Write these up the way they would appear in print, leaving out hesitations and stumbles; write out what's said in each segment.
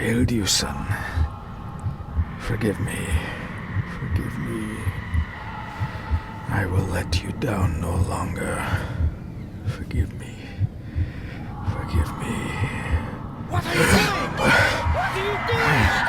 failed you, son. Forgive me. Forgive me. I will let you down no longer. Forgive me. Forgive me. What are you doing? What are you doing?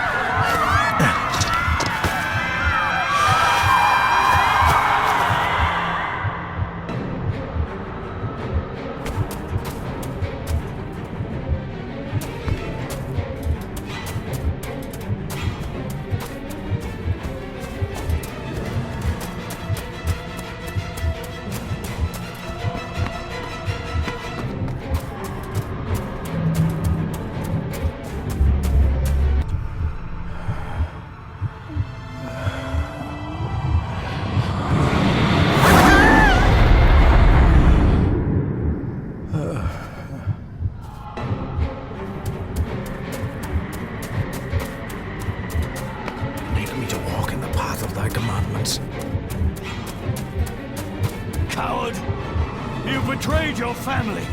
Coward! You betrayed your family!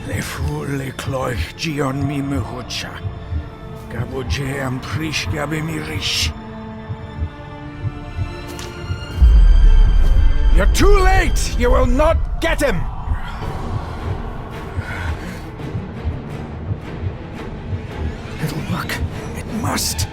Le fu le cloich gion mi mehucha. Gaboje am prish gabe mi rish. You're too late! You will not get him! It'll work. It must.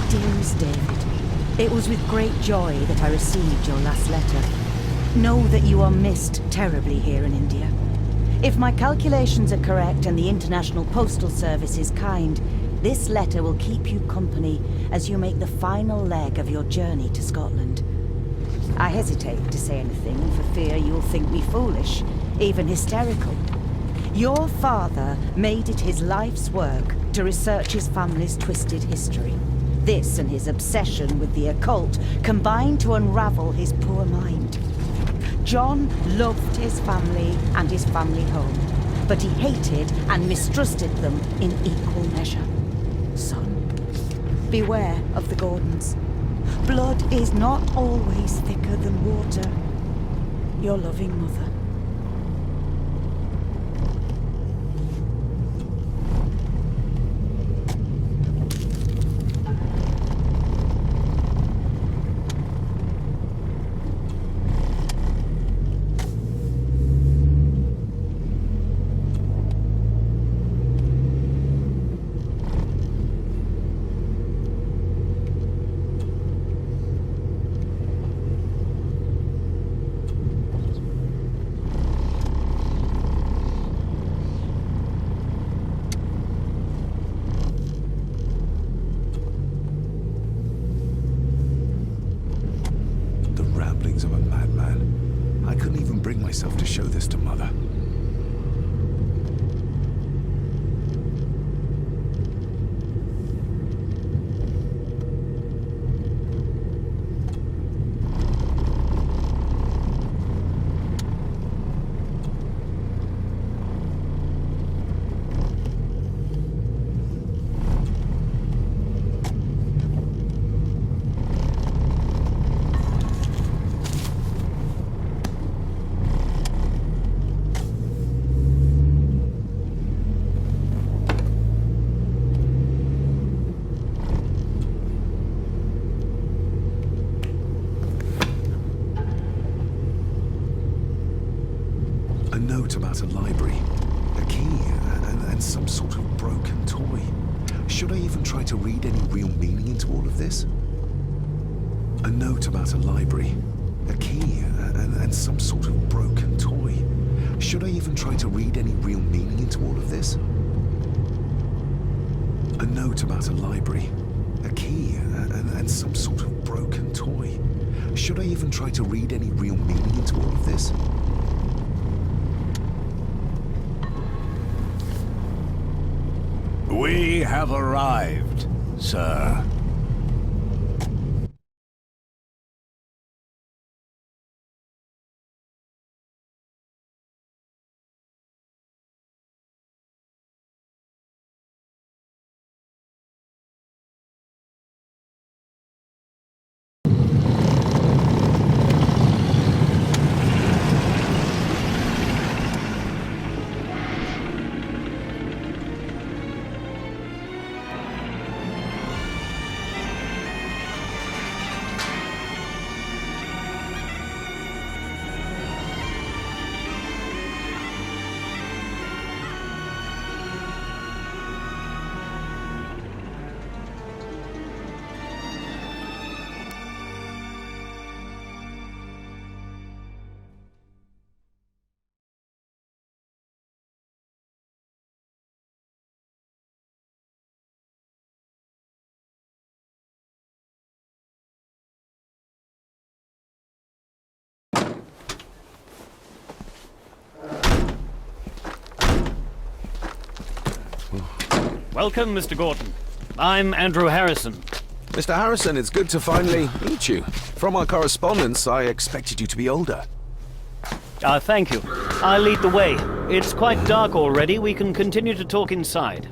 Dearest David, it was with great joy that I received your last letter. Know that you are missed terribly here in India. If my calculations are correct and the International Postal Service is kind, this letter will keep you company as you make the final leg of your journey to Scotland. I hesitate to say anything for fear you'll think me foolish, even hysterical. Your father made it his life's work to research his family's twisted history. This and his obsession with the occult combined to unravel his poor mind. John loved his family and his family home, but he hated and mistrusted them in equal measure. Son, beware of the Gordons. Blood is not always thicker than water. Your loving mother. Of a madman. I couldn't even bring myself to show this to Mother. Should I even try to read any real meaning into all of this? A note about a library, a key, and some sort of broken toy. Should I even try to read any real meaning into all of this? A note about a library, a key, and some sort of broken toy. Should I even try to read any real meaning into all of this? We have arrived, sir. Welcome, Mr. Gordon. I'm Andrew Harrison. Mr. Harrison, it's good to finally meet you. From our correspondence, I expected you to be older. Thank you. I'll lead the way. It's quite dark already. We can continue to talk inside.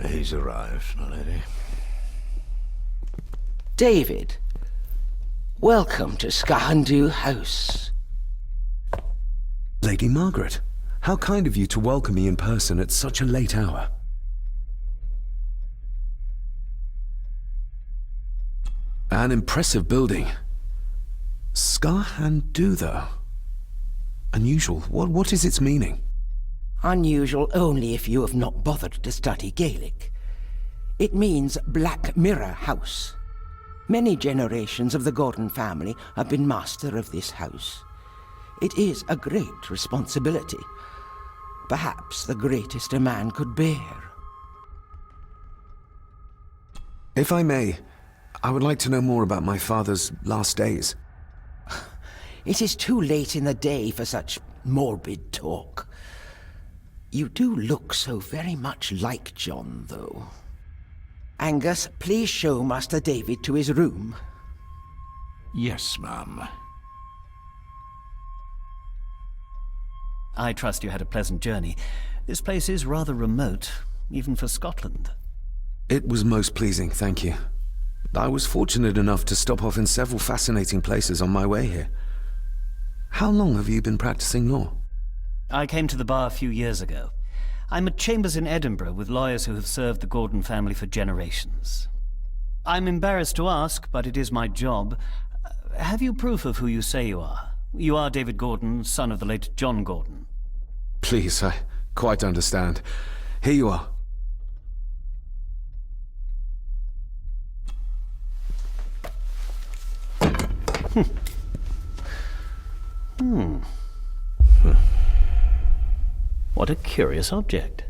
He's arrived, my lady. David, welcome to Skahandu House. Lady Margaret, how kind of you to welcome me in person at such a late hour. An impressive building. Skahandu, though. Unusual. What is its meaning? Unusual only if you have not bothered to study Gaelic. It means Black Mirror House. Many generations of the Gordon family have been master of this house. It is a great responsibility. Perhaps the greatest a man could bear. If I may, I would like to know more about my father's last days. It is too late in the day for such morbid talk. You do look so very much like John, though. Angus, please show Master David to his room. Yes, ma'am. I trust you had a pleasant journey. This place is rather remote, even for Scotland. It was most pleasing, thank you. I was fortunate enough to stop off in several fascinating places on my way here. How long have you been practicing law? I came to the bar a few years ago. I'm at chambers in Edinburgh with lawyers who have served the Gordon family for generations. I'm embarrassed to ask, but it is my job. Have you proof of who you say you are? You are David Gordon, son of the late John Gordon. Please, I quite understand. Here you are. What a curious object.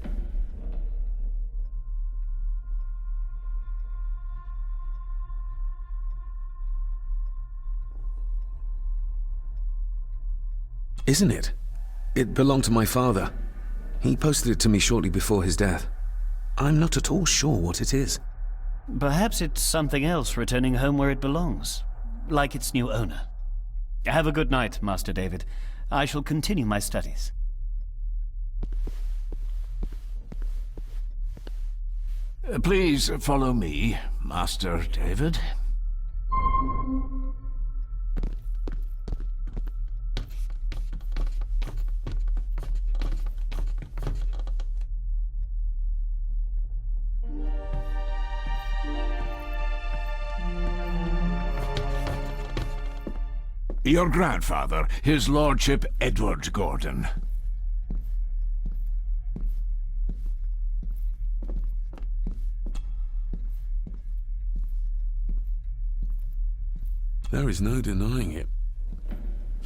Isn't it? It belonged to my father. He posted it to me shortly before his death. I'm not at all sure what it is. Perhaps it's something else returning home where it belongs, like its new owner. Have a good night, Master David. I shall continue my studies. Please follow me, Master David. Your grandfather, his lordship Edward Gordon. There is no denying it.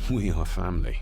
We are family.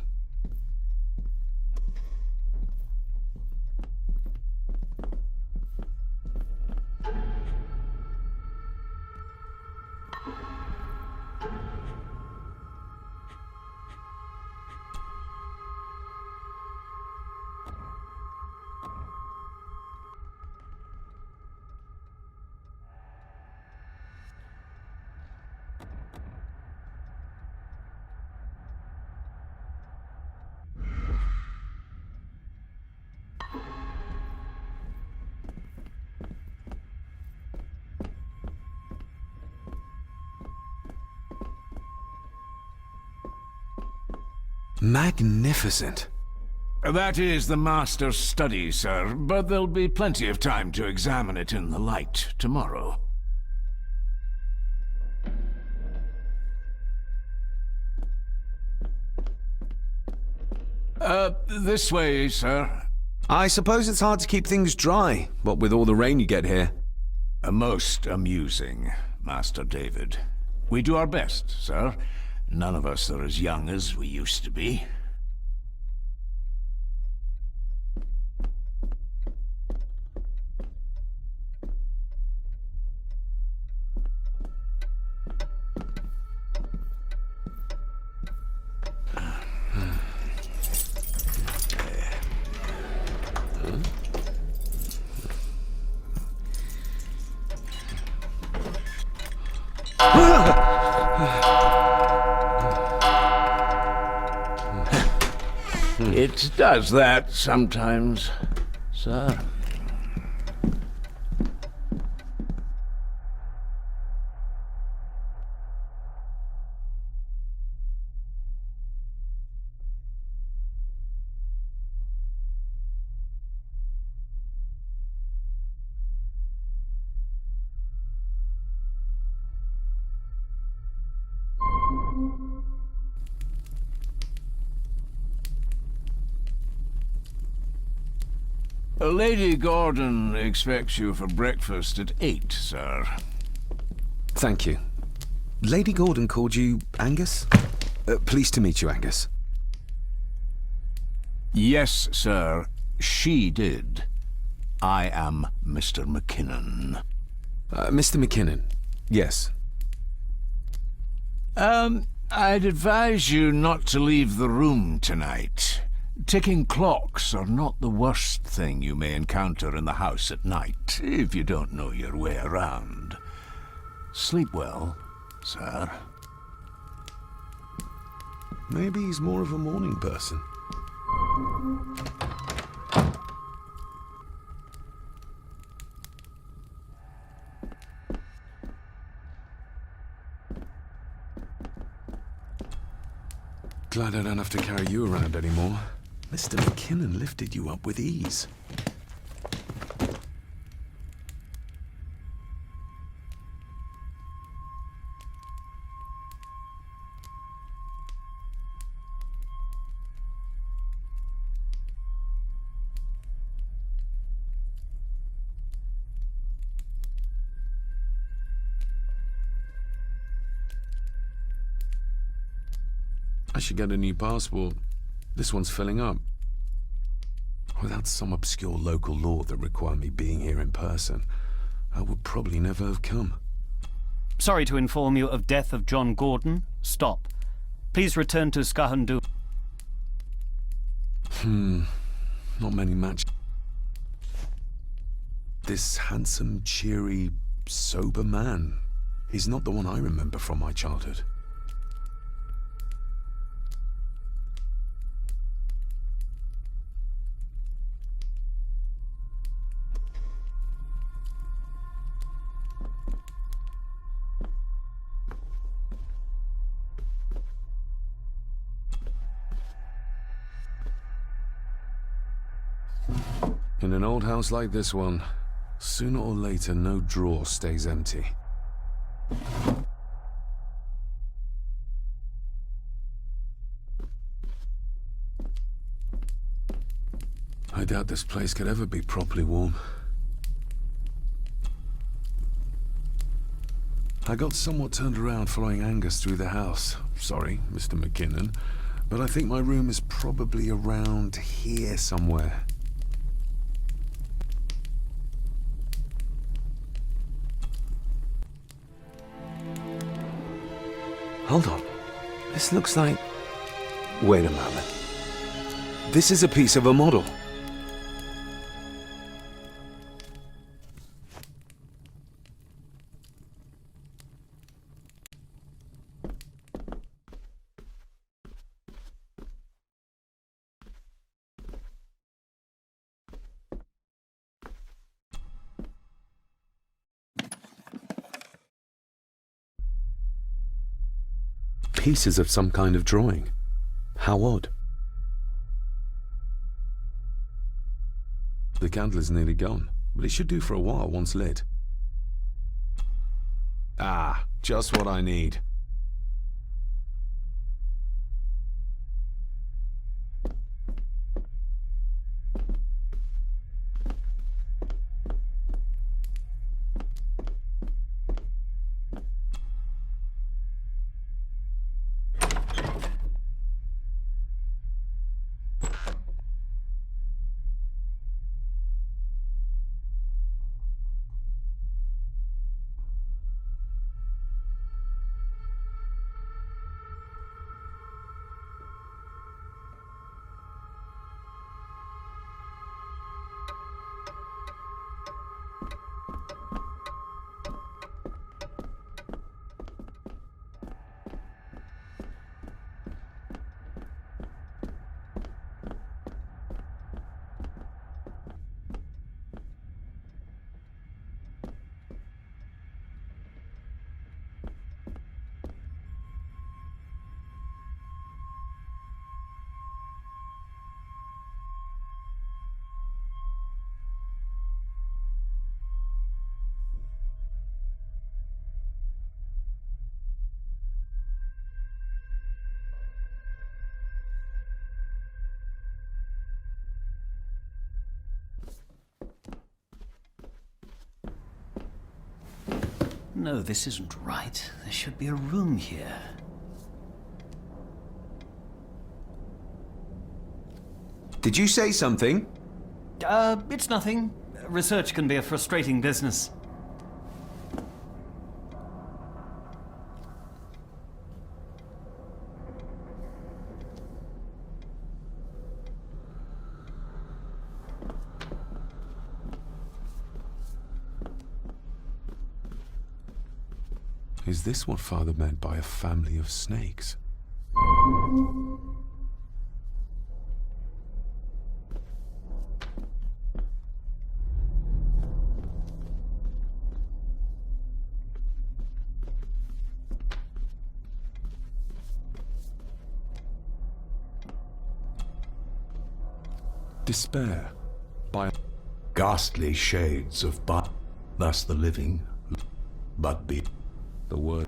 Magnificent. That is the Master's study, sir, but there'll be plenty of time to examine it in the light tomorrow. This way, sir. I suppose it's hard to keep things dry, what with all the rain you get here. Most amusing, Master David. We do our best, sir. None of us are as young as we used to be. It does that sometimes, sir. Lady Gordon expects you for breakfast at 8, sir. Thank you. Lady Gordon called you Angus? Pleased to meet you, Angus. Yes, sir. She did. I am Mr. McKinnon. Mr. McKinnon. Yes. I'd advise you not to leave the room tonight. Ticking clocks are not the worst thing you may encounter in the house at night, if you don't know your way around. Sleep well, sir. Maybe he's more of a morning person. Glad I don't have to carry you around anymore. Mr. McKinnon lifted you up with ease. I should get a new passport. This one's filling up. Without some obscure local law that required me being here in person, I would probably never have come. Sorry to inform you of death of John Gordon. Stop. Please return to Skahandu. Not many match. This handsome, cheery, sober man. He's not the one I remember from my childhood. In an old house like this one, sooner or later, no drawer stays empty. I doubt this place could ever be properly warm. I got somewhat turned around following Angus through the house. Sorry, Mr. McKinnon, but I think my room is probably around here somewhere. Hold on. This looks like... Wait a moment. This is a piece of a model. Pieces of some kind of drawing. How odd. The candle is nearly gone, but it should do for a while once lit. Ah, just what I need. No, this isn't right. There should be a room here. Did you say something? It's nothing. Research can be a frustrating business. Is this what Father meant by a family of snakes? Despair by Ghastly shades of thus the living, but be the word.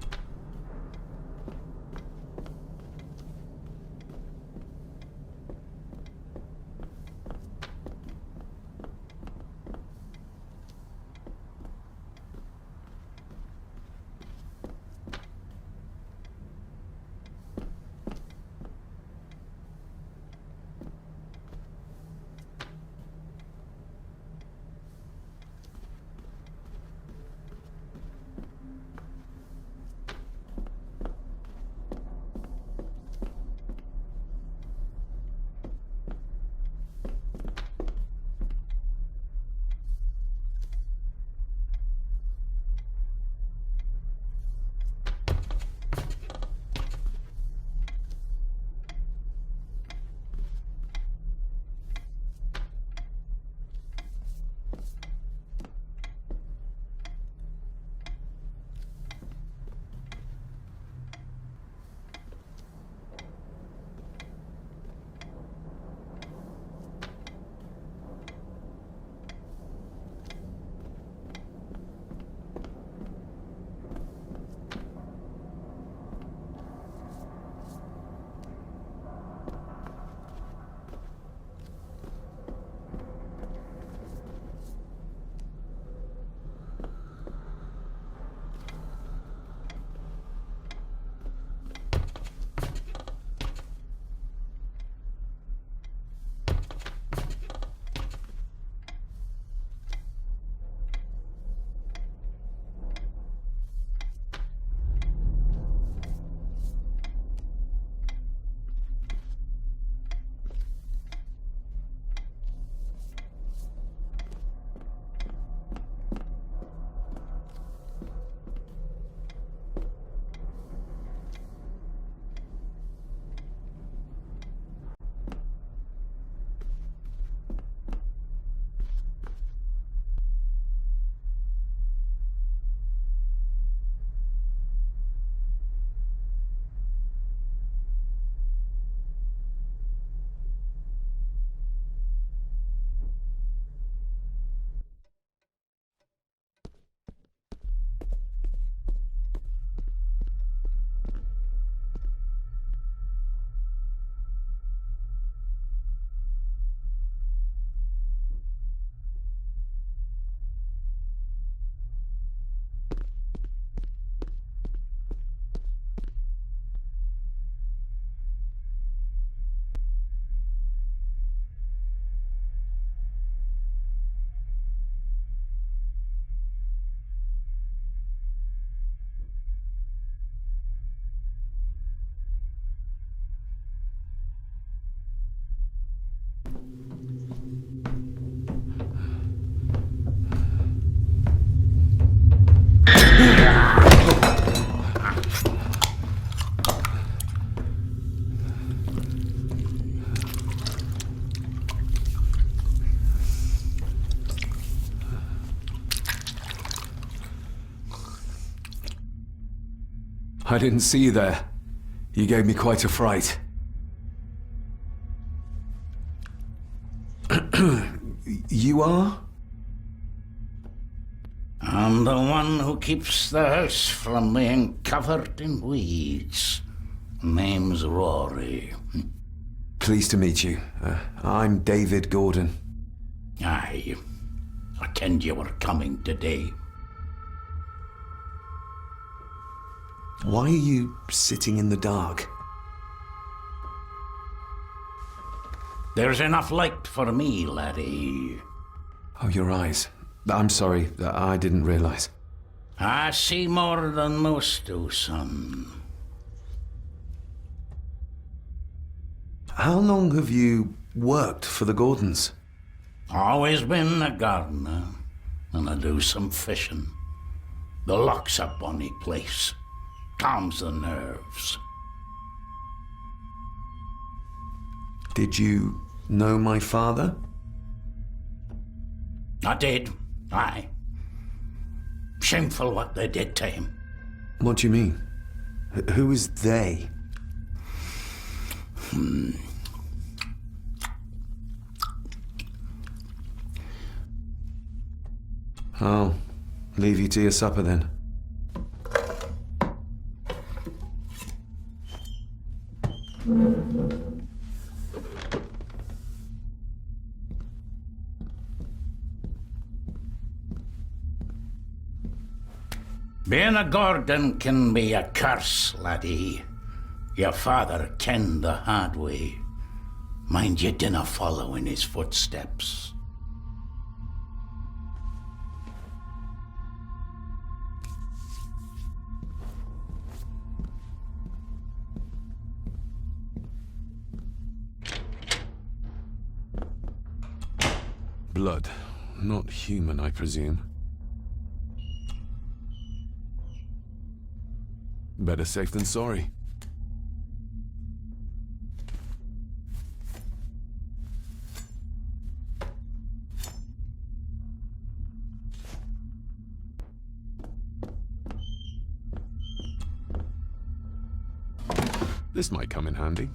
I didn't see you there. You gave me quite a fright. You are? I'm the one who keeps the house from being covered in weeds. Name's Rory. Pleased to meet you. I'm David Gordon. Aye. I kenned you were coming today. Why are you sitting in the dark? There's enough light for me, laddie. Oh, your eyes. I'm sorry, I didn't realize. I see more than most do, son. How long have you worked for the Gordons? Always been a gardener, and I do some fishing. The loch's a bonny place. Calms the nerves. Did you know my father? I did, aye. Shameful what they did to him. What do you mean? Who is they? I'll leave you to your supper then. Being a Gordon can be a curse, laddie. Your father kenned the hard way. Mind you dinna follow in his footsteps. Blood. Not human, I presume. Better safe than sorry. This might come in handy.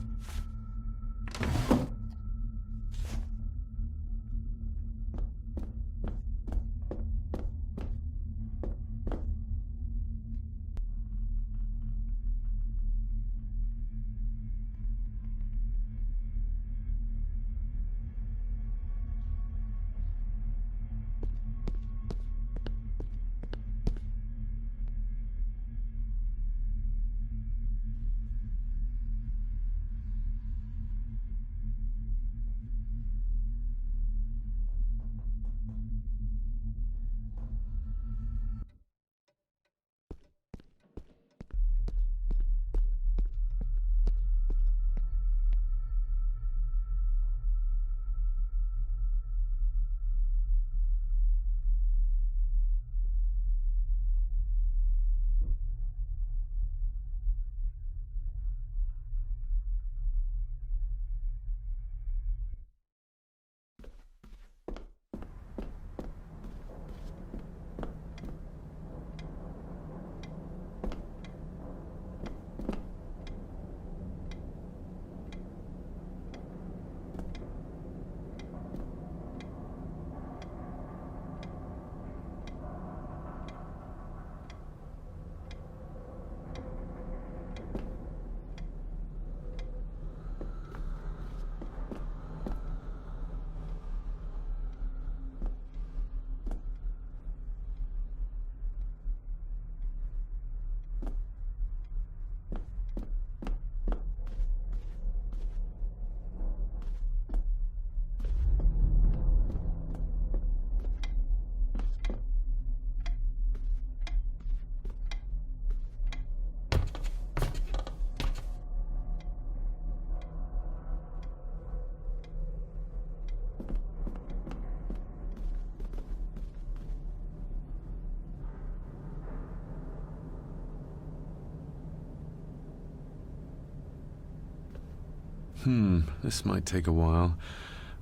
This might take a while.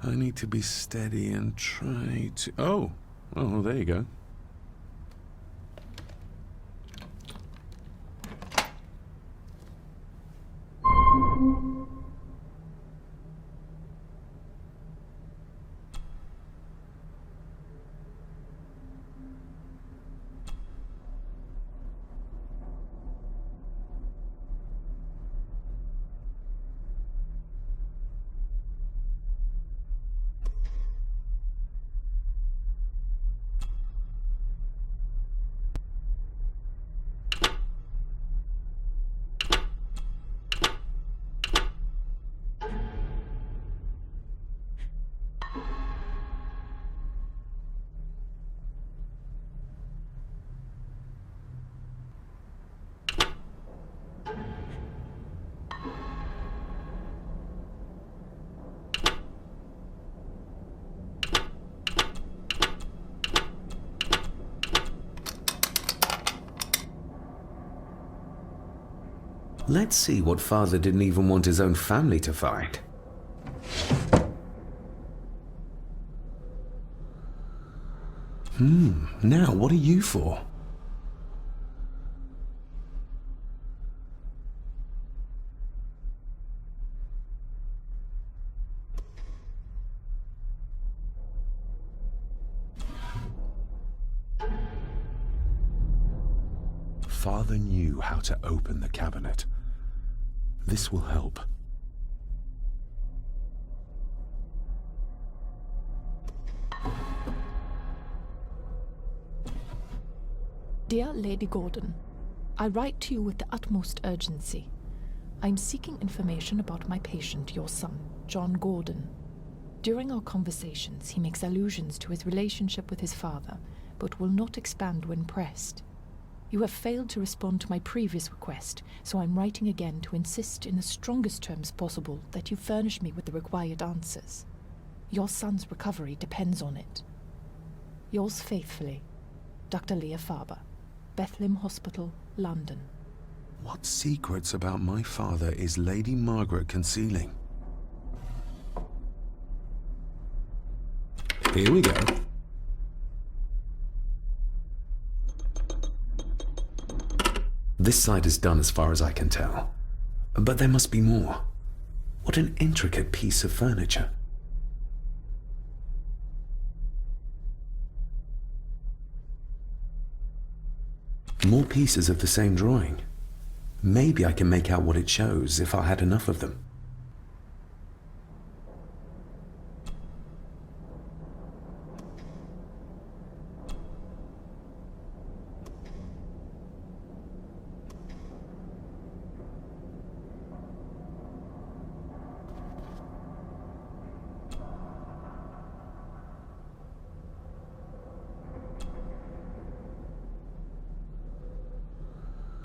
I need to be steady and try to... Oh, there you go. Let's see what father didn't even want his own family to find. Now what are you for? Father knew how to open the cabinet. This will help. Dear Lady Gordon, I write to you with the utmost urgency. I am seeking information about my patient, your son, John Gordon. During our conversations, he makes allusions to his relationship with his father, but will not expand when pressed. You have failed to respond to my previous request, so I'm writing again to insist in the strongest terms possible that you furnish me with the required answers. Your son's recovery depends on it. Yours faithfully, Dr. Leah Farber, Bethlehem Hospital, London. What secrets about my father is Lady Margaret concealing? Here we go. This side is done as far as I can tell. But there must be more. What an intricate piece of furniture. More pieces of the same drawing. Maybe I can make out what it shows if I had enough of them.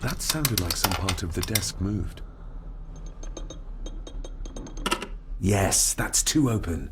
That sounded like some part of the desk moved. Yes, that's too open.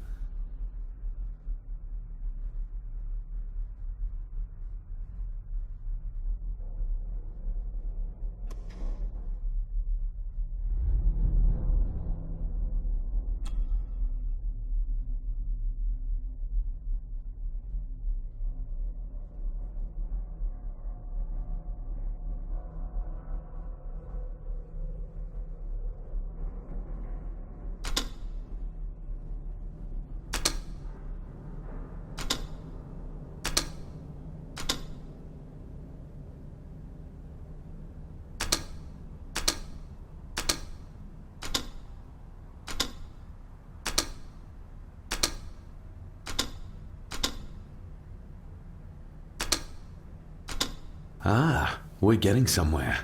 Ah, we're getting somewhere.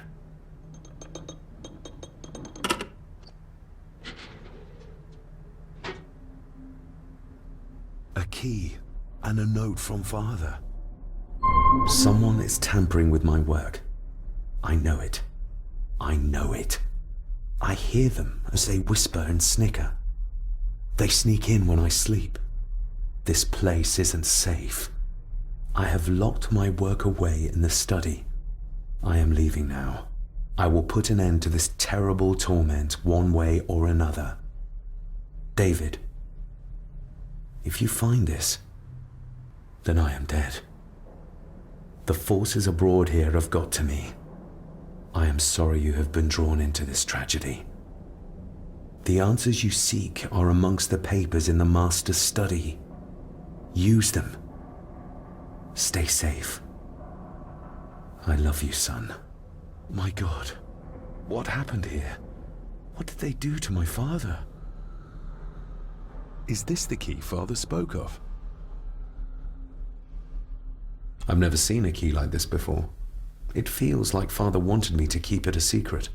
A key and a note from father. Someone is tampering with my work. I know it. I know it. I hear them as they whisper and snicker. They sneak in when I sleep. This place isn't safe. I have locked my work away in the study. I am leaving now. I will put an end to this terrible torment one way or another. David, if you find this, then I am dead. The forces abroad here have got to me. I am sorry you have been drawn into this tragedy. The answers you seek are amongst the papers in the Master's study. Use them. Stay safe. I love you, son. My God, what happened here? What did they do to my father? Is this the key Father spoke of? I've never seen a key like this before. It feels like Father wanted me to keep it a secret.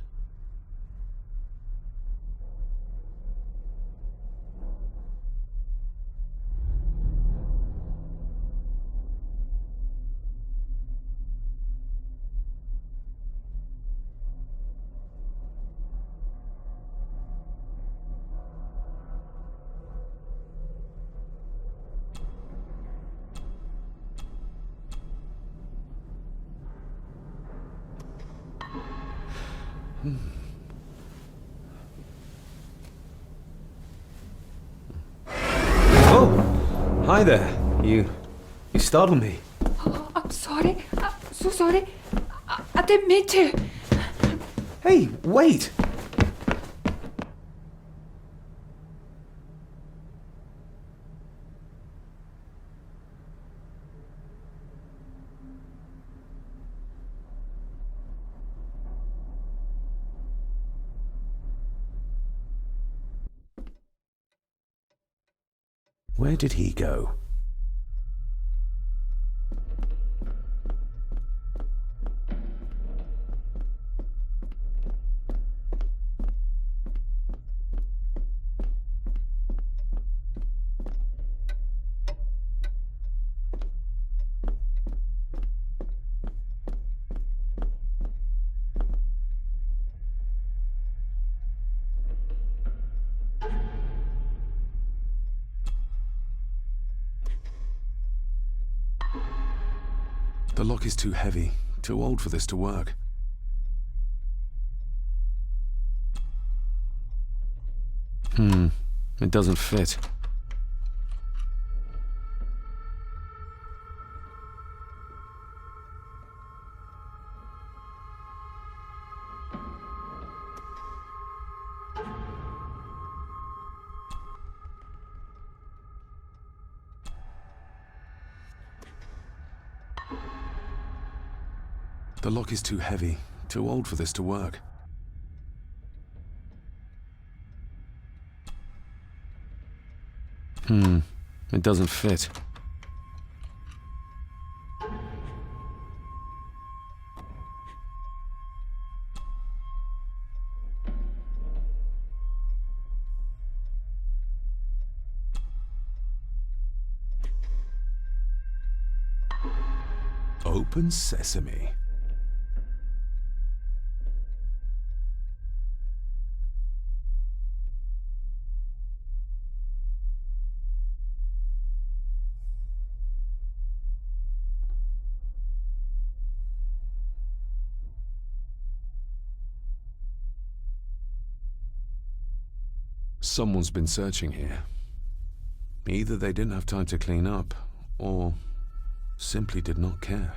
Oh! Hi there. You startled me. Oh, I'm sorry. I'm so sorry. I didn't mean to. Hey, wait! Where did he go? The lock is too heavy, too old for this to work. It doesn't fit. The lock is too heavy, too old for this to work. It doesn't fit. Open sesame. Someone's been searching here. Either they didn't have time to clean up, or simply did not care.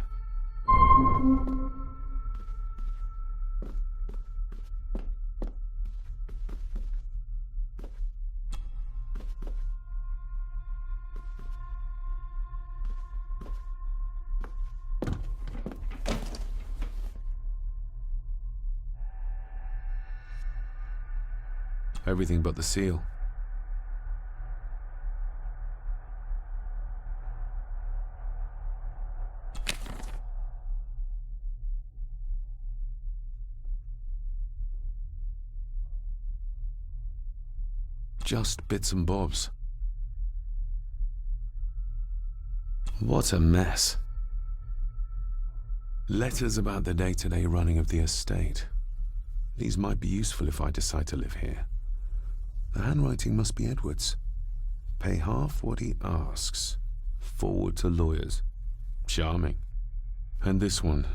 Everything but the seal. Just bits and bobs. What a mess. Letters about the day-to-day running of the estate. These might be useful if I decide to live here. The handwriting must be Edward's. Pay half what he asks. Forward to lawyers. Charming. And this one.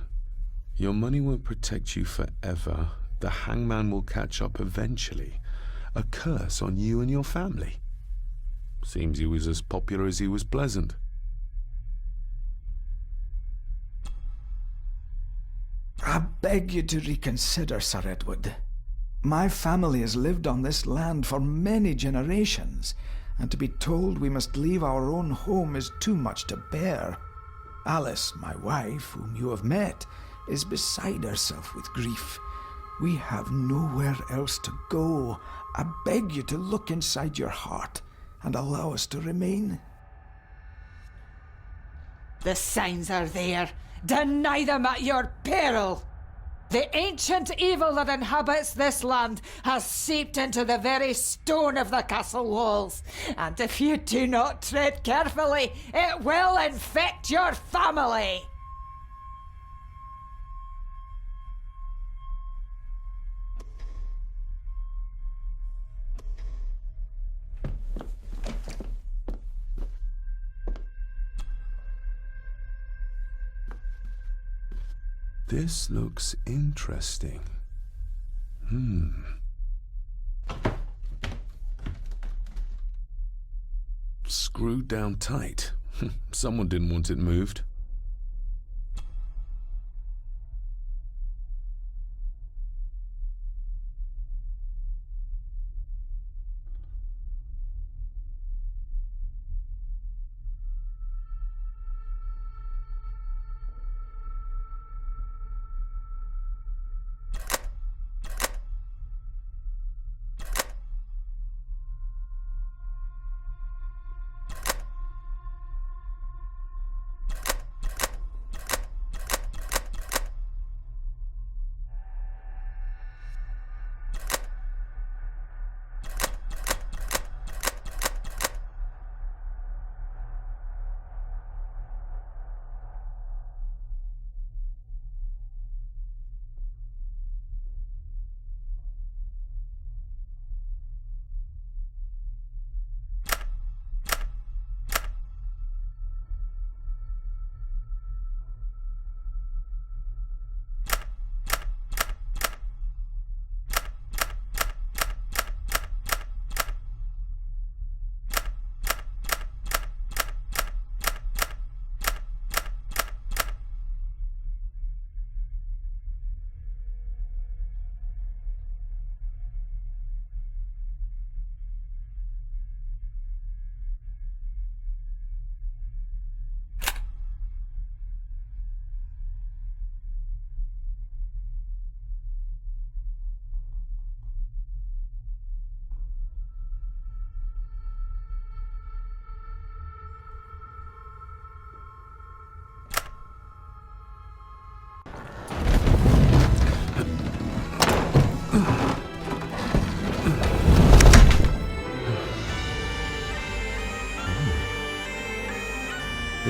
Your money won't protect you forever. The hangman will catch up eventually. A curse on you and your family. Seems he was as popular as he was pleasant. I beg you to reconsider, Sir Edward. My family has lived on this land for many generations, and to be told we must leave our own home is too much to bear. Alice, my wife, whom you have met, is beside herself with grief. We have nowhere else to go. I beg you to look inside your heart and allow us to remain. The signs are there. Deny them at your peril. The ancient evil that inhabits this land has seeped into the very stone of the castle walls, and if you do not tread carefully, it will infect your family. This looks interesting. Screwed down tight. Someone didn't want it moved.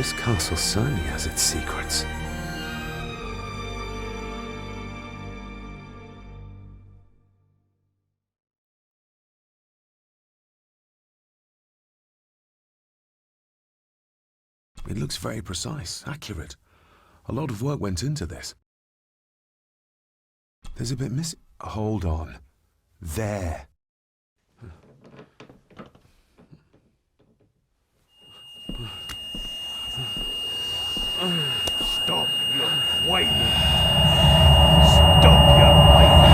This castle certainly has its secrets. It looks very precise, accurate. A lot of work went into this. There's a bit missing. Hold on. There. Stop your whining! Stop your whining!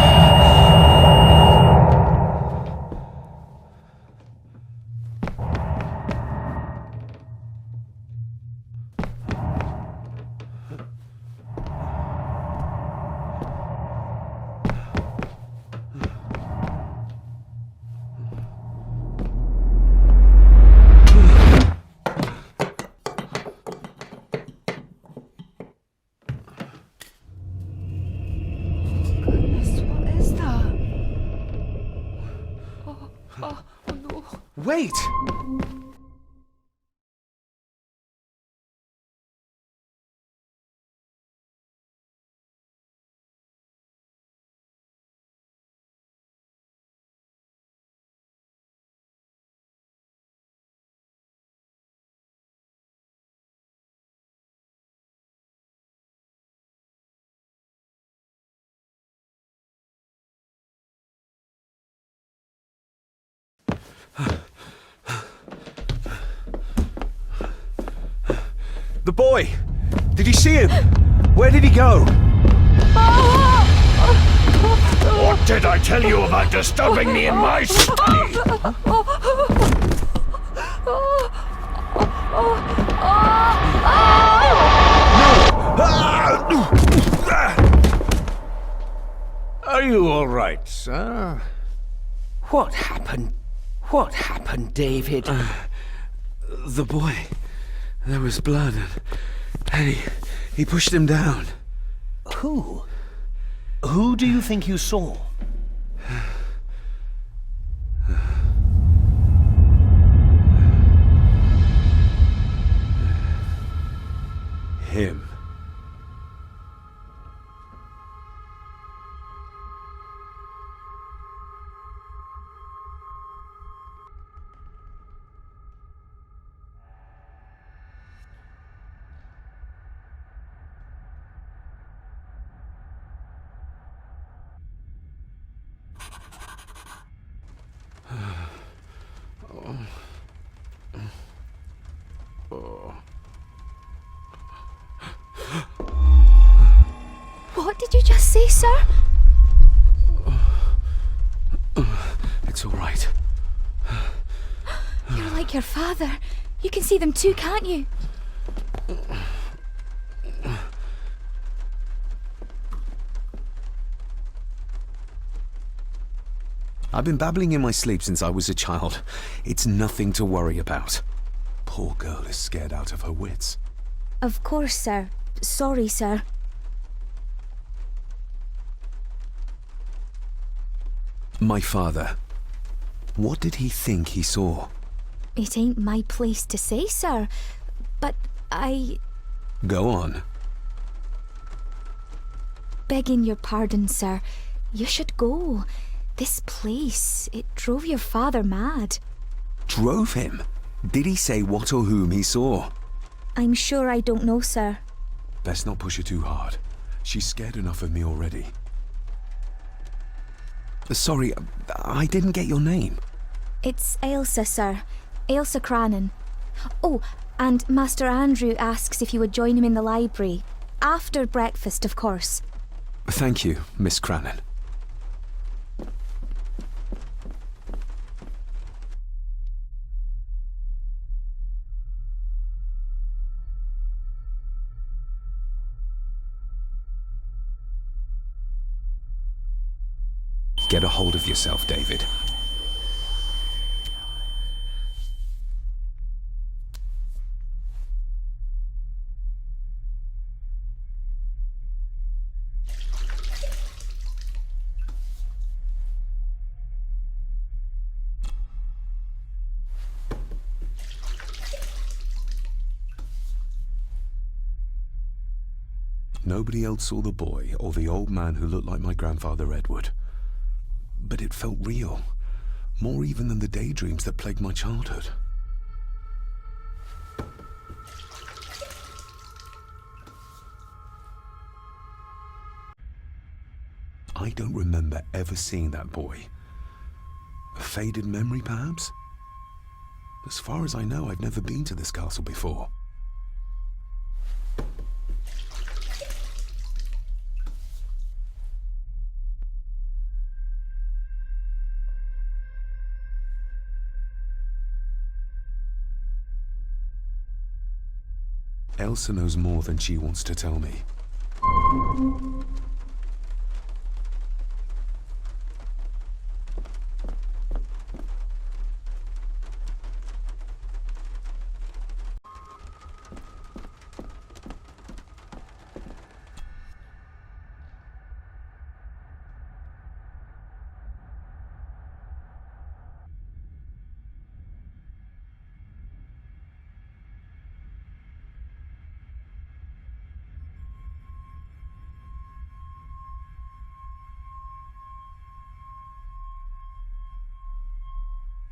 Wait! The boy! Did you see him? Where did he go? What did I tell you about disturbing me in my study? Are you all right, sir? What happened? What happened, David? The boy. There was blood, and he pushed him down. Who? Who do you think you saw? Him. What did you just say, sir? It's all right. You're like your father. You can see them too, can't you? I've been babbling in my sleep since I was a child. It's nothing to worry about. Poor girl is scared out of her wits. Of course, sir. Sorry, sir. My father. What did he think he saw? It ain't my place to say, sir. But I... Go on. Begging your pardon, sir. You should go. This place, it drove your father mad. Drove him? Did he say what or whom he saw? I'm sure I don't know, sir. Best not push her too hard. She's scared enough of me already. Sorry, I didn't get your name. It's Ailsa, sir. Ailsa Crannan. Oh, and Master Andrew asks if you would join him in the library. After breakfast, of course. Thank you, Miss Crannan. Get a hold of yourself, David. Nobody else saw the boy or the old man who looked like my grandfather Edward. But it felt real, more even than the daydreams that plagued my childhood. I don't remember ever seeing that boy. A faded memory, perhaps? As far as I know, I've never been to this castle before. Elsa knows more than she wants to tell me.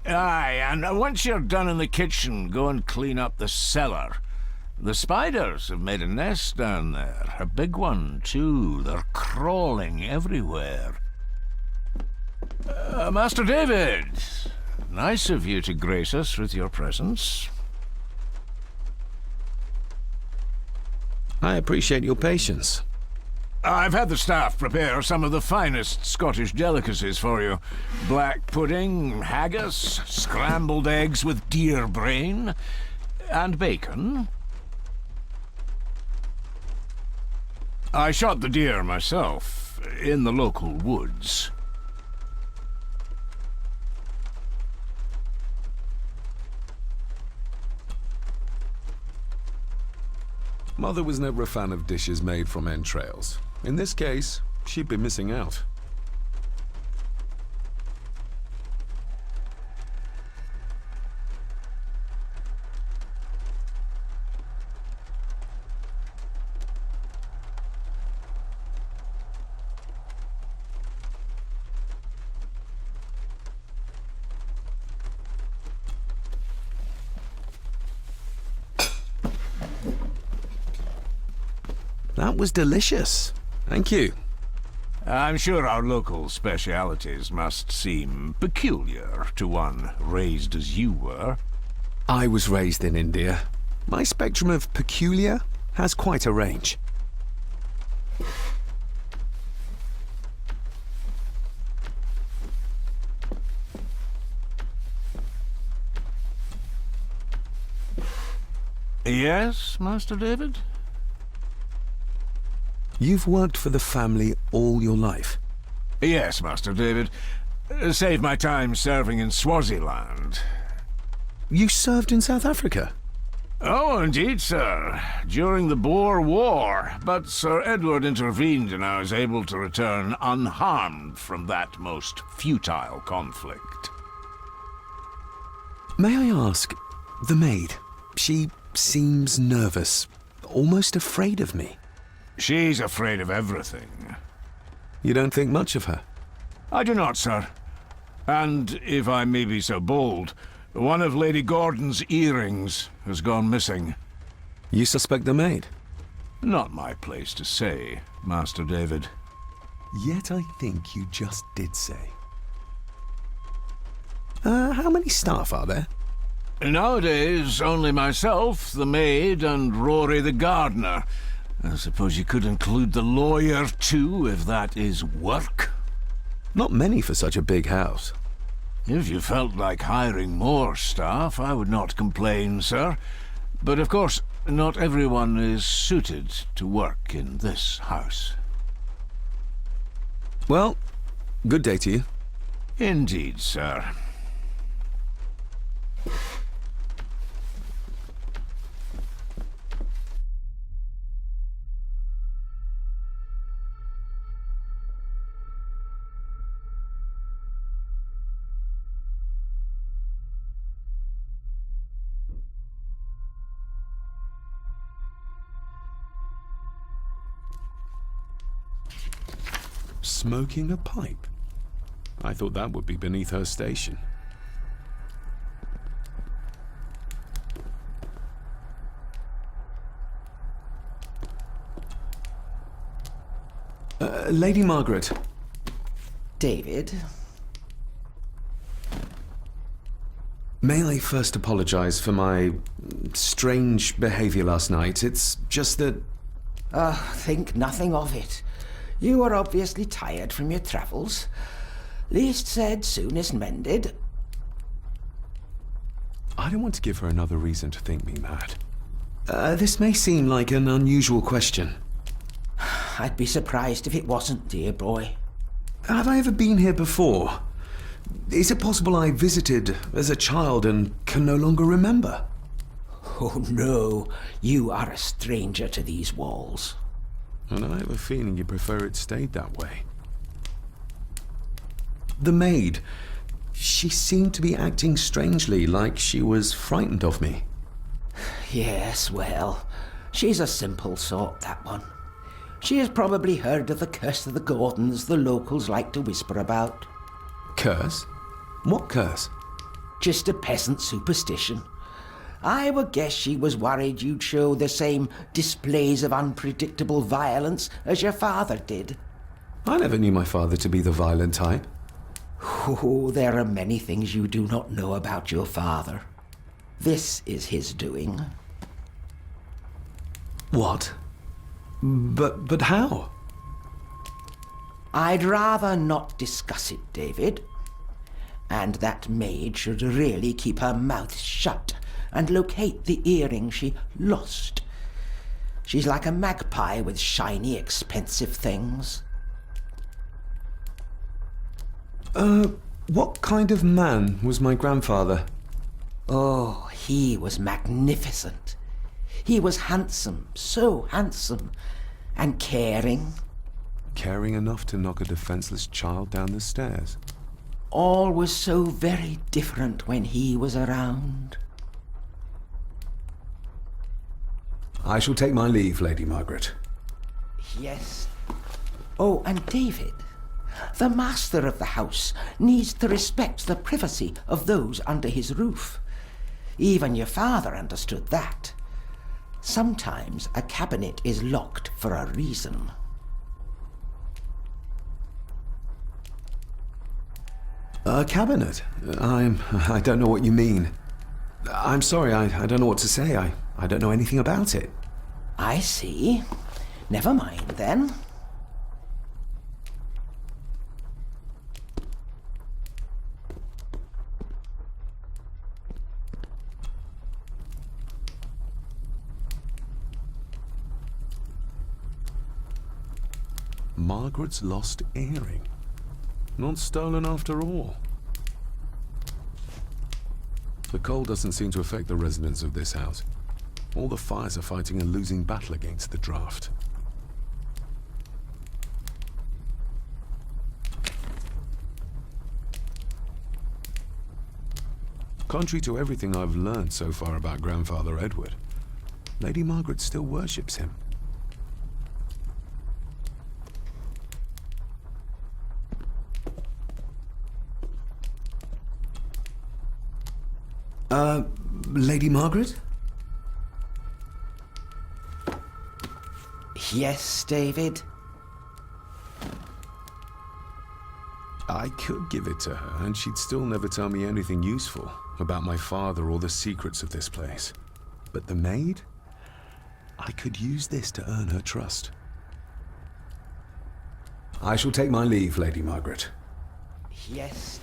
Aye, and once you're done in the kitchen, go and clean up the cellar. The spiders have made a nest down there. A big one, too. They're crawling everywhere. Master David, nice of you to grace us with your presence. I appreciate your patience. I've had the staff prepare some of the finest Scottish delicacies for you. Black pudding, haggis, scrambled eggs with deer brain, and bacon. I shot the deer myself, in the local woods. Mother was never a fan of dishes made from entrails. In this case, she'd be missing out. That was delicious. Thank you. I'm sure our local specialities must seem peculiar to one raised as you were. I was raised in India. My spectrum of peculiar has quite a range. Yes, Master David? You've worked for the family all your life? Yes, Master David. Saved my time serving in Swaziland. You served in South Africa? Oh, indeed, sir. During the Boer War. But Sir Edward intervened and I was able to return unharmed from that most futile conflict. May I ask, the maid, she seems nervous, almost afraid of me. She's afraid of everything. You don't think much of her? I do not, sir. And, if I may be so bold, one of Lady Gordon's earrings has gone missing. You suspect the maid? Not my place to say, Master David. Yet I think you just did say. How many staff are there? Nowadays, only myself, the maid, and Rory the gardener. I suppose you could include the lawyer, too, if that is work. Not many for such a big house. If you felt like hiring more staff, I would not complain, sir. But of course, not everyone is suited to work in this house. Well, good day to you. Indeed, sir. Smoking a pipe? I thought that would be beneath her station. Lady Margaret. David? May I first apologize for my strange behavior last night? It's just that... Think nothing of it. You are obviously tired from your travels. Least said, soonest mended. I don't want to give her another reason to think me mad. This may seem like an unusual question. I'd be surprised if it wasn't, dear boy. Have I ever been here before? Is it possible I visited as a child and can no longer remember? Oh no, you are a stranger to these walls. And I have a feeling you prefer it stayed that way. The maid, she seemed to be acting strangely, like she was frightened of me. Yes, well, she's a simple sort, that one. She has probably heard of the curse of the Gordons the locals like to whisper about. Curse? What curse? Just a peasant superstition. I would guess she was worried you'd show the same displays of unpredictable violence as your father did. I never knew my father to be the violent type. Oh, there are many things you do not know about your father. This is his doing. What? But how? I'd rather not discuss it, David. And that maid should really keep her mouth shut and locate the earring she lost. She's like a magpie with shiny, expensive things. What kind of man was my grandfather? Oh, he was magnificent. He was handsome, so handsome, and caring. Caring enough to knock a defenseless child down the stairs. All was so very different when he was around. I shall take my leave, Lady Margaret. Yes. Oh, and David, the master of the house needs to respect the privacy of those under his roof. Even your father understood that. Sometimes a cabinet is locked for a reason. A cabinet? I don't know what you mean. I'm sorry, I don't know what to say. I don't know anything about it. I see. Never mind, then. Margaret's lost earring. Not stolen after all. The cold doesn't seem to affect the residents of this house. All the fires are fighting a losing battle against the draft. Contrary to everything I've learned so far about Grandfather Edward, Lady Margaret still worships him. Lady Margaret? Yes, David? I could give it to her, and she'd still never tell me anything useful about my father or the secrets of this place. But the maid? I could use this to earn her trust. I shall take my leave, Lady Margaret. Yes.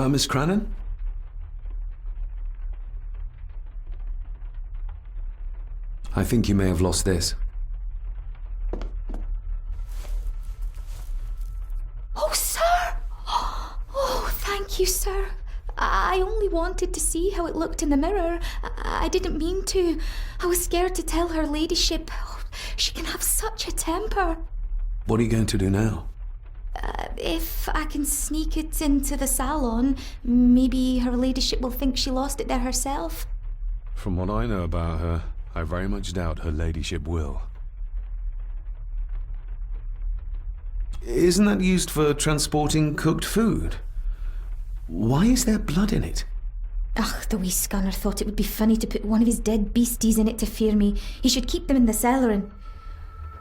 Miss Crannan? I think you may have lost this. Oh, sir! Oh, thank you, sir. I only wanted to see how it looked in the mirror. I didn't mean to. I was scared to tell her ladyship. Oh, she can have such a temper. What are you going to do now? If I can sneak it into the salon, maybe her ladyship will think she lost it there herself. From what I know about her, I very much doubt her ladyship will. Isn't that used for transporting cooked food? Why is there blood in it? Ugh, the wee scunner thought it would be funny to put one of his dead beasties in it to fear me. He should keep them in the cellar and...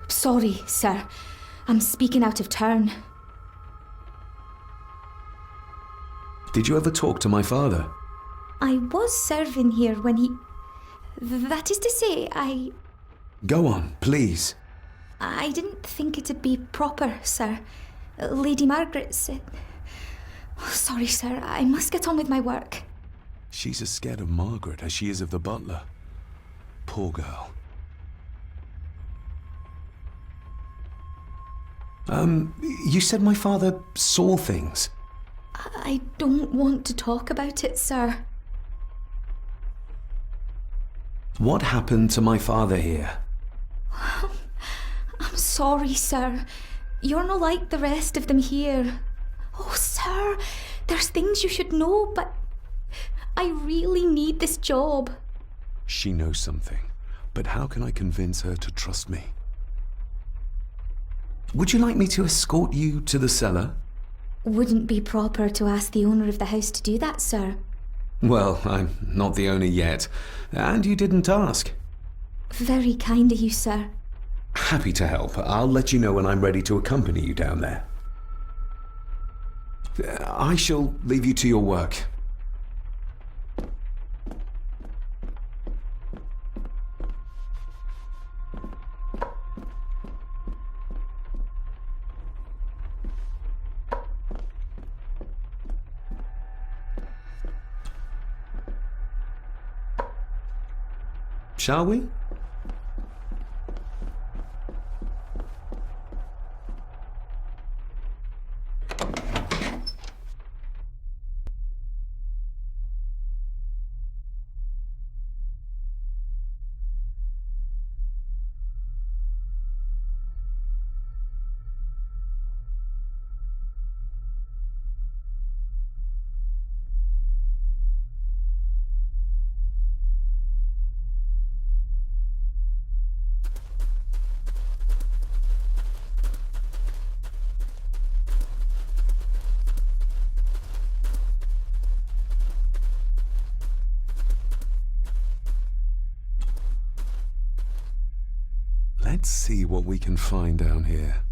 Sorry, sir. I'm speaking out of turn. Did you ever talk to my father? I was serving here when he... That is to say, Go on, please. I didn't think it'd be proper, sir. Lady Margaret said... Oh, sorry, sir. I must get on with my work. She's as scared of Margaret as she is of the butler. Poor girl. You said my father saw things. I don't want to talk about it, sir. What happened to my father here? I'm sorry, sir. You're not like the rest of them here. Oh, sir, there's things you should know, but I really need this job. She knows something, but how can I convince her to trust me? Would you like me to escort you to the cellar? Wouldn't be proper to ask the owner of the house to do that, sir. Well, I'm not the owner yet, and you didn't ask. Very kind of you, sir. Happy to help. I'll let you know when I'm ready to accompany you down there. I shall leave you to your work. Shall we? Let's see what we can find down here.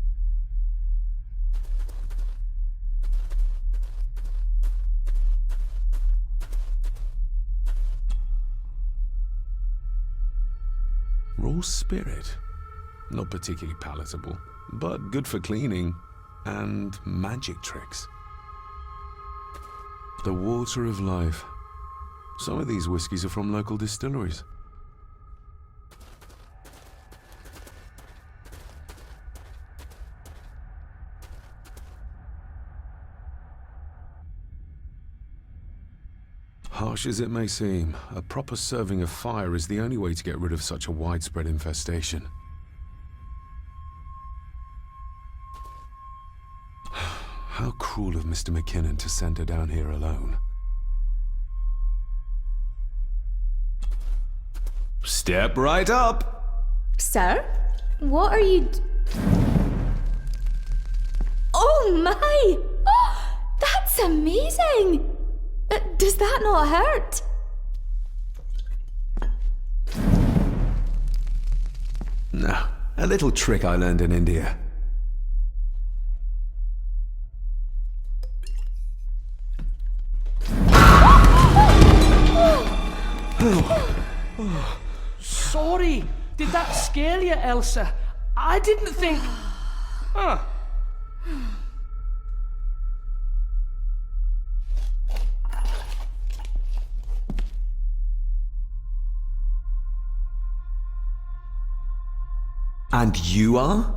Raw spirit. Not particularly palatable, but good for cleaning and magic tricks. The water of life. Some of these whiskies are from local distilleries. Harsh as it may seem, a proper serving of fire is the only way to get rid of such a widespread infestation. How cruel of Mr. McKinnon to send her down here alone. Step right up! Sir? What are you... Oh my! Oh, that's amazing! Does that not hurt? No, a little trick I learned in India. Sorry, did that scare you, Elsa? I didn't think... Huh. And you are?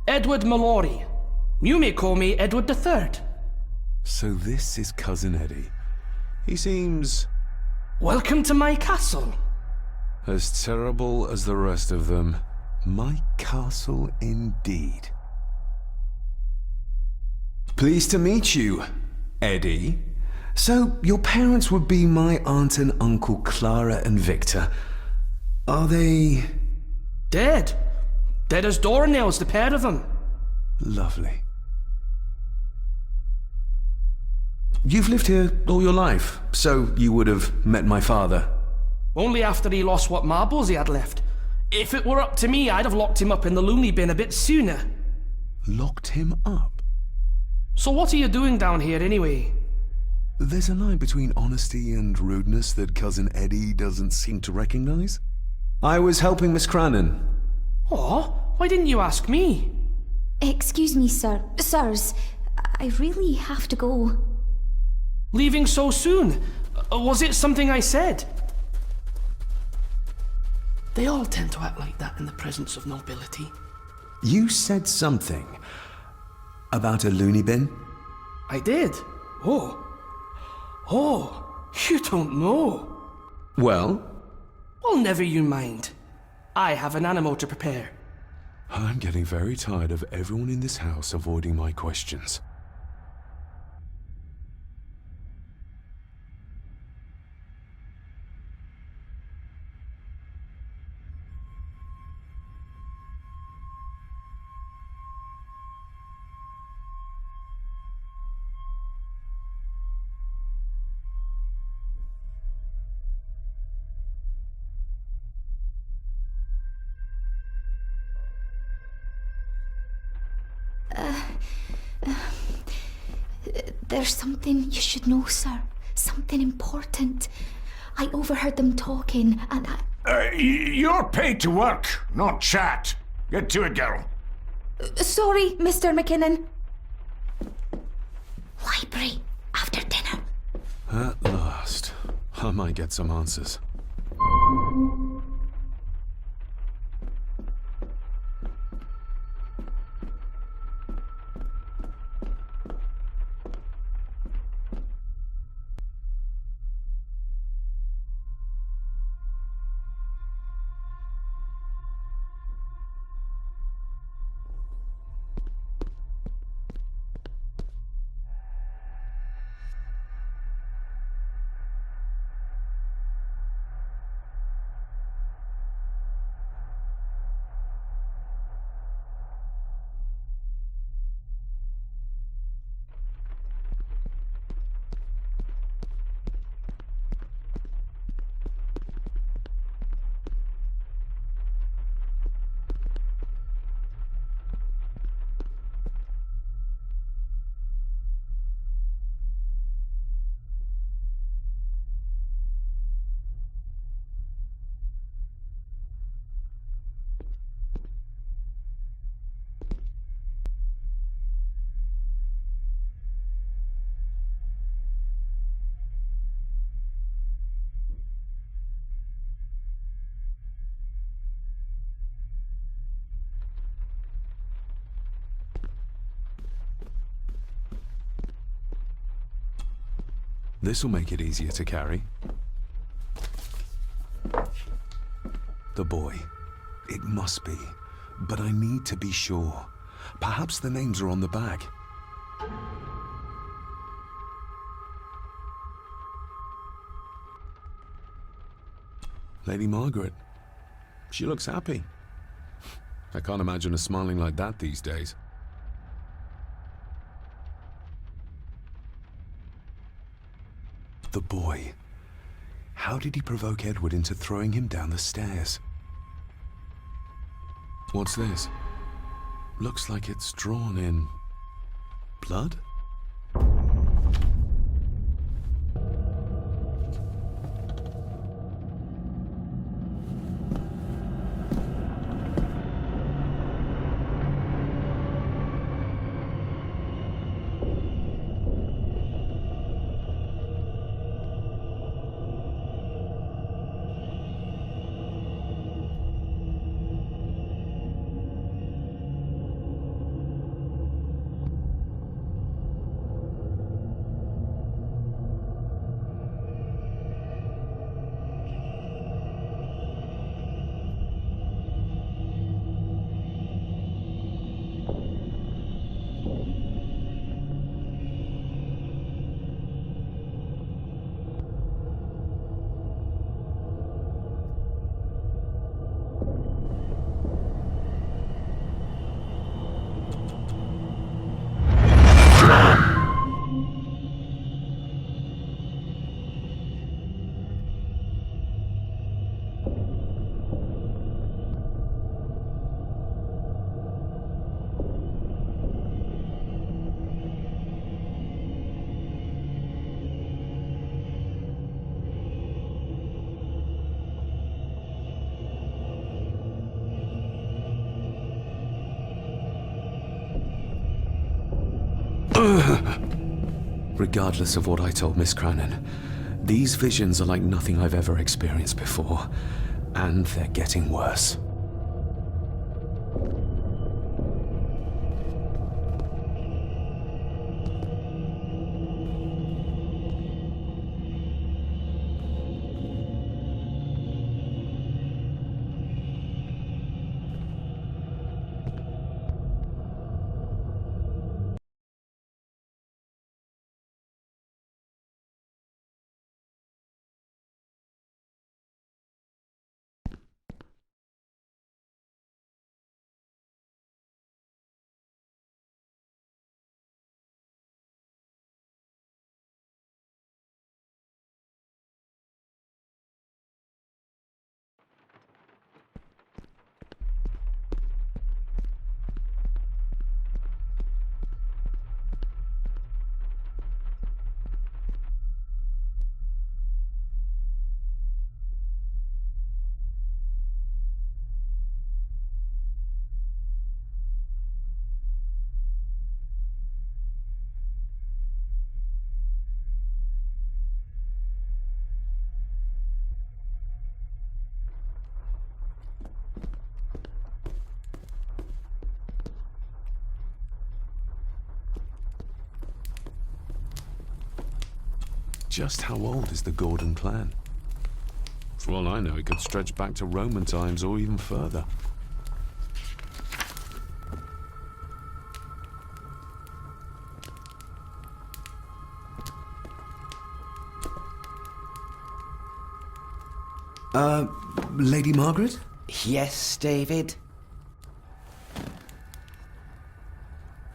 Edward Mallory. You may call me Edward III. So this is Cousin Eddie. He seems... Welcome to my castle. as terrible as the rest of them. My castle indeed. Pleased to meet you, Eddie. So, your parents would be my aunt and uncle Clara and Victor. Are they... Dead. Dead as doornails, the pair of them. Lovely. You've lived here all your life, so you would have met my father. Only after he lost what marbles he had left. If it were up to me, I'd have locked him up in the loony bin a bit sooner. Locked him up? So what are you doing down here anyway? There's a line between honesty and rudeness that Cousin Eddie doesn't seem to recognize. I was helping Miss Crannan. Oh, why didn't you ask me? Excuse me, sirs. I really have to go. Leaving so soon? Was it something I said? They all tend to act like that in the presence of nobility. You said something about a loony bin? I did. Oh, you don't know. Well? Well, never you mind. I have an animal to prepare. I'm getting very tired of everyone in this house avoiding my questions. There's something you should know, sir. Something important. I overheard them talking, and You're paid to work, not chat. Get to it, girl. Sorry, Mr. McKinnon. Library, after dinner. At last. I might get some answers. This'll make it easier to carry. The boy. It must be. But I need to be sure. Perhaps the names are on the bag. Lady Margaret. She looks happy. I can't imagine her smiling like that these days. The boy. How did he provoke Edward into throwing him down the stairs? What's this? Looks like it's drawn in blood? Regardless of what I told Miss Cranon, these visions are like nothing I've ever experienced before, and they're getting worse. Just how old is the Gordon clan? For all I know, it could stretch back to Roman times or even further. Lady Margaret? Yes, David?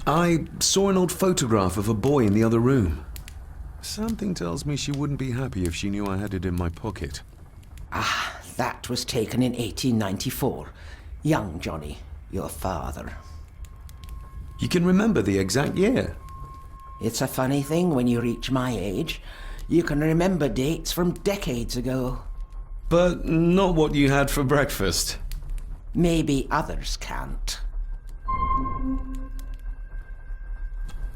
I saw an old photograph of a boy in the other room. Something tells me she wouldn't be happy if she knew I had it in my pocket. Ah, that was taken in 1894. Young Johnny, your father. You can remember the exact year? It's a funny thing when you reach my age. You can remember dates from decades ago. But not what you had for breakfast. Maybe others can't.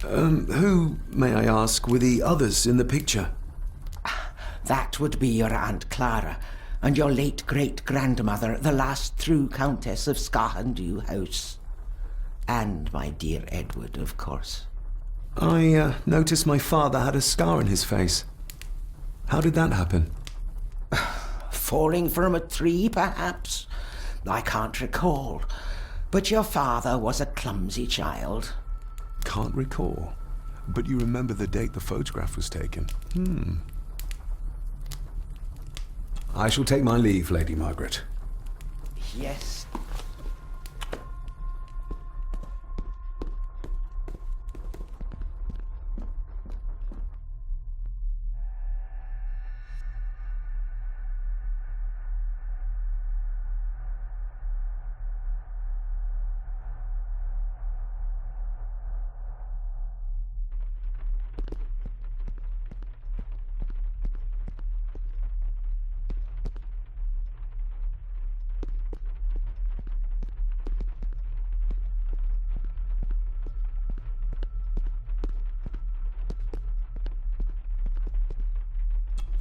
Who, may I ask, were the others in the picture? That would be your Aunt Clara and your late great-grandmother, the last true Countess of Scahandew House. And my dear Edward, of course. I noticed my father had a scar on his face. How did that happen? Falling from a tree, perhaps? I can't recall. But your father was a clumsy child. Can't recall. But you remember the date the photograph was taken? I shall take my leave, Lady Margaret. Yes.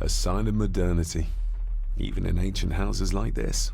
A sign of modernity, even in ancient houses like this.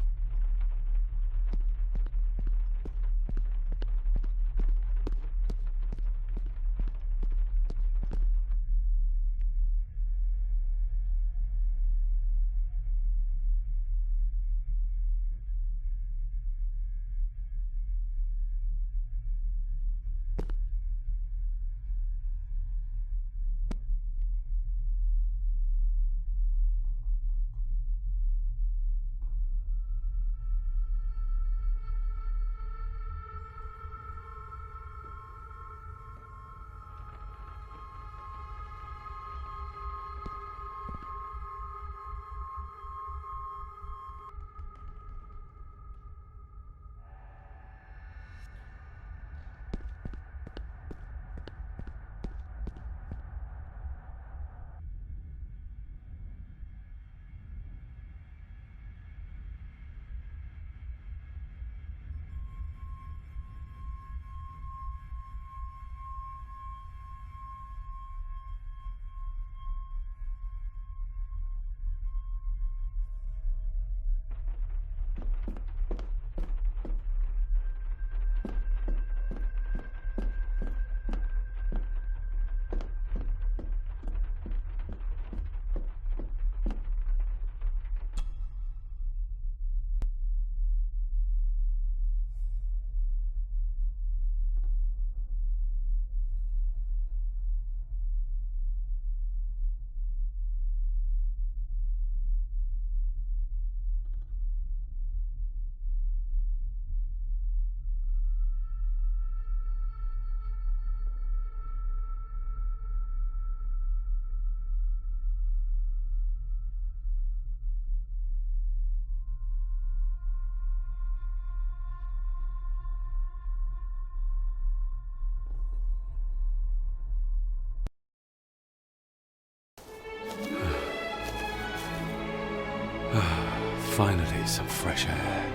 Finally, some fresh air.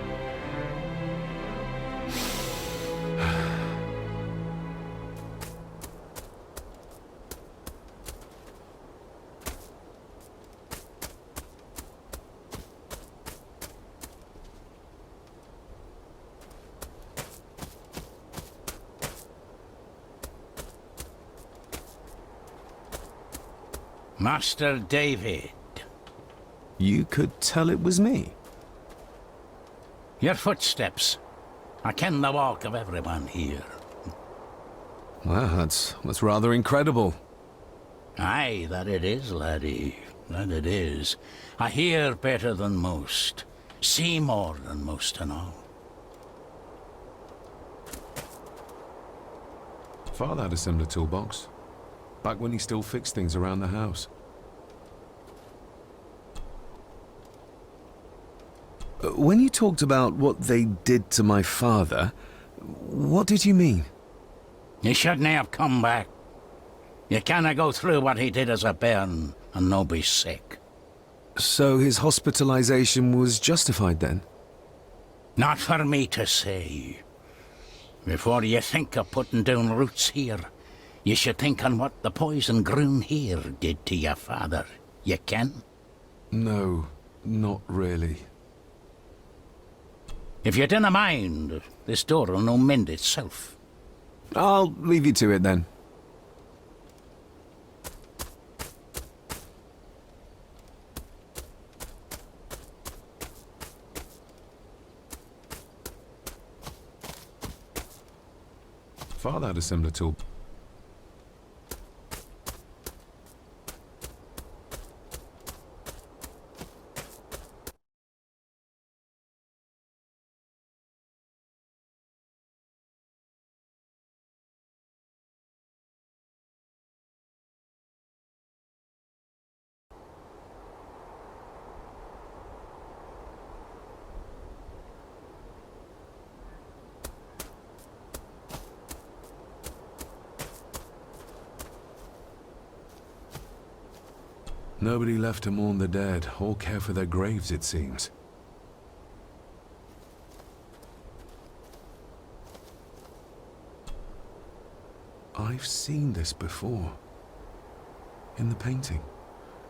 Master David. You could tell it was me. Your footsteps. I ken the walk of everyone here. Well, that's rather incredible. Aye, that it is, laddie. That it is. I hear better than most. See more than most and all. Father had a similar toolbox. Back when he still fixed things around the house. When you talked about what they did to my father, what did you mean? You shouldn't have come back. You canna go through what he did as a bairn and no be sick. So his hospitalization was justified then? Not for me to say. Before you think of putting down roots here, you should think on what the poison grown here did to your father. You can? No, not really. If you dinna mind, this door will no mend itself. I'll leave you to it then. Father had a similar tool. Nobody left to mourn the dead, or care for their graves, it seems. I've seen this before. In the painting.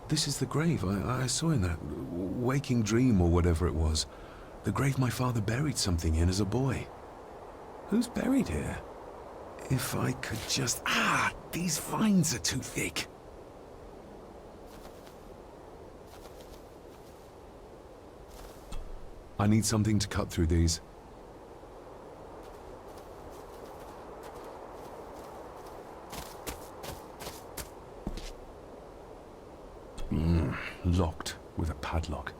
This is the grave I saw in that waking dream or whatever it was. The grave my father buried something in as a boy. Who's buried here? If I could just... Ah! These vines are too thick. I need something to cut through these. Locked with a padlock.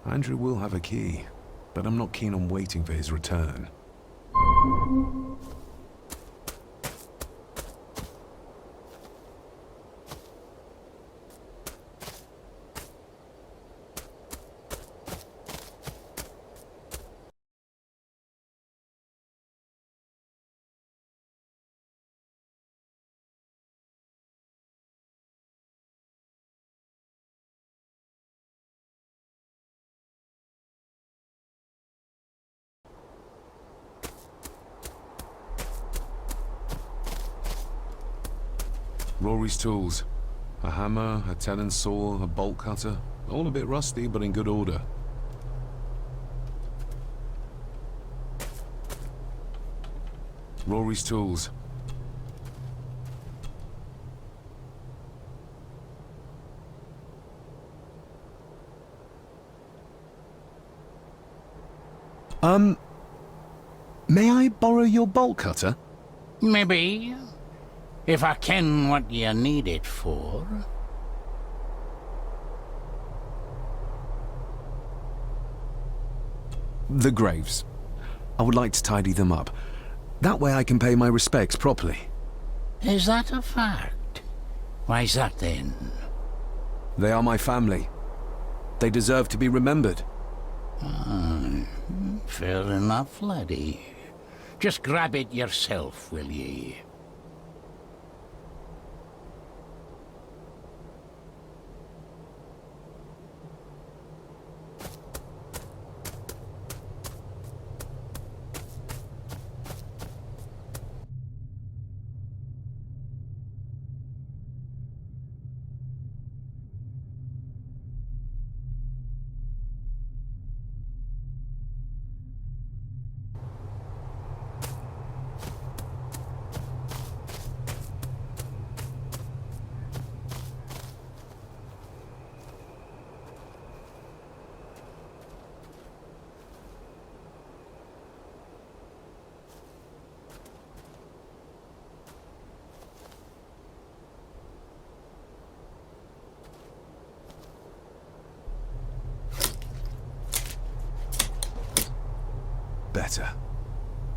Andrew will have a key, but I'm not keen on waiting for his return. Rory's tools. A hammer, a tenon saw, a bolt cutter. All a bit rusty, but in good order. Rory's tools. May I borrow your bolt cutter? Maybe. If I ken what you need it for. The graves. I would like to tidy them up. That way I can pay my respects properly. Is that a fact? Why's that then? They are my family. They deserve to be remembered. Fair enough, laddie. Just grab it yourself, will ye? better.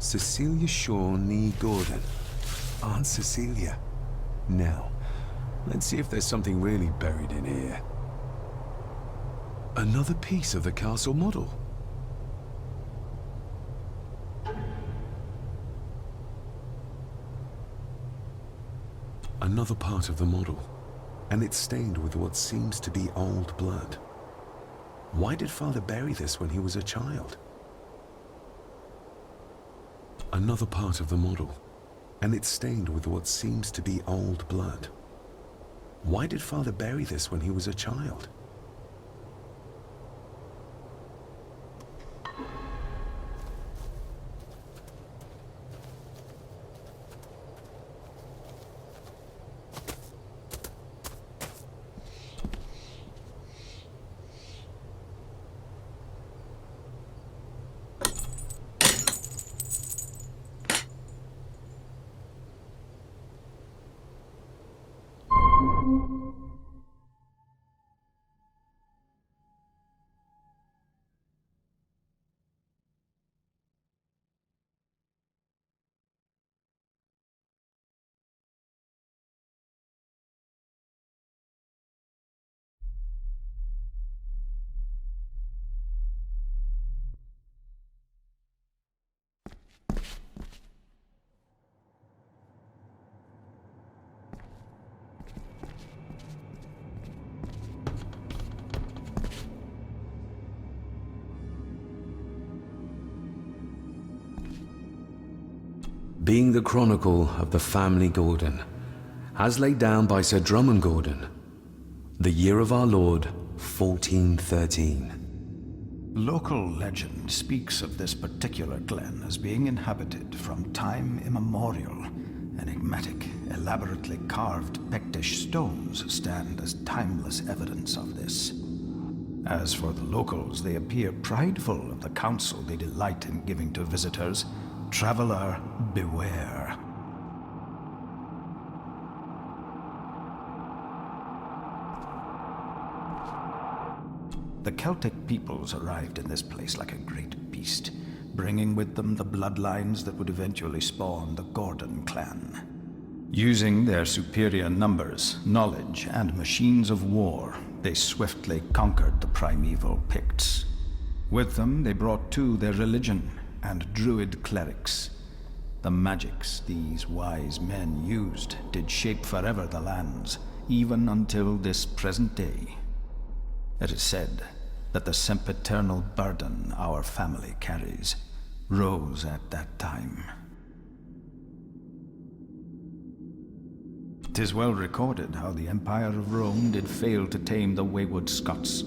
Cecilia Shaw Nee Gordon. Aunt Cecilia. Now, let's see if there's something really buried in here. Another piece of the castle model. Another part of the model, and it's stained with what seems to be old blood. Why did Father bury this when he was a child? Another part of the model, and it's stained with what seems to be old blood. Why did Father bury this when he was a child? Being the chronicle of the family Gordon, as laid down by Sir Drummond Gordon, the year of our Lord, 1413. Local legend speaks of this particular glen as being inhabited from time immemorial. Enigmatic, elaborately carved Pictish stones stand as timeless evidence of this. As for the locals, they appear prideful of the counsel they delight in giving to visitors. Traveler, beware. The Celtic peoples arrived in this place like a great beast, bringing with them the bloodlines that would eventually spawn the Gordon clan. Using their superior numbers, knowledge, and machines of war, they swiftly conquered the primeval Picts. With them, they brought too their religion and druid clerics. The magics these wise men used did shape forever the lands, even until this present day. It is said that the sempiternal burden our family carries rose at that time. 'Tis well recorded how the Empire of Rome did fail to tame the wayward Scots,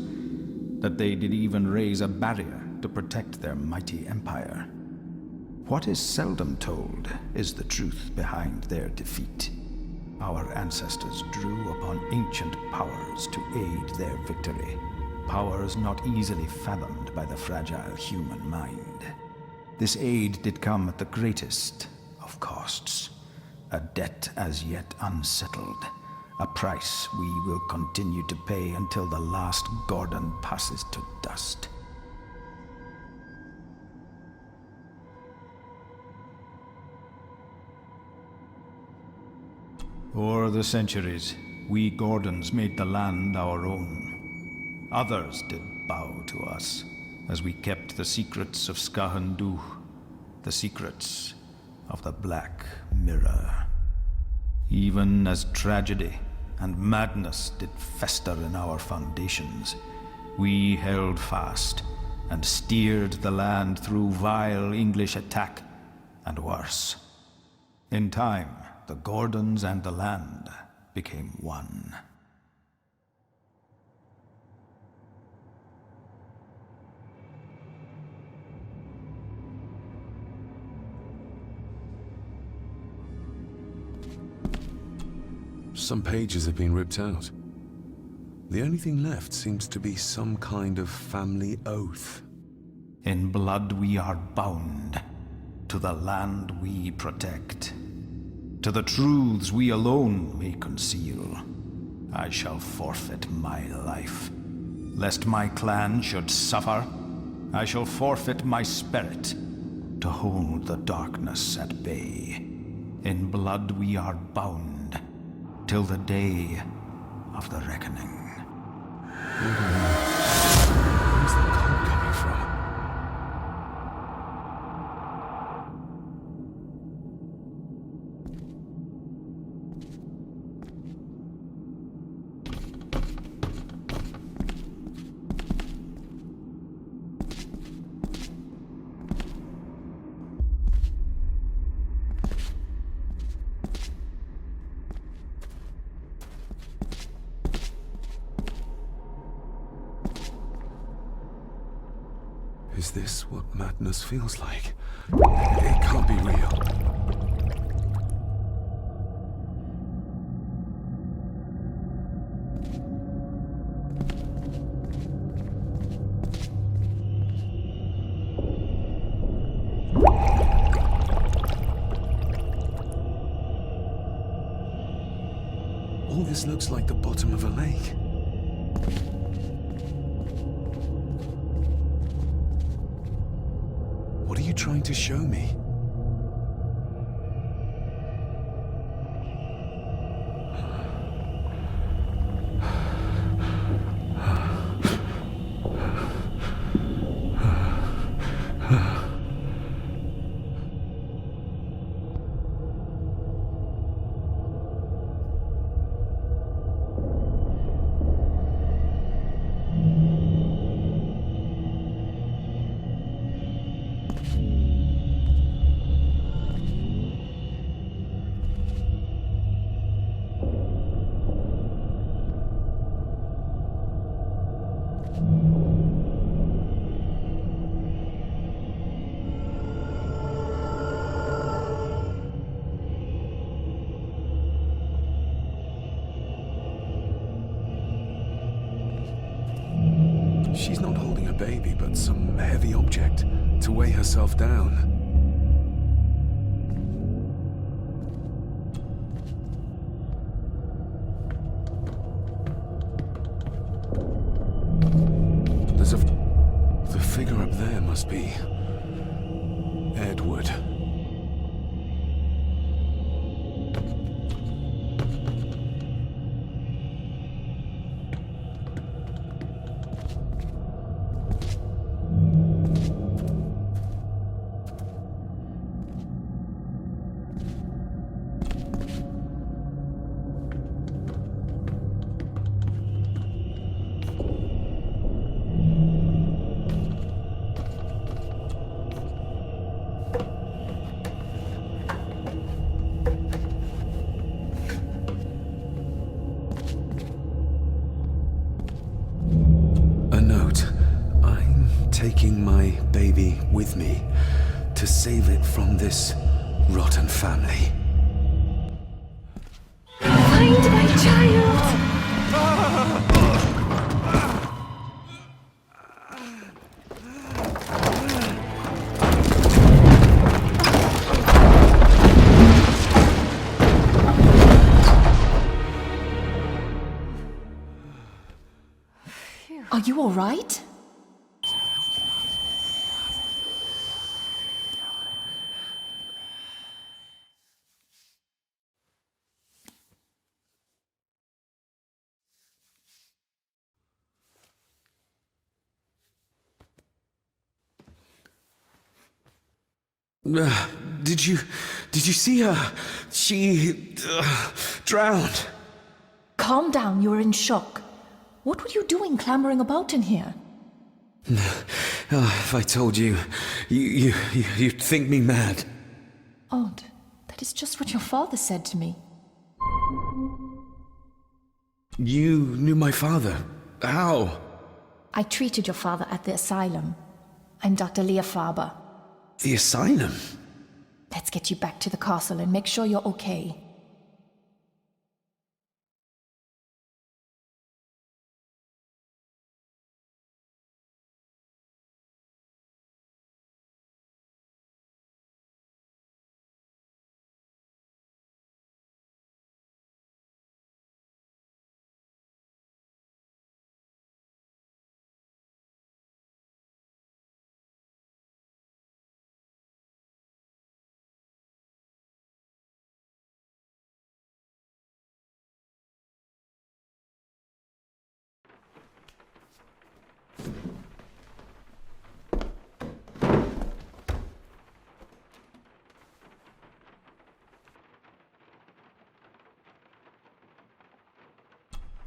that they did even raise a barrier to protect their mighty empire. What is seldom told is the truth behind their defeat. Our ancestors drew upon ancient powers to aid their victory, powers not easily fathomed by the fragile human mind. This aid did come at the greatest of costs, a debt as yet unsettled, a price we will continue to pay until the last Gordon passes to dust. O'er the centuries, we Gordons made the land our own. Others did bow to us, as we kept the secrets of Scahan Dubh, the secrets of the Black Mirror. Even as tragedy and madness did fester in our foundations, we held fast and steered the land through vile English attack and worse. In time, the Gordons and the land became one. Some pages have been ripped out. The only thing left seems to be some kind of family oath. In blood we are bound to the land we protect. To the truths we alone may conceal. I shall forfeit my life. Lest my clan should suffer, I shall forfeit my spirit. to hold the darkness at bay. In blood we are bound, till the day of the reckoning. Where's the cold coming from? Is this what madness feels like? It can't be real. All this looks like the bottom of a lake. What are you trying to show me? She's not holding a baby, but some heavy object to weigh herself down. The figure up there must be Edward. Taking my baby with me to save it from this rotten family. Find my child! Are you all right? Did you see her? She drowned. Calm down, you're in shock. What were you doing clambering about in here? If I told you, you'd think me mad. Odd. That is just what your father said to me. You knew my father. How? I treated your father at the asylum. I'm Dr. Leah Faber. The asylum? Let's get you back to the castle and make sure you're okay.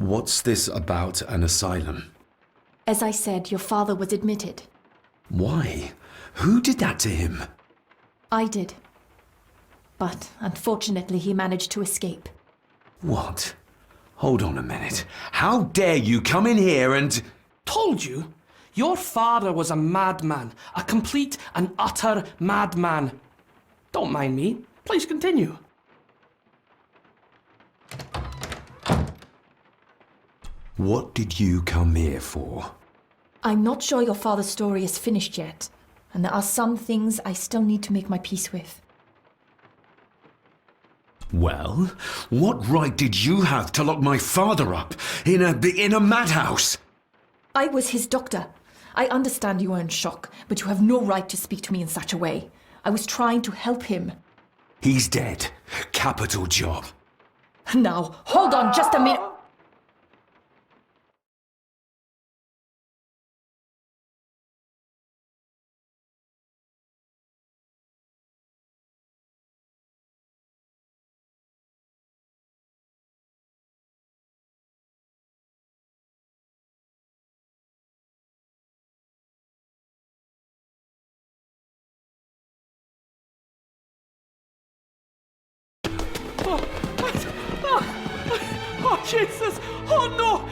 What's this about an asylum? As I said, your father was admitted. Why? Who did that to him? I did. But unfortunately, he managed to escape. What? Hold on a minute. How dare you come in here and... Told you? Your father was a madman. A complete and utter madman. Don't mind me. Please continue. What did you come here for? I'm not sure your father's story is finished yet, and there are some things I still need to make my peace with. Well, what right did you have to lock my father up in a madhouse? I was his doctor. I understand you are in shock, but you have no right to speak to me in such a way. I was trying to help him. He's dead. Capital job. Now, hold on just a minute. Oh, Jesus! Oh, no!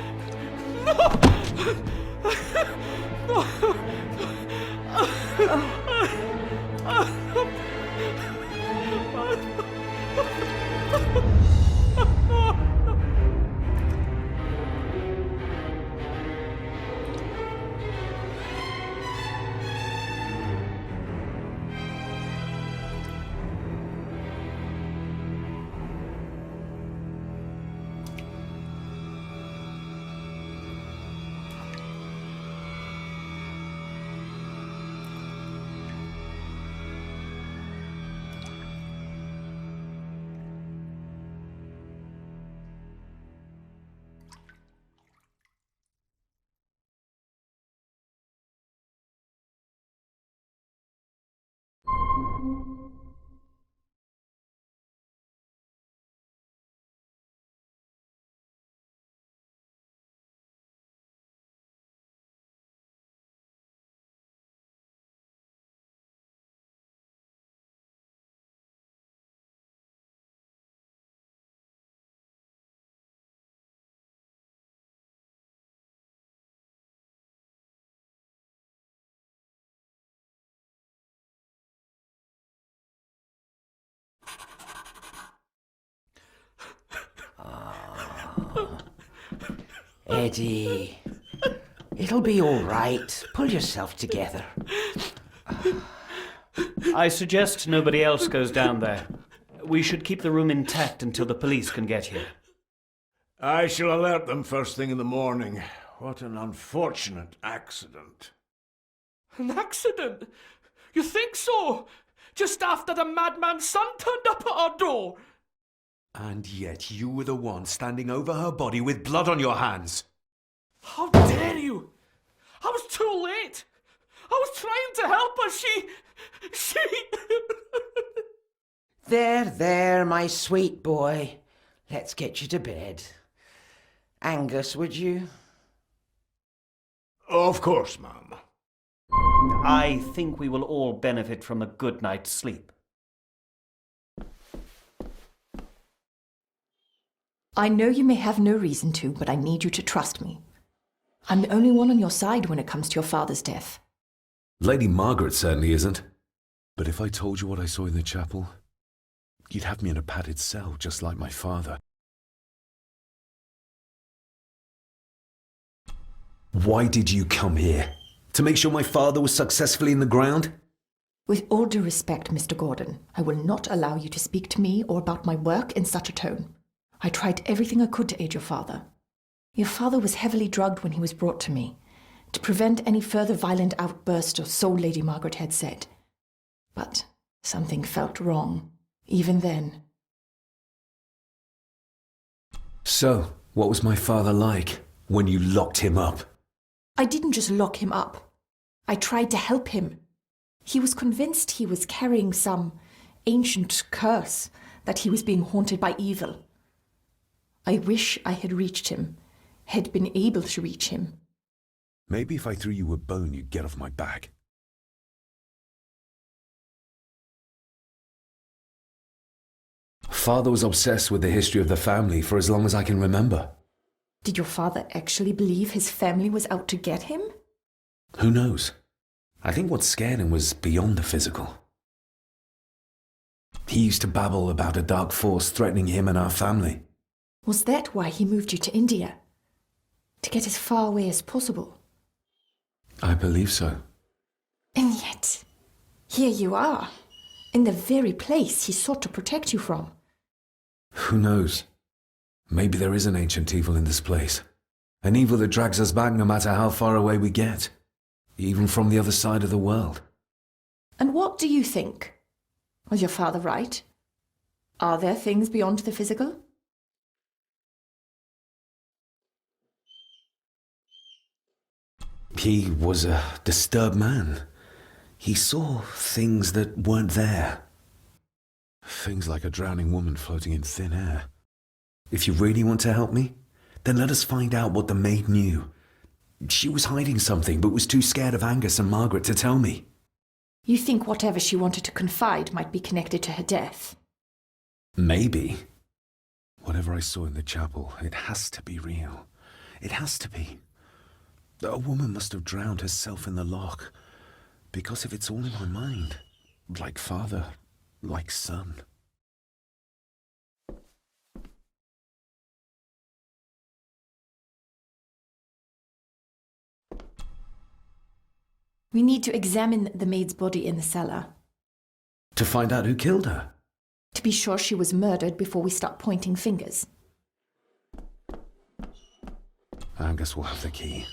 Eddie, it'll be all right. Pull yourself together. I suggest nobody else goes down there. We should keep the room intact until the police can get here. I shall alert them first thing in the morning. What an unfortunate accident. An accident? You think so? Just after the madman's son turned up at our door? And yet you were the one standing over her body with blood on your hands. How dare you! I was too late! I was trying to help her, she... There, my sweet boy. Let's get you to bed. Angus, would you? Of course, ma'am. I think we will all benefit from a good night's sleep. I know you may have no reason to, but I need you to trust me. I'm the only one on your side when it comes to your father's death. Lady Margaret certainly isn't. But if I told you what I saw in the chapel, you'd have me in a padded cell, just like my father. Why did you come here? To make sure my father was successfully in the ground? With all due respect, Mr. Gordon, I will not allow you to speak to me or about my work in such a tone. I tried everything I could to aid your father. Your father was heavily drugged when he was brought to me, to prevent any further violent outburst, or so Lady Margaret had said. But something felt wrong, even then. So, what was my father like when you locked him up? I didn't just lock him up. I tried to help him. He was convinced he was carrying some ancient curse, that he was being haunted by evil. I wish I had reached him, had been able to reach him. Maybe if I threw you a bone, you'd get off my back. Father was obsessed with the history of the family for as long as I can remember. Did your father actually believe his family was out to get him? Who knows? I think what scared him was beyond the physical. He used to babble about a dark force threatening him and our family. Was that why he moved you to India? To get as far away as possible? I believe so. And yet, here you are, in the very place he sought to protect you from. Who knows? Maybe there is an ancient evil in this place. An evil that drags us back no matter how far away we get. Even from the other side of the world. And what do you think? Was your father right? Are there things beyond the physical? He was a disturbed man. He saw things that weren't there. Things like a drowning woman floating in thin air. If you really want to help me, then let us find out what the maid knew. She was hiding something, but was too scared of Angus and Margaret to tell me. You think whatever she wanted to confide might be connected to her death? Maybe. Whatever I saw in the chapel, it has to be real. It has to be. A woman must have drowned herself in the loch. Because if it's all in my mind, like father, like son. We need to examine the maid's body in the cellar. To find out who killed her? To be sure she was murdered before we start pointing fingers. Angus will have the key.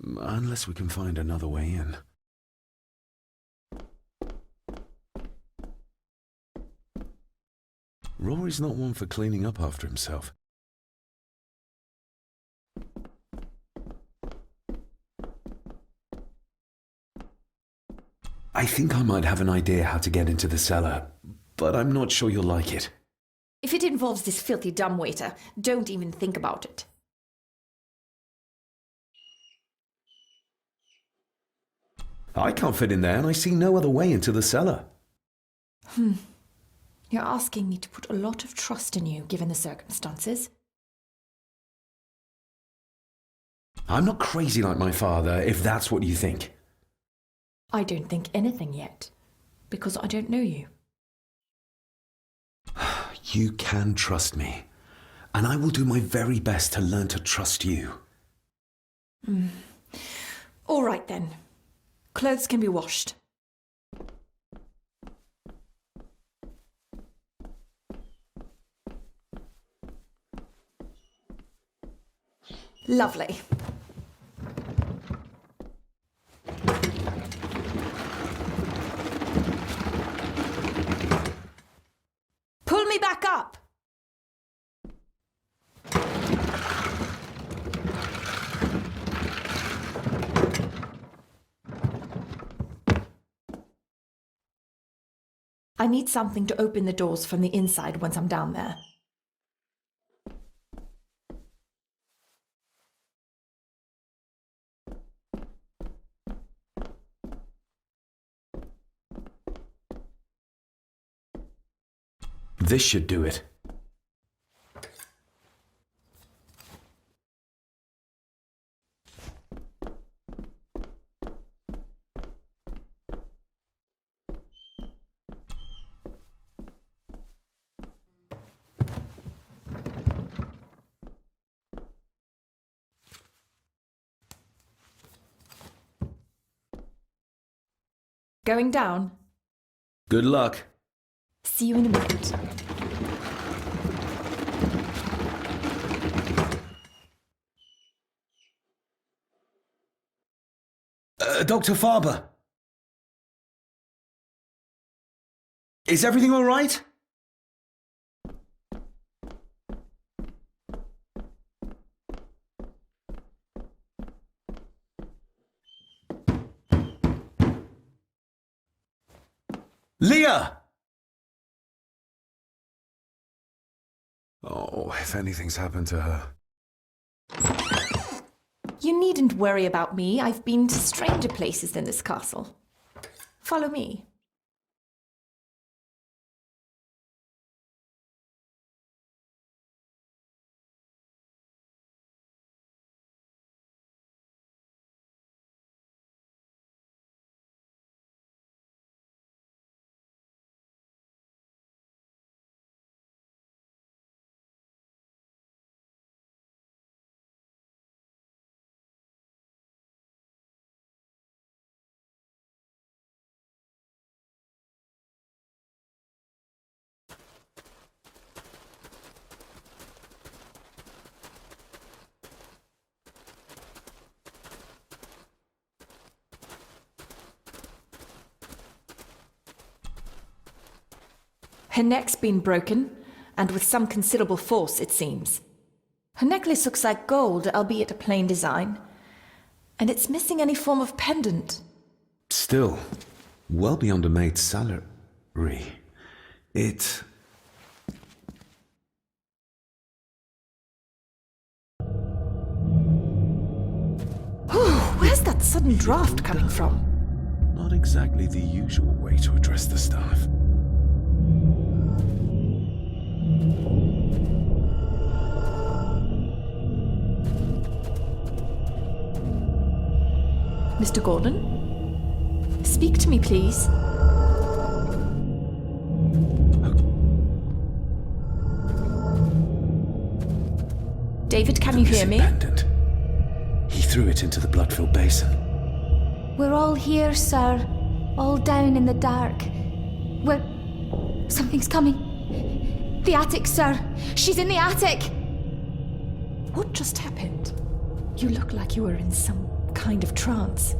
Unless we can find another way in. Rory's not one for cleaning up after himself. I think I might have an idea how to get into the cellar, but I'm not sure you'll like it. If it involves this filthy dumbwaiter, don't even think about it. I can't fit in there, and I see no other way into the cellar. You're asking me to put a lot of trust in you, given the circumstances. I'm not crazy like my father, if that's what you think. I don't think anything yet, because I don't know you. You can trust me, and I will do my very best to learn to trust you. All right then. Clothes can be washed. Lovely. Pull me back up! I need something to open the doors from the inside once I'm down there. This should do it. Going down? Good luck. See you in a minute. Dr. Farber. Is everything all right? Leah! Oh, if anything's happened to her. You needn't worry about me. I've been to stranger places than this castle. Follow me. Her neck's been broken, and with some considerable force, it seems. Her necklace looks like gold, albeit a plain design, and it's missing any form of pendant. Still, well beyond a maid's salary. It... Where's that sudden draft coming from? Not exactly the usual way to address the staff. Mr. Gordon? Speak to me, please. David, can you hear me? Pendant. He threw it into the blood-filled basin. We're all here, sir. All down in the dark. Something's coming. The attic, sir. She's in the attic. What just happened? You look like you were in some kind of trance.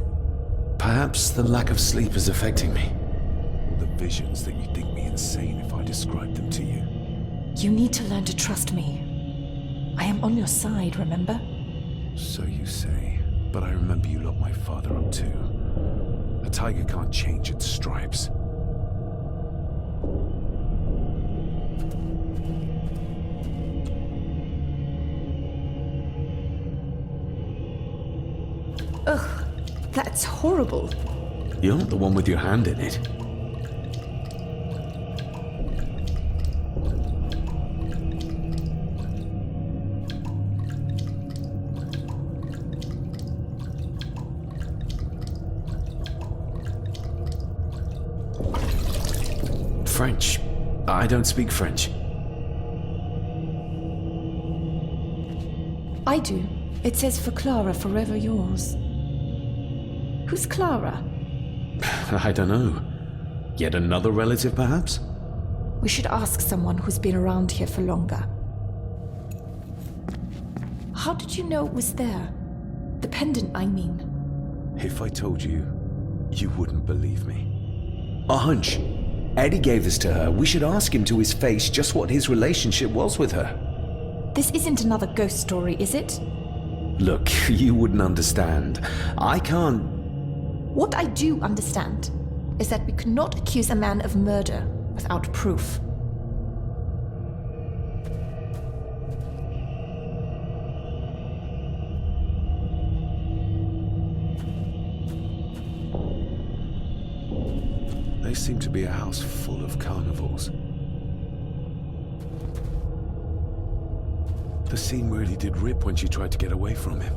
Perhaps the lack of sleep is affecting me. The visions that you'd think me insane if I described them to you. You need to learn to trust me. I am on your side, remember? So you say, but I remember you locked my father up too. A tiger can't change its stripes. Ugh, that's horrible. You're not the one with your hand in it. French. I don't speak French. I do. It says for Clara, forever yours. Who's Clara? I don't know. Yet another relative, perhaps? We should ask someone who's been around here for longer. How did you know it was there? The pendant, I mean. If I told you, you wouldn't believe me. A hunch. Eddie gave this to her. We should ask him to his face just what his relationship was with her. This isn't another ghost story, is it? Look, you wouldn't understand. I can't... What I do understand is that we cannot accuse a man of murder without proof. They seem to be a house full of carnivores. The scene really did rip when she tried to get away from him.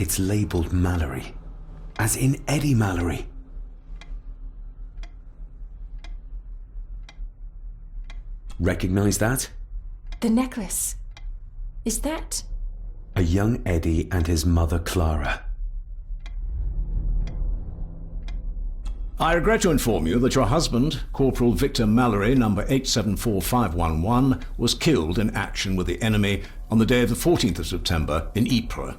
It's labelled Mallory. As in Eddie Mallory. Recognize that? The necklace. Is that... A young Eddie and his mother Clara. I regret to inform you that your husband, Corporal Victor Mallory, number 874511, was killed in action with the enemy on the day of the 14th of September in Ypres.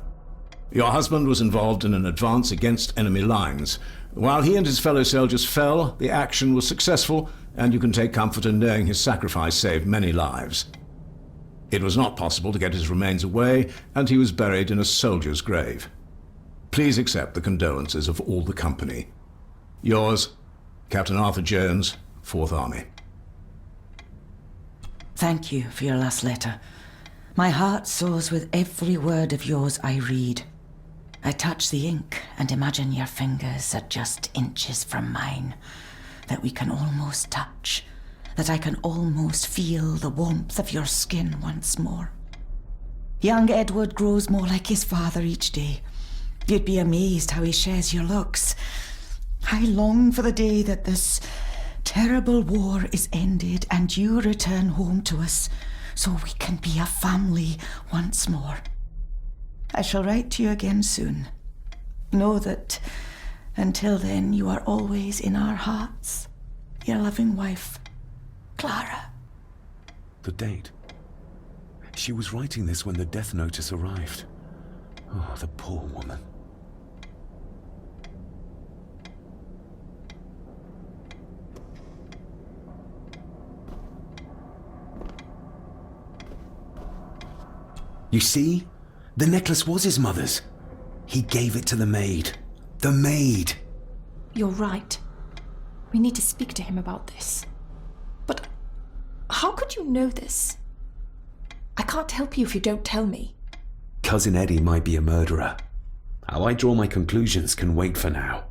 Your husband was involved in an advance against enemy lines. While he and his fellow soldiers fell, the action was successful, and you can take comfort in knowing his sacrifice saved many lives. It was not possible to get his remains away, and he was buried in a soldier's grave. Please accept the condolences of all the company. Yours, Captain Arthur Jones, 4th Army. Thank you for your last letter. My heart soars with every word of yours I read. I touch the ink and imagine your fingers are just inches from mine, that we can almost touch, that I can almost feel the warmth of your skin once more. Young Edward grows more like his father each day. You'd be amazed how he shares your looks. I long for the day that this terrible war is ended and you return home to us so we can be a family once more. I shall write to you again soon. Know that until then you are always in our hearts. Your loving wife, Clara. The date. She was writing this when the death notice arrived. Oh, the poor woman. You see? The necklace was his mother's. He gave it to the maid. The maid! You're right. We need to speak to him about this. But how could you know this? I can't help you if you don't tell me. Cousin Eddie might be a murderer. How I draw my conclusions can wait for now.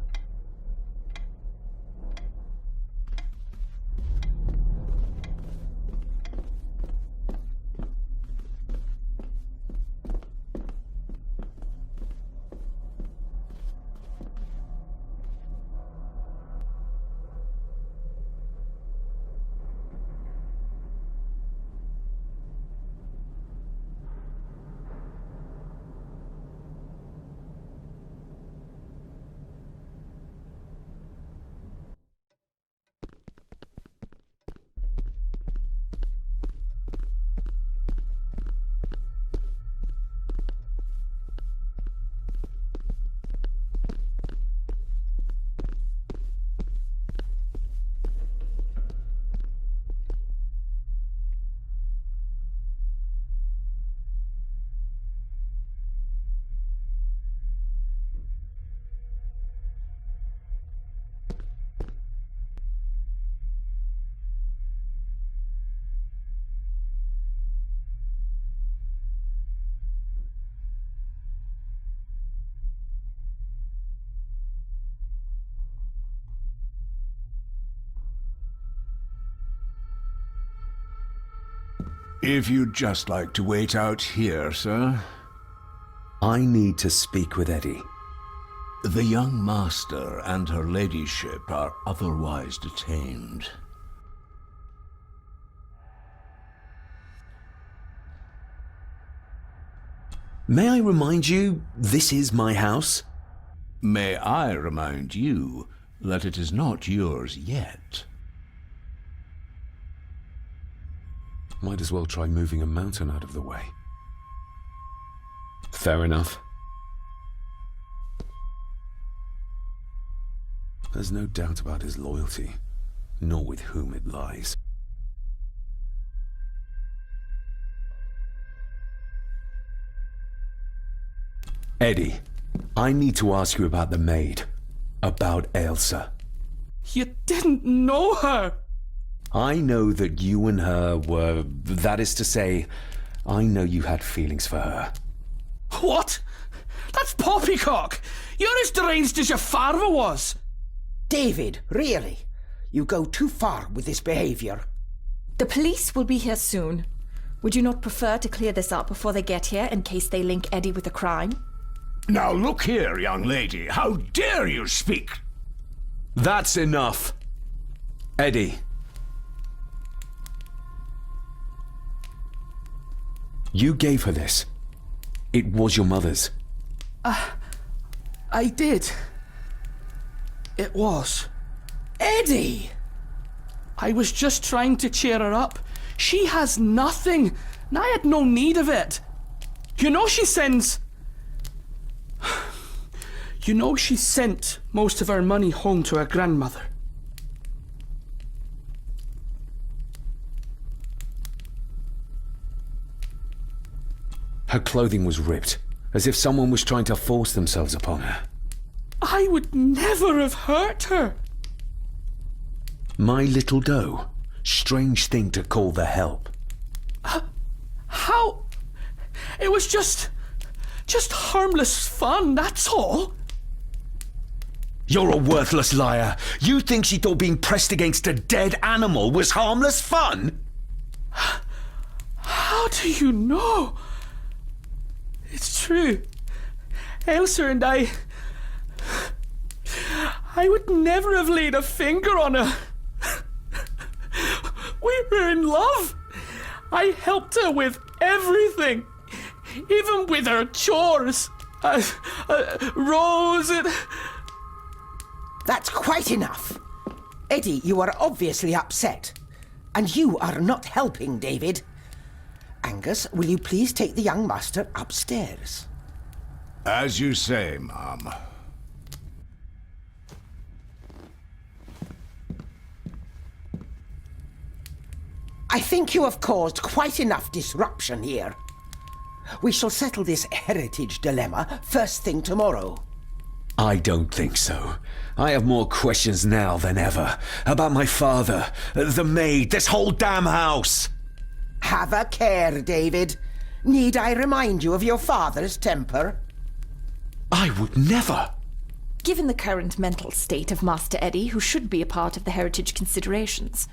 If you'd just like to wait out here, sir. I need to speak with Eddie. The young master and her ladyship are otherwise detained. May I remind you, this is my house? May I remind you that it is not yours yet? Might as well try moving a mountain out of the way. Fair enough. There's no doubt about his loyalty, nor with whom it lies. Eddie, I need to ask you about the maid. About Ailsa. You didn't know her! I know that you and her were... That is to say, I know you had feelings for her. What? That's poppycock! You're as deranged as your father was! David, really? You go too far with this behavior. The police will be here soon. Would you not prefer to clear this up before they get here in case they link Eddie with the crime? Now look here, young lady. How dare you speak? That's enough. Eddie. You gave her this. It was your mother's. I did. It was. Eddie! I was just trying to cheer her up. She has nothing, and I had no need of it. You know she sends... You know she sent most of her money home to her grandmother. Her clothing was ripped, as if someone was trying to force themselves upon her. I would never have hurt her. My little doe. Strange thing to call the help. How? It was just harmless fun, that's all. You're a worthless liar. You think she thought being pressed against a dead animal was harmless fun? How do you know? It's true. Elsa and I would never have laid a finger on her. We were in love. I helped her with everything, even with her chores. Rose and... That's quite enough. Eddie, you are obviously upset. And you are not helping, David. Angus, will you please take the young master upstairs? As you say, Mum. I think you have caused quite enough disruption here. We shall settle this heritage dilemma first thing tomorrow. I don't think so. I have more questions now than ever. About my father, the maid, this whole damn house. Have a care, David. Need I remind you of your father's temper? I would never. Given the current mental state of Master Eddie, who should be a part of the heritage considerations,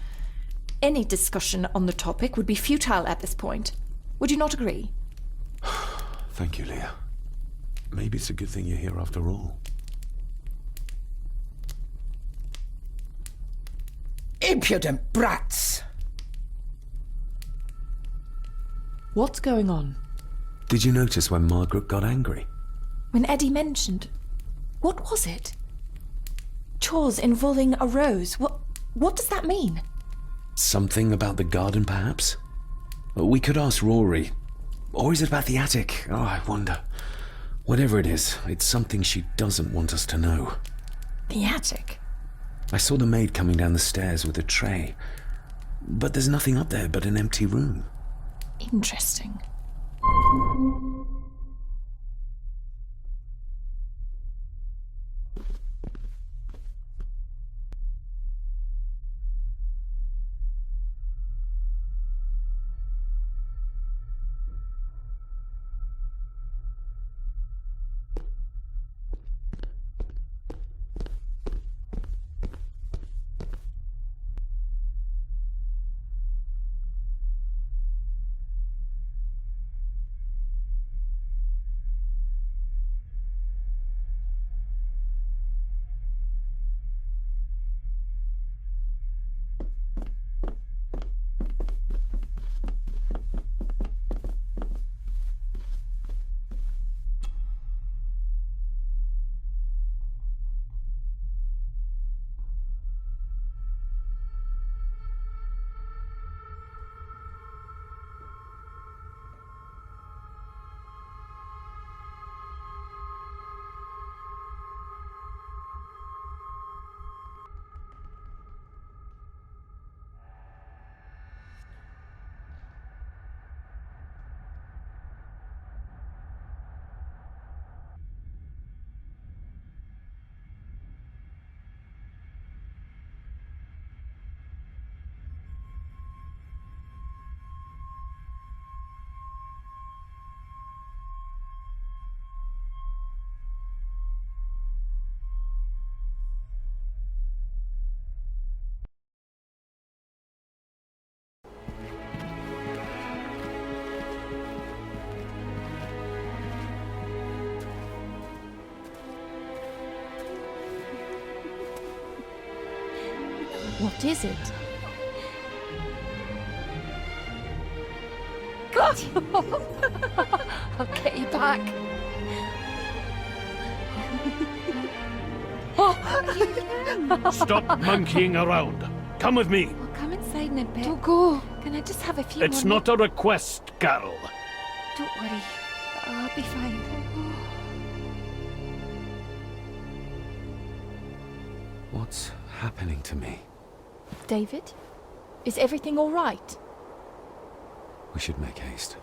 any discussion on the topic would be futile at this point. Would you not agree? Thank you, Leah. Maybe it's a good thing you're here after all. Impudent brats! What's going on? Did you notice when Margaret got angry? When Eddie mentioned... What was it? Chores involving a rose. What does that mean? Something about the garden, perhaps? We could ask Rory. Or is it about the attic? Oh, I wonder. Whatever it is, it's something she doesn't want us to know. The attic? I saw the maid coming down the stairs with a tray. But there's nothing up there but an empty room. Interesting. What is it? I'll get you back. Stop monkeying around. Come with me. Well, come inside in a bit. Don't go. Can I just have a few It's more not a request, Carol. Don't worry. I'll be fine. What's happening to me? David? Is everything all right? We should make haste.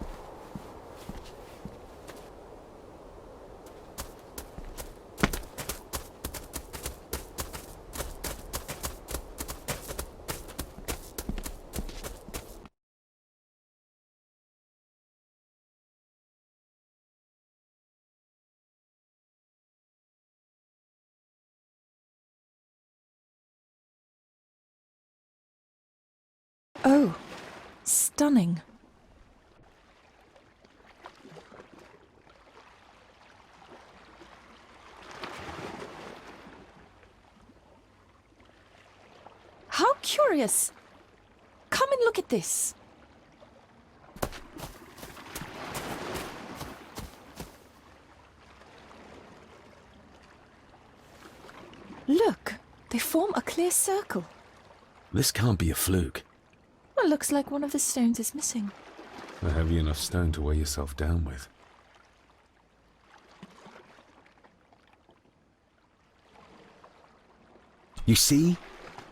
Oh, stunning. How curious. Come and look at this. Look, they form a clear circle. This can't be a fluke. Well, looks like one of the stones is missing. A heavy enough stone to weigh yourself down with. You see?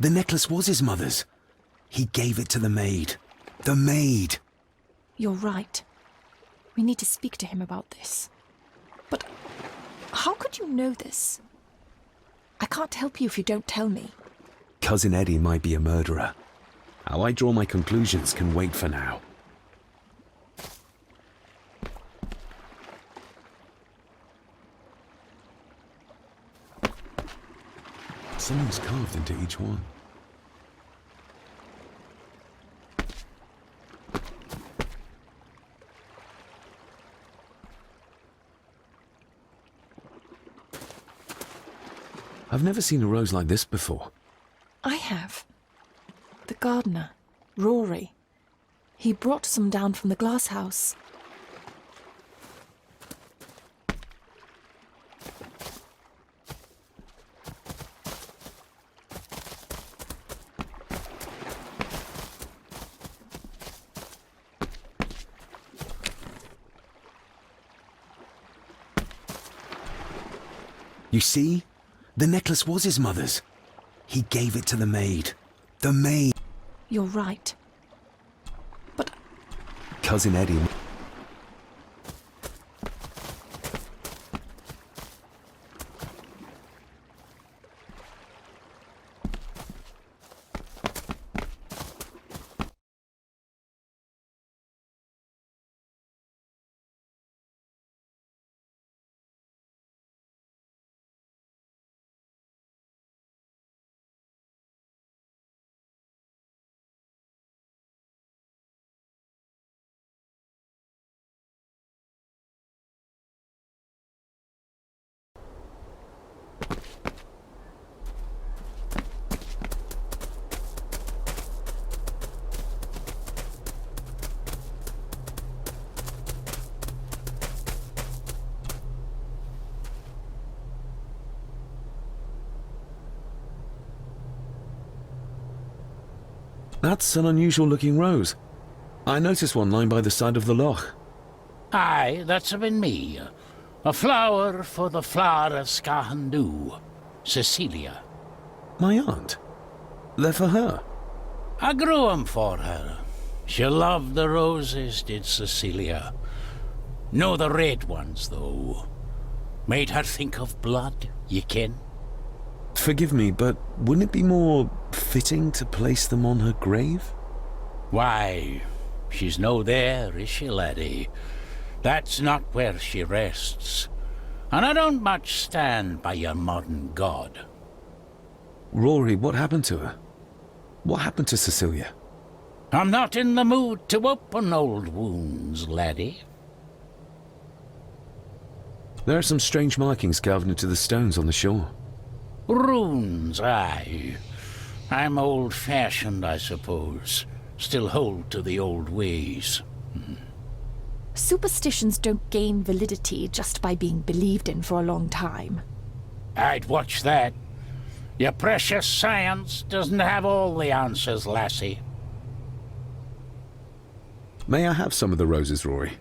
The necklace was his mother's. He gave it to the maid. The maid! You're right. We need to speak to him about this. But how could you know this? I can't help you if you don't tell me. Cousin Eddie might be a murderer. How I draw my conclusions can wait for now. Something's carved into each one. I've never seen a rose like this before. I have. The gardener, Rory. He brought some down from the glass house. You see? The necklace was his mother's. He gave it to the maid. The maid! You're right. But Cousin Eddie... That's an unusual looking rose. I noticed one lying by the side of the loch. Aye, that's been me. A flower for the flower of Scahandoo, Cecilia. My aunt? They're for her? I grew 'em for her. She loved the roses, did Cecilia. No the red ones, though. Made her think of blood, ye ken. Forgive me, but wouldn't it be more fitting to place them on her grave? Why, she's no there, is she, laddie? That's not where she rests. And I don't much stand by your modern god. Rory, what happened to her? What happened to Cecilia? I'm not in the mood to open old wounds, laddie. There are some strange markings carved into the stones on the shore. Runes, aye. I'm old-fashioned, I suppose. Still hold to the old ways. Superstitions don't gain validity just by being believed in for a long time. I'd watch that. Your precious science doesn't have all the answers, lassie. May I have some of the roses, Rory?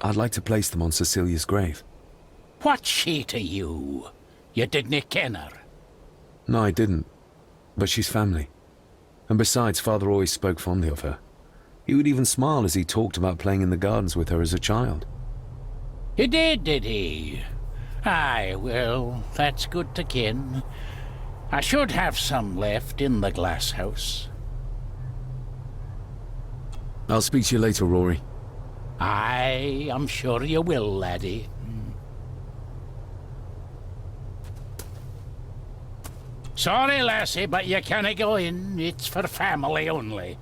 I'd like to place them on Cecilia's grave. What's she to you? You didn't ken her. No, I didn't. But she's family. And besides, Father always spoke fondly of her. He would even smile as he talked about playing in the gardens with her as a child. He did he? Aye, well, that's good to ken. I should have some left in the glass house. I'll speak to you later, Rory. Aye, I'm sure you will, laddie. Sorry, lassie, but you can't go in. It's for family only.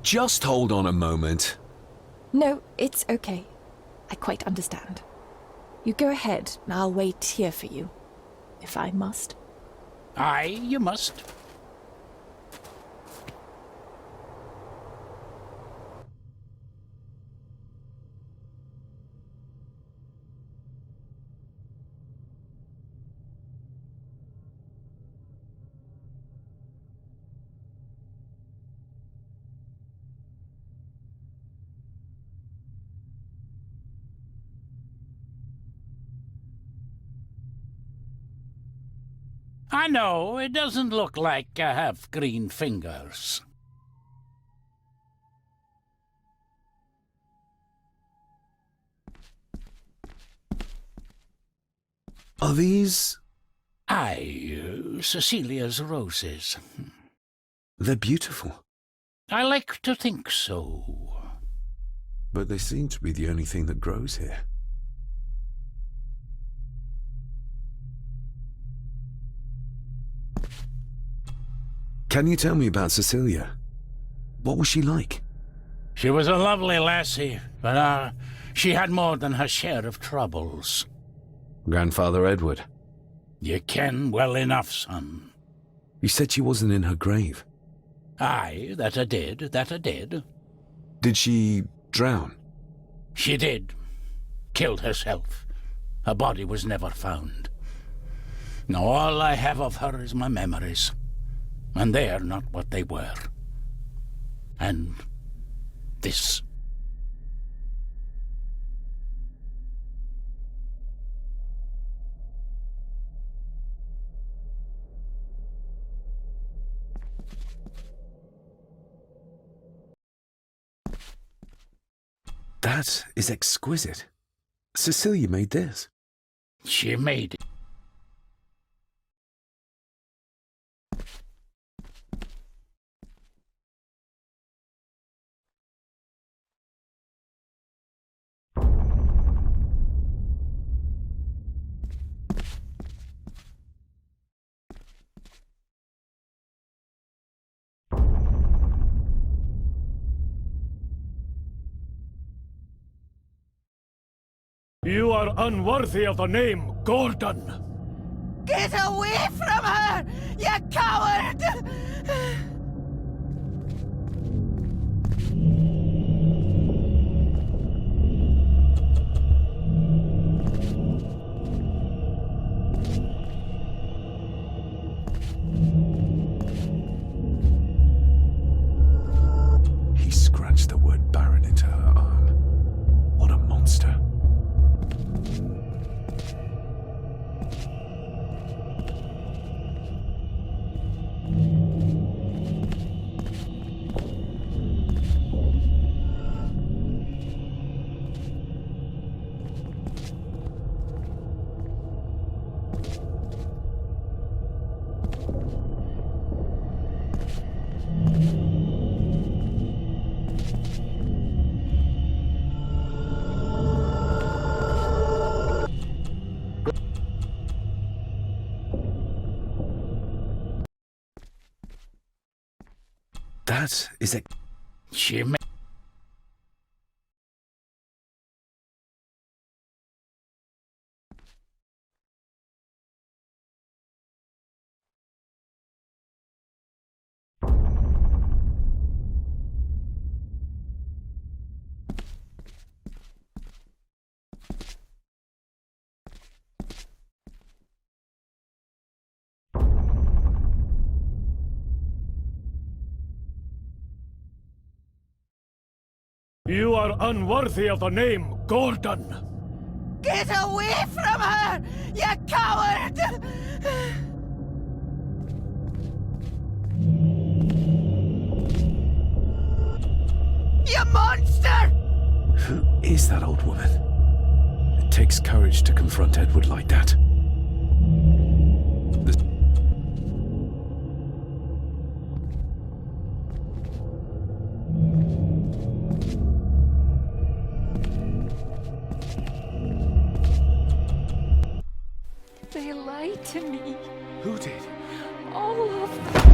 Just hold on a moment. No, it's okay. I quite understand. You go ahead, and I'll wait here for you, if I must. Aye, you must. I know, it doesn't look like I have green fingers. Are these... Aye, Cecilia's roses. They're beautiful. I like to think so. But they seem to be the only thing that grows here. Can you tell me about Cecilia? What was she like? She was a lovely lassie, but she had more than her share of troubles. Grandfather Edward. You ken well enough, son. You said she wasn't in her grave. Aye, that I did. Did she drown? She did. Killed herself. Her body was never found. Now all I have of her is my memories. And they're not what they were. And this. That is exquisite. Cecilia made this. She made it. You are unworthy of the name Gordon. Get away from her, you coward! He scratched the word Baron into her arm. What a monster. That is a... She made You are unworthy of the name Gordon. Get away from her, you coward! You monster! Who is that old woman? It takes courage to confront Edward like that. They lied to me. Who did? All of them.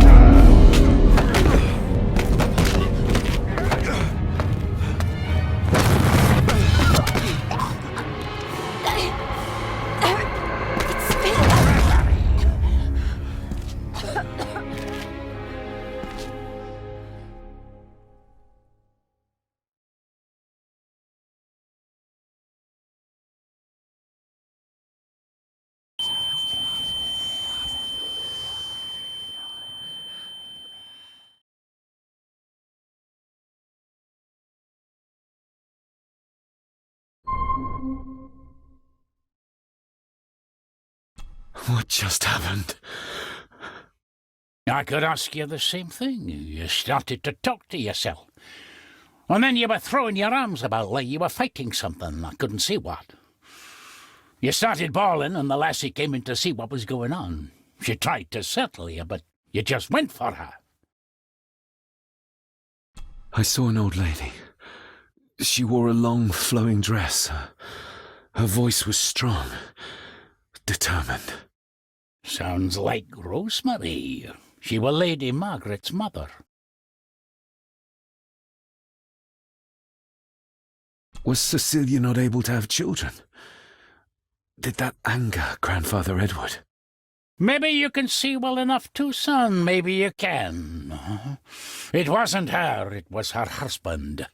What just happened? I could ask you the same thing. You started to talk to yourself. And then you were throwing your arms about like you were fighting something. I couldn't see what. You started bawling and the lassie came in to see what was going on. She tried to settle you, but you just went for her. I saw an old lady. She wore a long, flowing dress. Her voice was strong, determined. Sounds like Rosemary. She was Lady Margaret's mother. Was Cecilia not able to have children? Did that anger Grandfather Edward? Maybe you can see well enough too, son. Maybe you can. It wasn't her, it was her husband.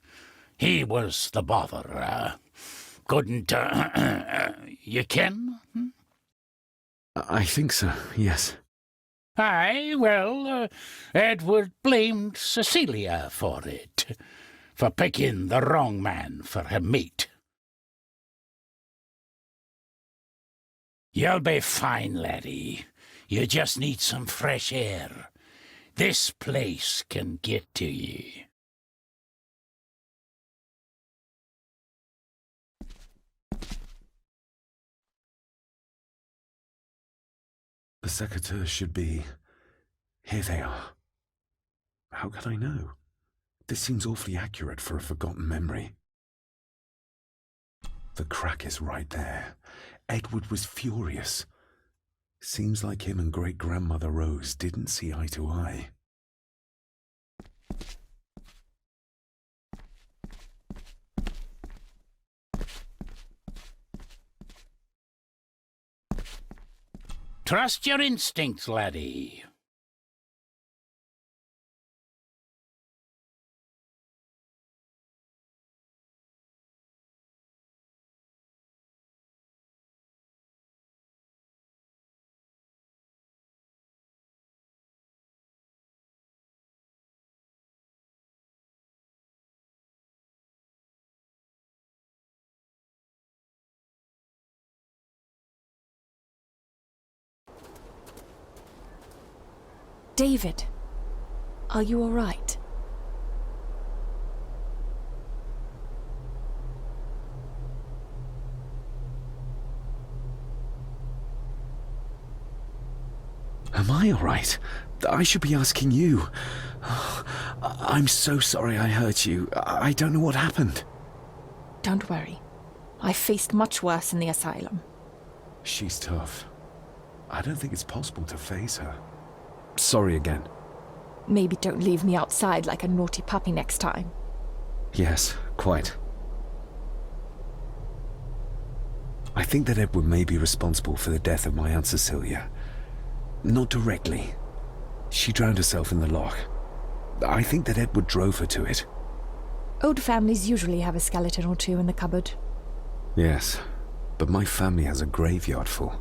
He was the bother. Couldn't, you ken? I think so, yes. Aye, well, Edward blamed Cecilia for it. For picking the wrong man for her mate. You'll be fine, laddie. You just need some fresh air. This place can get to ye. The secateurs should be... Here they are. How could I know? This seems awfully accurate for a forgotten memory. The crack is right there. Edward was furious. Seems like him and great-grandmother Rose didn't see eye to eye. Trust your instincts, laddie. David, are you all right? Am I all right? I should be asking you. I'm so sorry I hurt you. I don't know what happened. Don't worry. I faced much worse in the asylum. She's tough. I don't think it's possible to face her. Sorry again. Maybe don't leave me outside like a naughty puppy next time. Yes, quite. I think that Edward may be responsible for the death of my Aunt Cecilia. Not directly. She drowned herself in the loch. I think that Edward drove her to it. Old families usually have a skeleton or two in the cupboard. Yes, but my family has a graveyard full.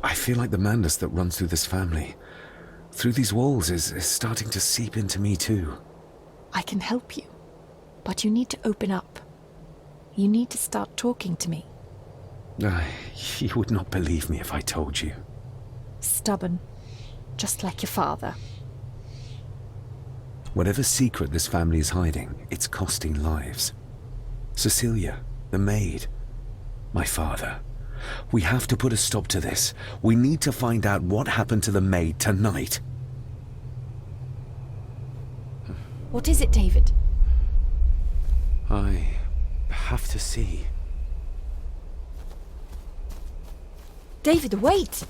I feel like the madness that runs through this family, through these walls, is starting to seep into me too. I can help you, but you need to open up. You need to start talking to me. You would not believe me if I told you. Stubborn, just like your father. Whatever secret this family is hiding, it's costing lives. Cecilia, the maid, my father. We have to put a stop to this. We need to find out what happened to the maid tonight. What is it, David? I have to see. David, wait!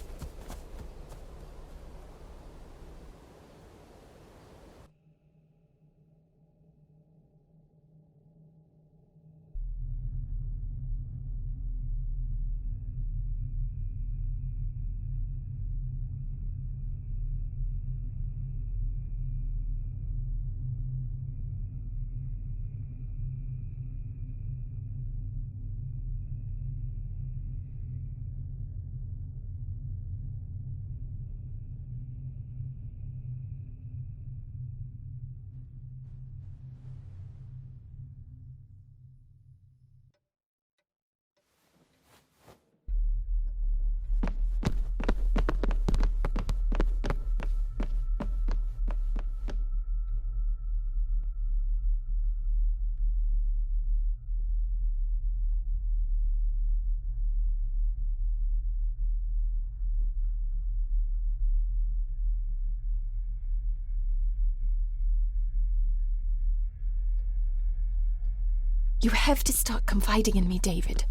You have to start confiding in me, David.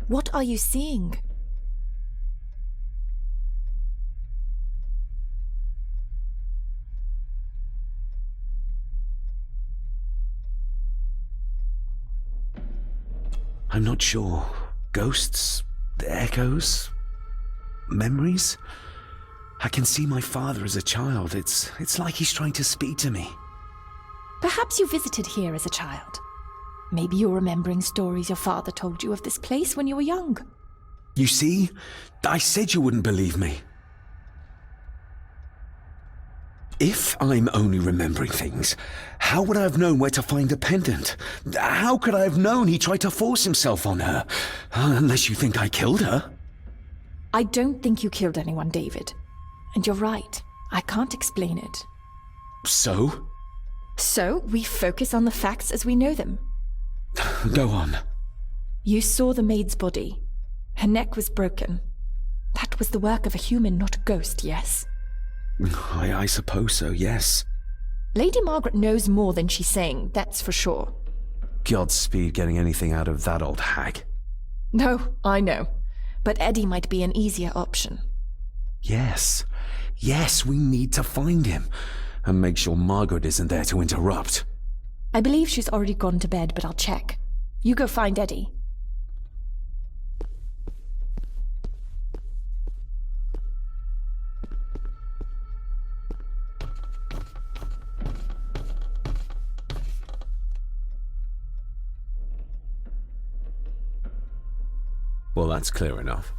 What are you seeing? I'm not sure. Ghosts? Echoes? Memories? I can see my father as a child. It's like he's trying to speak to me. Perhaps you visited here as a child. Maybe you're remembering stories your father told you of this place when you were young. You see? I said you wouldn't believe me. If I'm only remembering things, how would I have known where to find the pendant? How could I have known he tried to force himself on her? Unless you think I killed her. I don't think you killed anyone, David. And you're right. I can't explain it. So? So, we focus on the facts as we know them. Go on. You saw the maid's body. Her neck was broken. That was the work of a human, not a ghost, yes? I suppose so, yes. Lady Margaret knows more than she's saying, that's for sure. Godspeed getting anything out of that old hag. No, I know. But Eddie might be an easier option. Yes. Yes, we need to find him. And make sure Margaret isn't there to interrupt. I believe she's already gone to bed, but I'll check. You go find Eddie. Well, that's clear enough.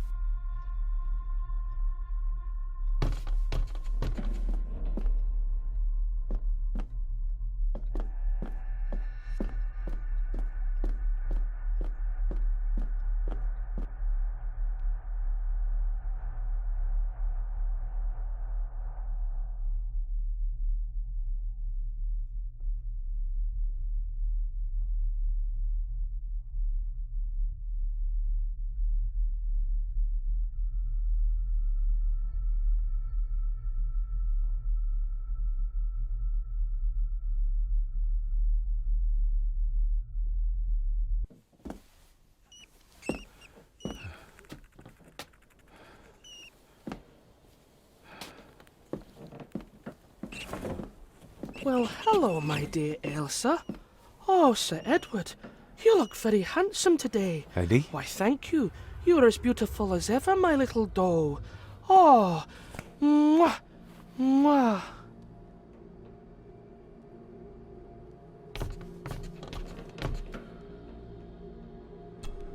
Well, hello, my dear Elsa. Oh, Sir Edward, you look very handsome today. Eddie? Why, thank you. You're as beautiful as ever, my little doll. Oh, mwah, mwah.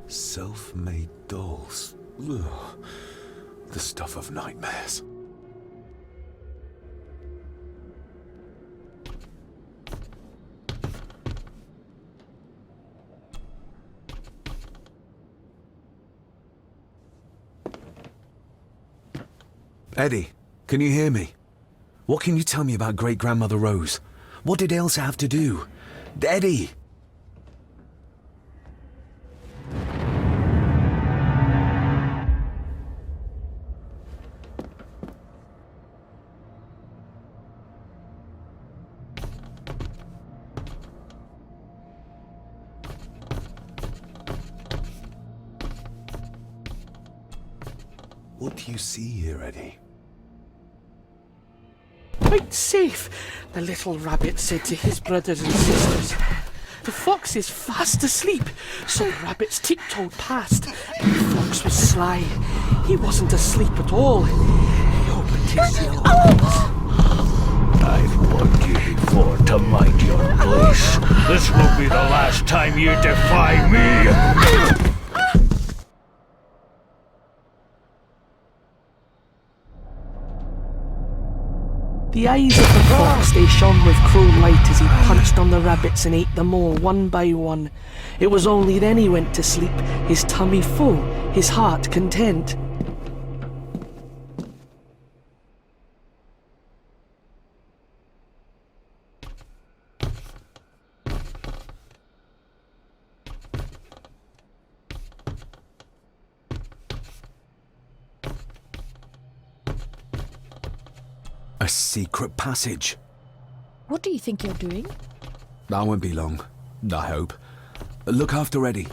Self-made dolls. Ugh. The stuff of nightmares. Eddie, can you hear me? What can you tell me about great-grandmother Rose? What did Elsa have to do? Eddie! What do you see here, Eddie? Quite safe, the little rabbit said to his brothers and sisters. The fox is fast asleep, so the rabbits tiptoed past, and the fox was sly. He wasn't asleep at all. He opened his yellow eyes. I've warned you before to mind your place. This will be the last time you defy me! The eyes of the fox, they shone with cruel light as he punched on the rabbits and ate them all one by one. It was only then he went to sleep, his tummy full, his heart content. A secret passage. What do you think you're doing? I won't be long, I hope. Look after Eddie.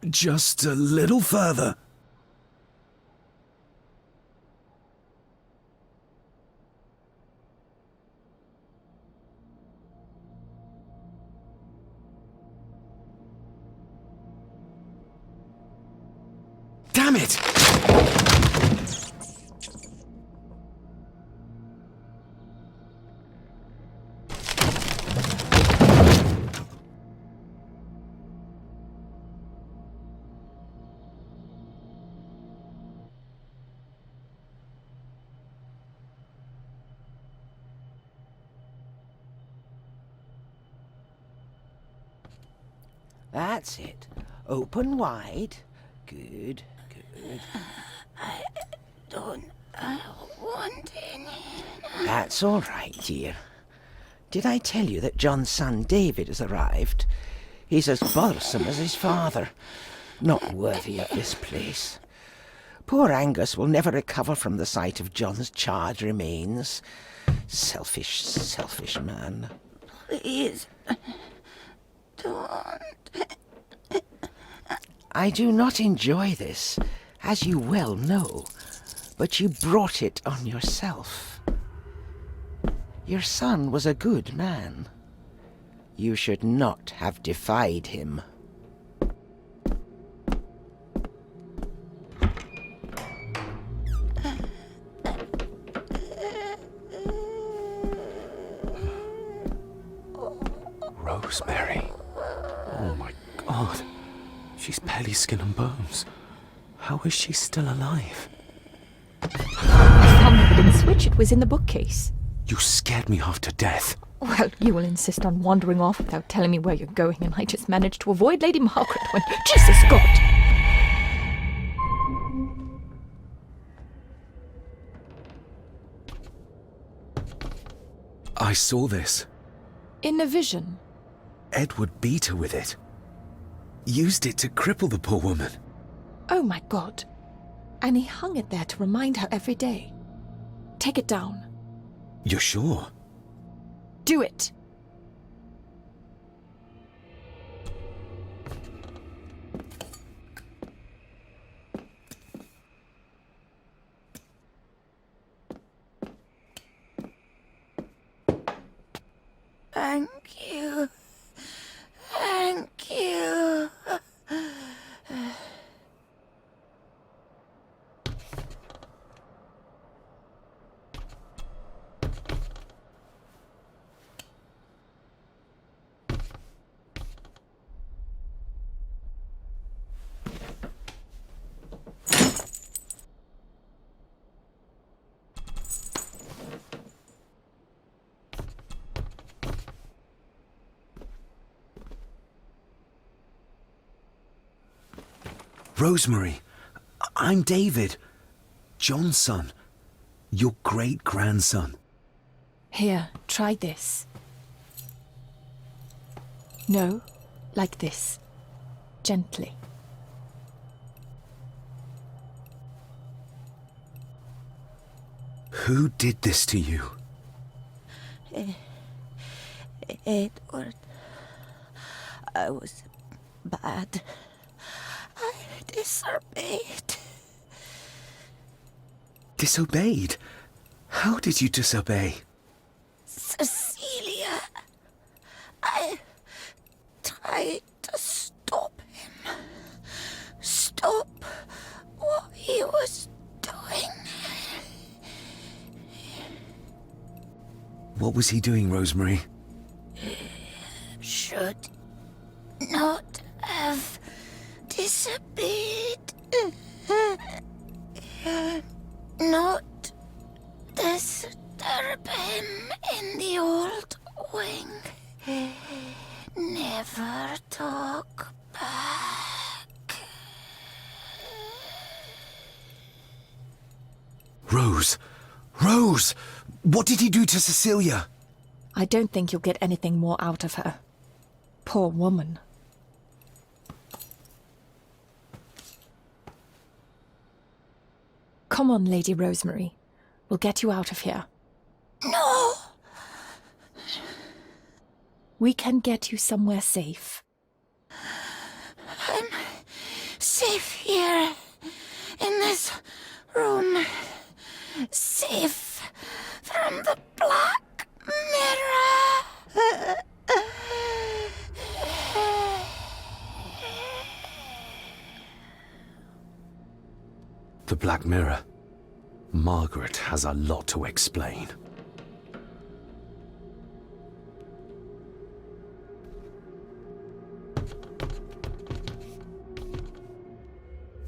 Just a little further. Damn it! That's it. Open wide. Good, good. I don't want any. That's all right, dear. Did I tell you that John's son David has arrived? He's as bothersome as his father. Not worthy of this place. Poor Angus will never recover from the sight of John's charred remains. Selfish, selfish man. Please, don't. I do not enjoy this, as you well know, but you brought it on yourself. Your son was a good man. You should not have defied him. Rosemary. Oh my God. She's barely skin and bones. How is she still alive? I found the hidden switch. It was in the bookcase. You scared me half to death. Well, you will insist on wandering off without telling me where you're going, and I just managed to avoid Lady Margaret when... Jesus God! I saw this. In a vision. Edward beat her with it. Used it to cripple the poor woman. Oh my God. And he hung it there to remind her every day. Take it down. You're sure? Do it! Thank you. Thank you. Rosemary, I'm David. John's son. Your great-grandson. Here, try this. No, like this. Gently. Who did this to you? Edward. I was bad. I disobeyed. Disobeyed? How did you disobey? Cecilia. I tried to stop him. Stop what he was doing. What was he doing, Rosemary? Should not have disobeyed. Not disturb him in the old wing. Never talk back. Rose! Rose! What did he do to Cecilia? I don't think you'll get anything more out of her. Poor woman. Come on, Lady Rosemary. We'll get you out of here. No! We can get you somewhere safe. I'm safe here, in this room. Safe from the Black Mirror. The Black Mirror. Margaret has a lot to explain.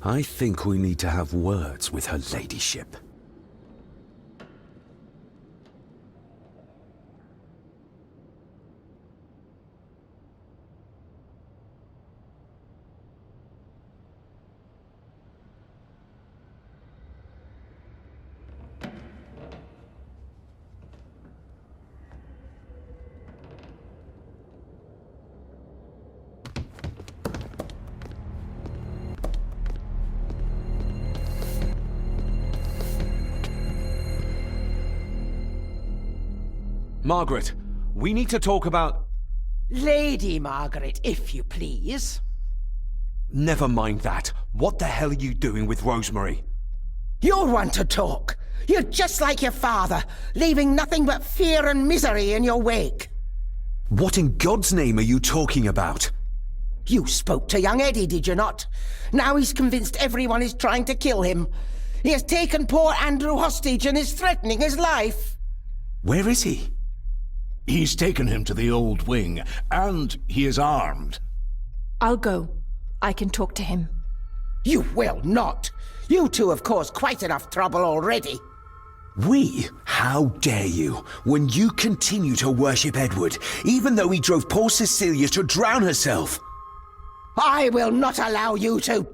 I think we need to have words with her ladyship. Margaret, we need to talk about... Lady Margaret, if you please. Never mind that. What the hell are you doing with Rosemary? You're one to talk. You're just like your father, leaving nothing but fear and misery in your wake. What in God's name are you talking about? You spoke to young Eddie, did you not? Now he's convinced everyone is trying to kill him. He has taken poor Andrew hostage and is threatening his life. Where is he? He's taken him to the old wing, and he is armed. I'll go. I can talk to him. You will not. You two have caused quite enough trouble already. We? How dare you, when you continue to worship Edward, even though he drove poor Cecilia to drown herself? I will not allow you to...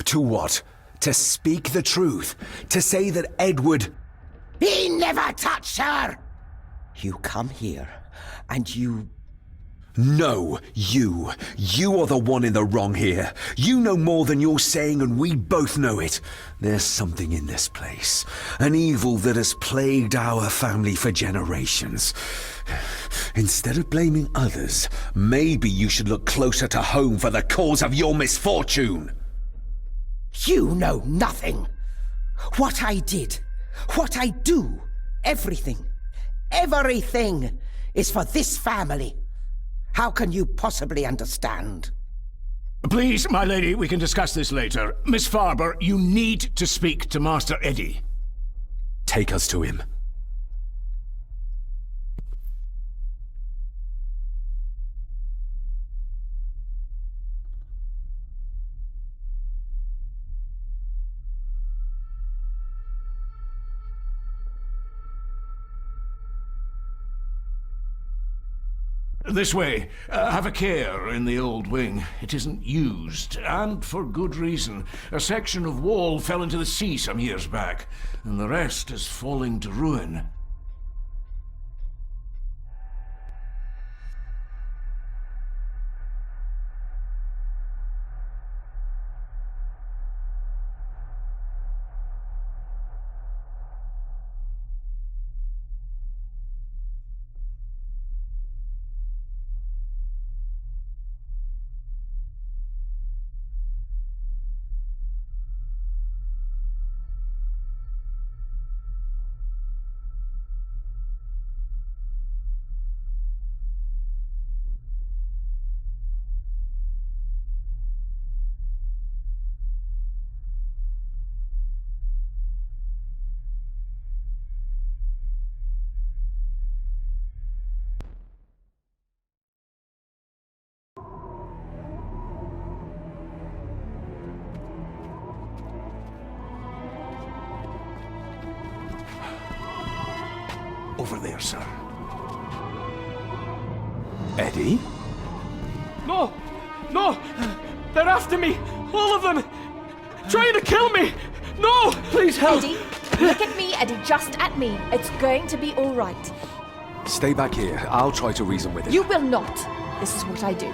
To what? To speak the truth? To say that Edward... He never touched her! You come here, and you... No, you. You are the one in the wrong here. You know more than you're saying, and we both know it. There's something in this place. An evil that has plagued our family for generations. Instead of blaming others, maybe you should look closer to home for the cause of your misfortune. You know nothing. What I did, what I do, everything is for this family. How can you possibly understand? Please, my lady, we can discuss this later. Miss Farber, you need to speak to Master Eddie. Take us to him. This way. Have a care in the old wing. It isn't used, and for good reason. A section of wall fell into the sea some years back, and the rest is falling to ruin. Over there, sir. Eddie? No! No! They're after me! All of them! Trying to kill me! No! Please help! Eddie, look at me, Eddie, just at me. It's going to be all right. Stay back here. I'll try to reason with it. You will not. This is what I do.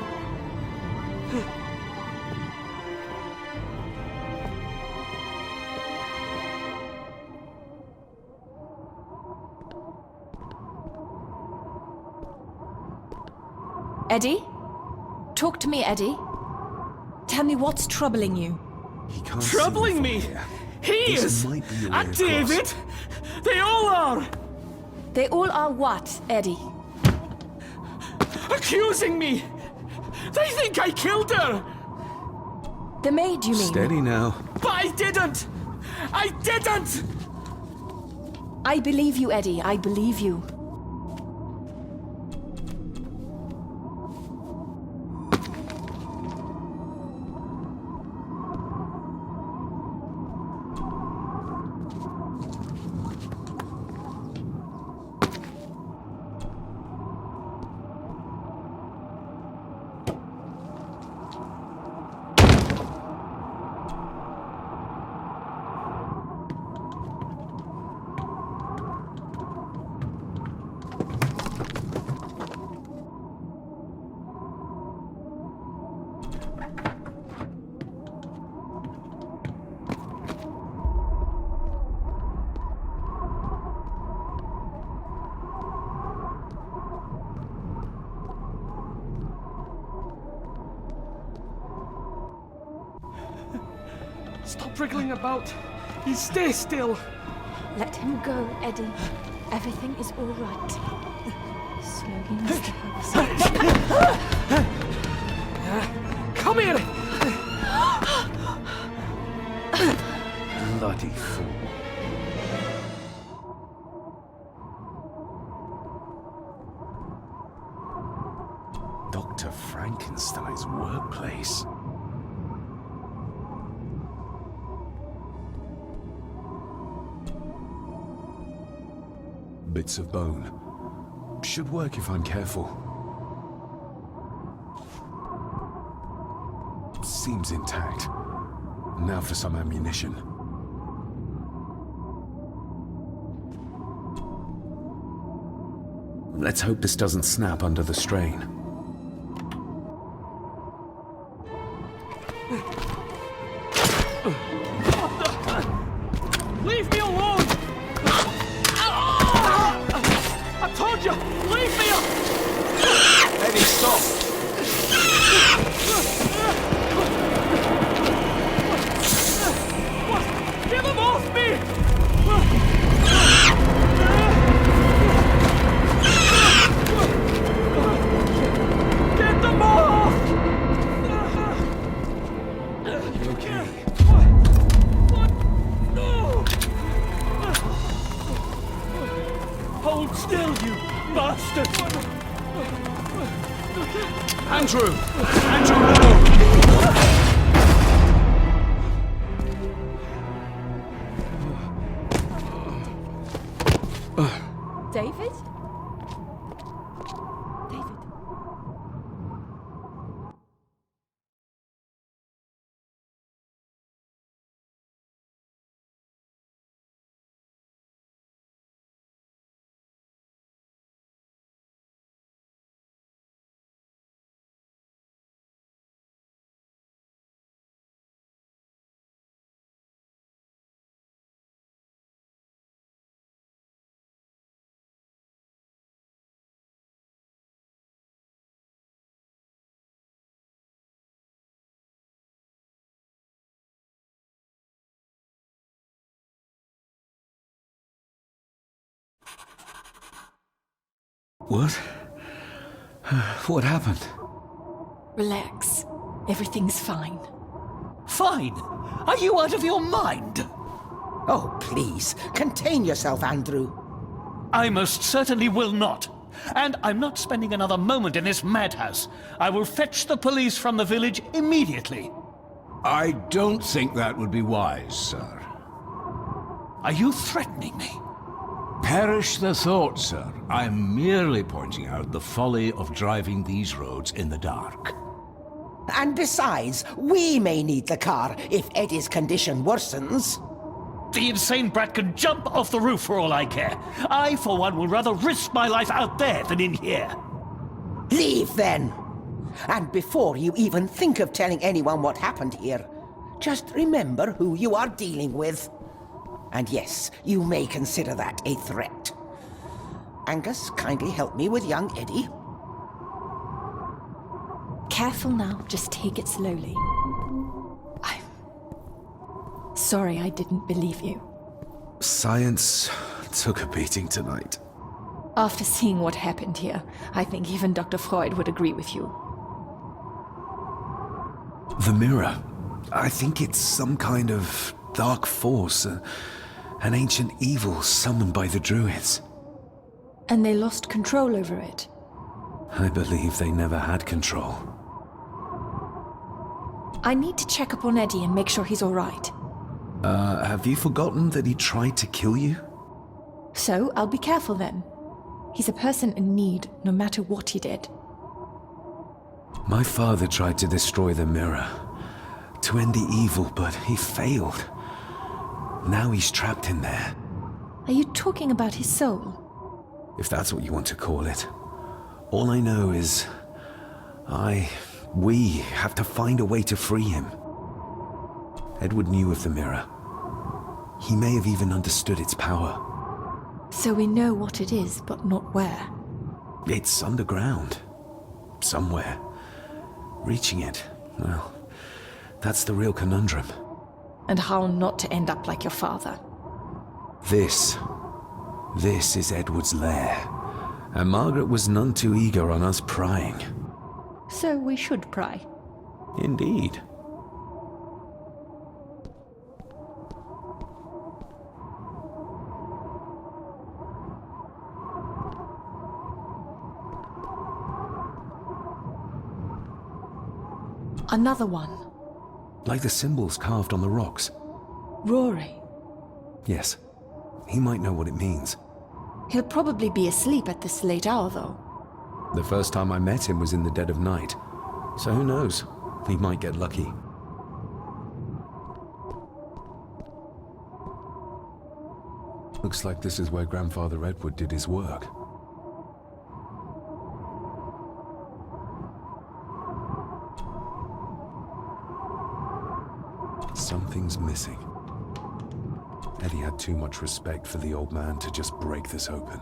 Eddie? Talk to me, Eddie. Tell me what's troubling you. He can't Troubling me? He is! And David! They all are! They all are what, Eddie? Accusing me! They think I killed her! The maid, you mean? Steady now. But I didn't! I didn't! I believe you, Eddie. I believe you. Stop wriggling about. You stay still. Let him go, Eddie. Everything is all right. Slowly, Mr. Harrison. Come here! Bloody fool. Dr. Frankenstein's workplace. Bits of bone. Should work if I'm careful. Seems intact. Now for some ammunition. Let's hope this doesn't snap under the strain. Leave me alone! I told you! Leave me alone! Eddie, stop! Get them off me! Get them off! You okay? What? No! Hold still, you bastard! Andrew! Andrew, no! David? David? What? What happened? Relax. Everything's fine. Fine? Are you out of your mind? Oh, please, contain yourself, Andrew. I most certainly will not. And I'm not spending another moment in this madhouse. I will fetch the police from the village immediately. I don't think that would be wise, sir. Are you threatening me? Perish the thought, sir. I'm merely pointing out the folly of driving these roads in the dark. And besides, we may need the car if Eddie's condition worsens. The insane brat can jump off the roof for all I care. I, for one, will rather risk my life out there than in here. Leave, then. And before you even think of telling anyone what happened here, just remember who you are dealing with. And yes, you may consider that a threat. Angus, kindly help me with young Eddie. Careful now, just take it slowly. I'm sorry I didn't believe you. Science took a beating tonight. After seeing what happened here, I think even Dr. Freud would agree with you. The mirror. I think it's some kind of dark force, an ancient evil summoned by the druids. And they lost control over it. I believe they never had control. I need to check up on Eddie and make sure he's all right. Have you forgotten that he tried to kill you? So, I'll be careful then. He's a person in need, no matter what he did. My father tried to destroy the mirror, to end the evil, but he failed. Now he's trapped in there. Are you talking about his soul? If that's what you want to call it. All I know is... we have to find a way to free him. Edward knew of the mirror. He may have even understood its power. So we know what it is, but not where. It's underground. Somewhere. Reaching it, well, that's the real conundrum. And how not to end up like your father. This is Edward's lair. And Margaret was none too eager on us prying. So we should pry. Indeed. Another one. Like the symbols carved on the rocks. Rory. Yes. He might know what it means. He'll probably be asleep at this late hour, though. The first time I met him was in the dead of night. So who knows? He might get lucky. Looks like this is where Grandfather Edward did his work. Something's missing. Eddie had too much respect for the old man to just break this open.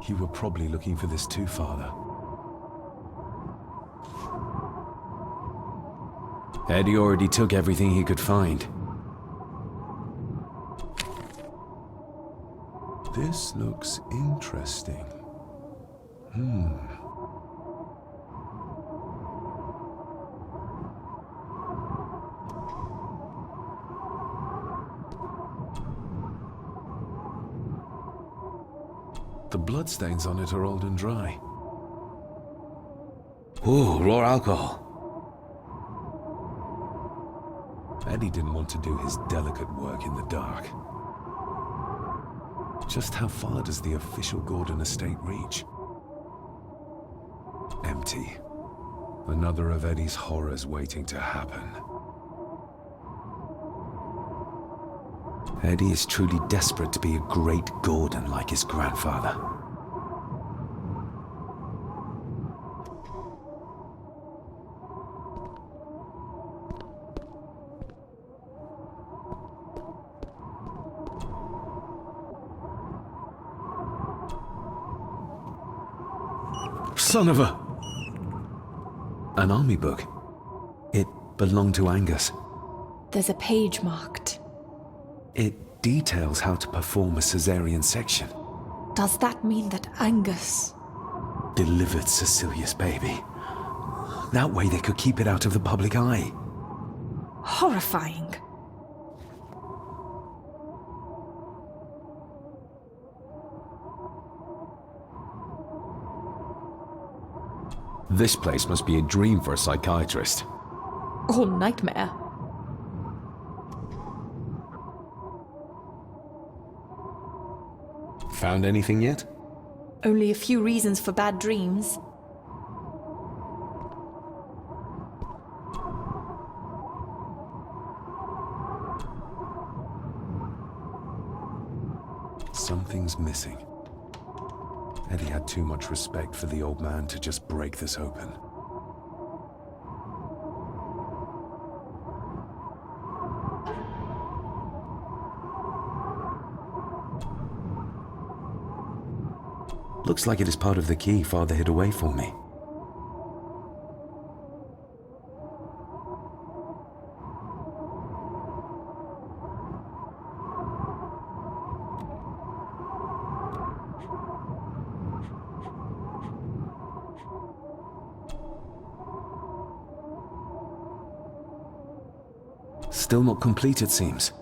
You were probably looking for this too, Father. Eddie already took everything he could find. This looks interesting. The bloodstains on it are old and dry. Ooh, raw alcohol. Eddie didn't want to do his delicate work in the dark. Just how far does the official Gordon estate reach? Empty. Another of Eddie's horrors waiting to happen. Eddie is truly desperate to be a great Gordon like his grandfather. Son of a... An army book. It belonged to Angus. There's a page marked. It details how to perform a cesarean section. Does that mean that Angus Delivered Cecilia's baby. That way they could keep it out of the public eye. Horrifying. This place must be a dream for a psychiatrist. Oh, nightmare. Found anything yet? Only a few reasons for bad dreams. Something's missing. Eddie had too much respect for the old man to just break this open. Looks like it is part of the key Father hid away for me. Still not complete, it seems.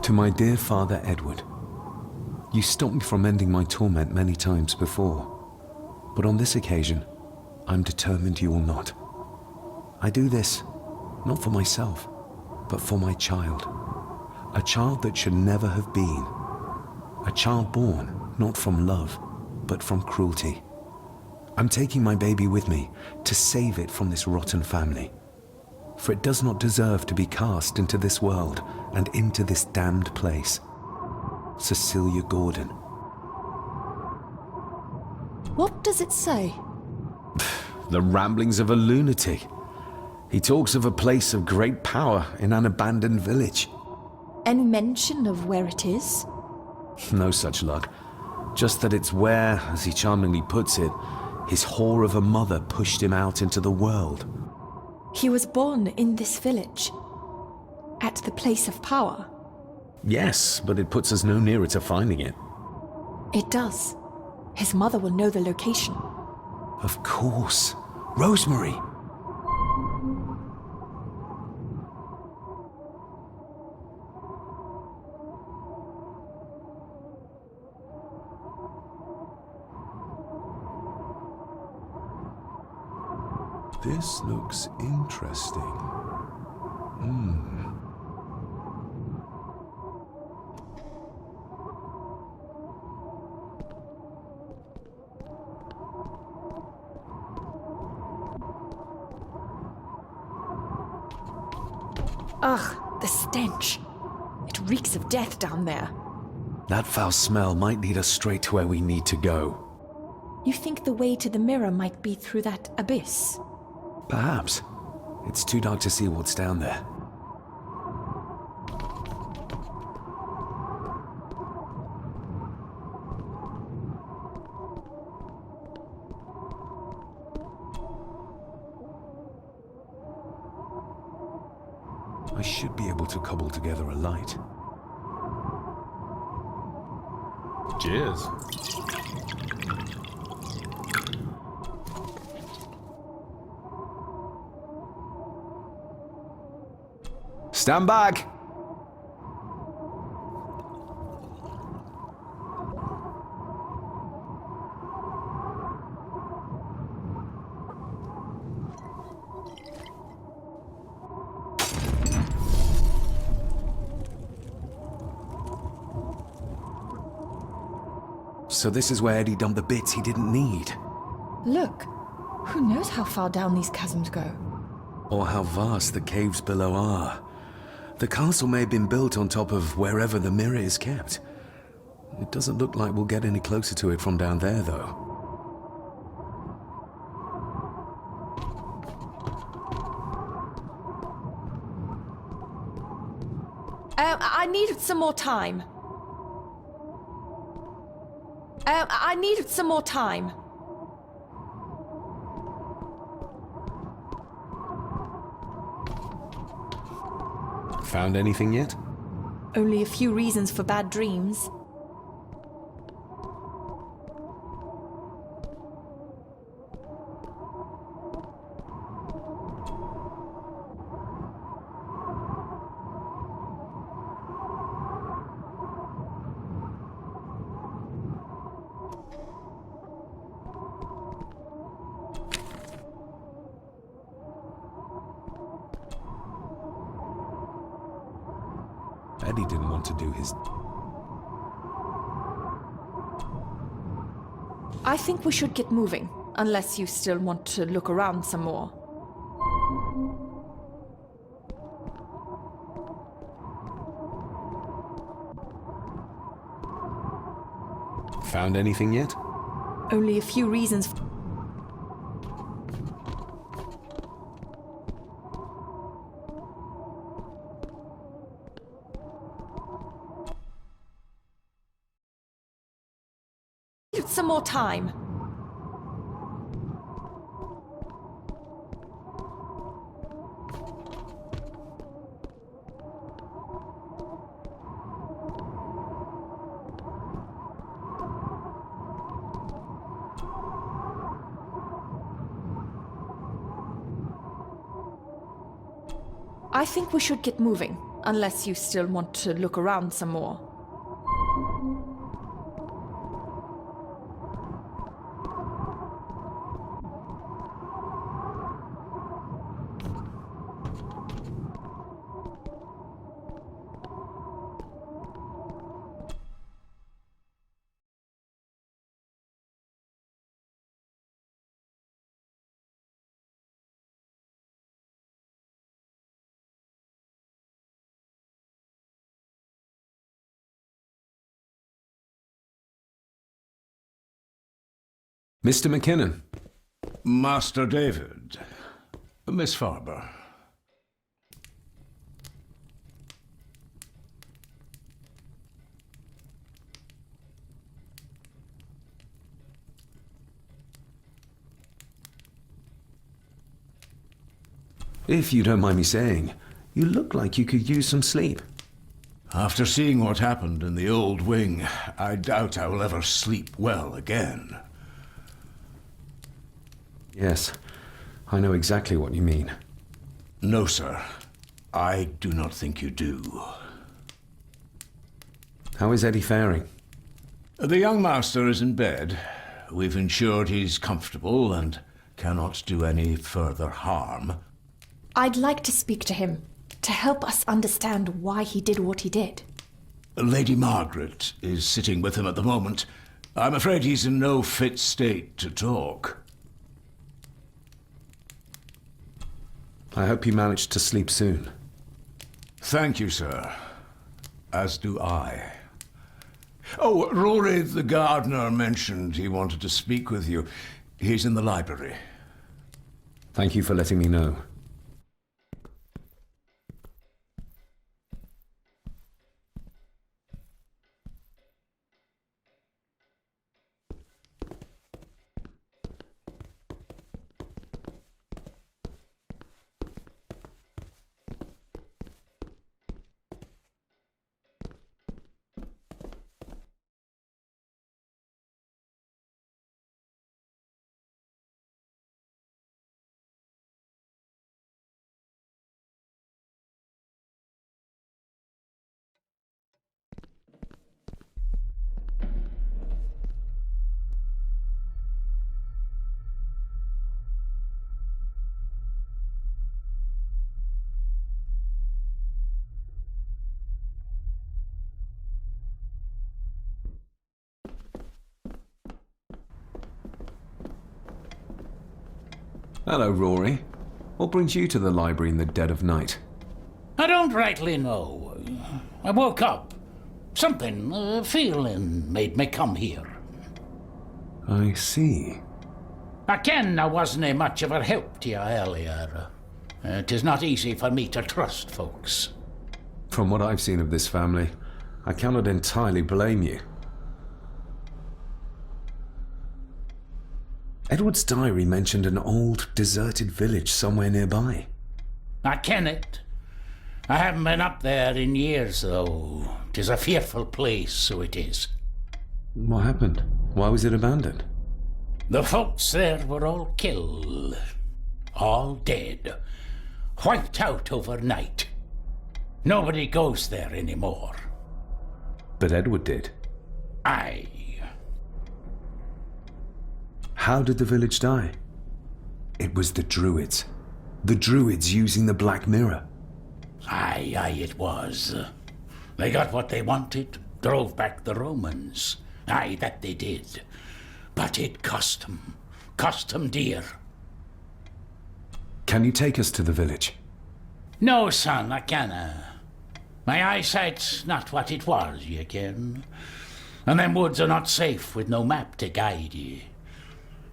To my dear Father Edward, you stopped me from ending my torment many times before, but on this occasion, I'm determined you will not. I do this, not for myself, but for my child. A child that should never have been. A child born, not from love, but from cruelty. I'm taking my baby with me to save it from this rotten family. For it does not deserve to be cast into this world and into this damned place. Cecilia Gordon. What does it say? The ramblings of a lunatic. He talks of a place of great power in an abandoned village. Any mention of where it is? No such luck. Just that it's where, as he charmingly puts it, his whore of a mother pushed him out into the world. He was born in this village, at the place of power. Yes, but it puts us no nearer to finding it. It does. His mother will know the location. Of course. Rosemary! This looks interesting. Ugh, the stench. It reeks of death down there. That foul smell might lead us straight to where we need to go. You think the way to the mirror might be through that abyss? Perhaps. It's too dark to see what's down there. I should be able to cobble together a light. Cheers. Stand back! So this is where Eddie dumped the bits he didn't need. Look, who knows how far down these chasms go? Or how vast the caves below are. The castle may have been built on top of wherever the mirror is kept. It doesn't look like we'll get any closer to it from down there, though. I needed some more time. I needed some more time. Found anything yet? Only a few reasons for bad dreams. Eddie didn't want to do his... I think we should get moving, unless you still want to look around some more. Found anything yet? Only a few reasons. Some more time. I think we should get moving, Unless you still want to look around some more. Mr. McKinnon. Master David. Miss Farber. If you don't mind me saying, you look like you could use some sleep. After seeing what happened in the old wing, I doubt I will ever sleep well again. Yes, I know exactly what you mean. No, sir. I do not think you do. How is Eddie faring? The young master is in bed. We've ensured he's comfortable and cannot do any further harm. I'd like to speak to him, to help us understand why he did what he did. Lady Margaret is sitting with him at the moment. I'm afraid he's in no fit state to talk. I hope you managed to sleep soon. Thank you, sir. As do I. Oh, Rory the gardener mentioned he wanted to speak with you. He's in the library. Thank you for letting me know. Hello, Rory. What brings you to the library in the dead of night? I don't rightly know. I woke up. Something, feeling made me come here. I see. I ken I wasn't much of a help to you earlier. It is not easy for me to trust folks. From what I've seen of this family, I cannot entirely blame you. Edward's diary mentioned an old, deserted village somewhere nearby. I ken it. I haven't been up there in years, though. 'Tis a fearful place, so it is. What happened? Why was it abandoned? The folks there were all killed. All dead. Wiped out overnight. Nobody goes there anymore. But Edward did. Aye. How did the village die? It was the Druids. The Druids using the Black Mirror. Aye, it was. They got what they wanted, drove back the Romans. Aye, that they did. But it cost them dear. Can you take us to the village? No, son, I canna. My eyesight's not what it was, ye ken. And them woods are not safe with no map to guide ye.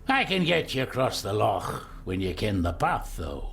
I can get you across the loch when you ken the path, though.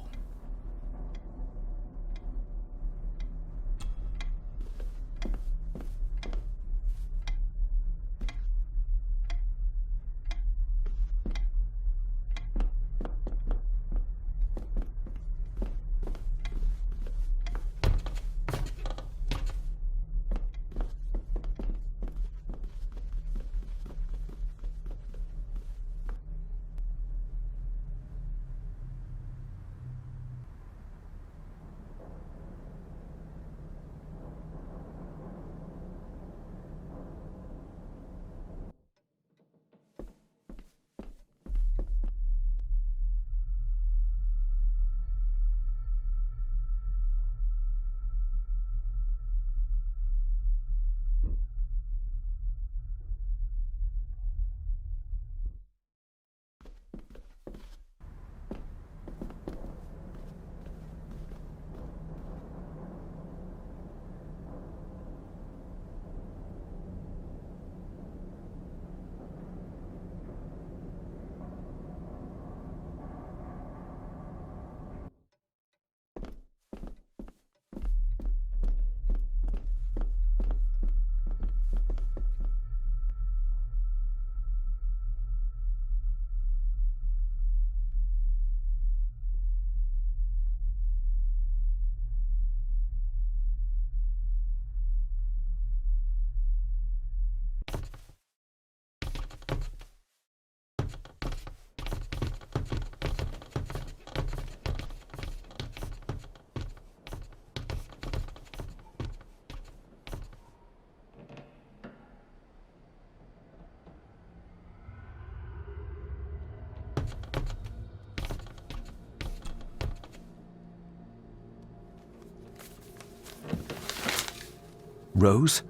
Rose?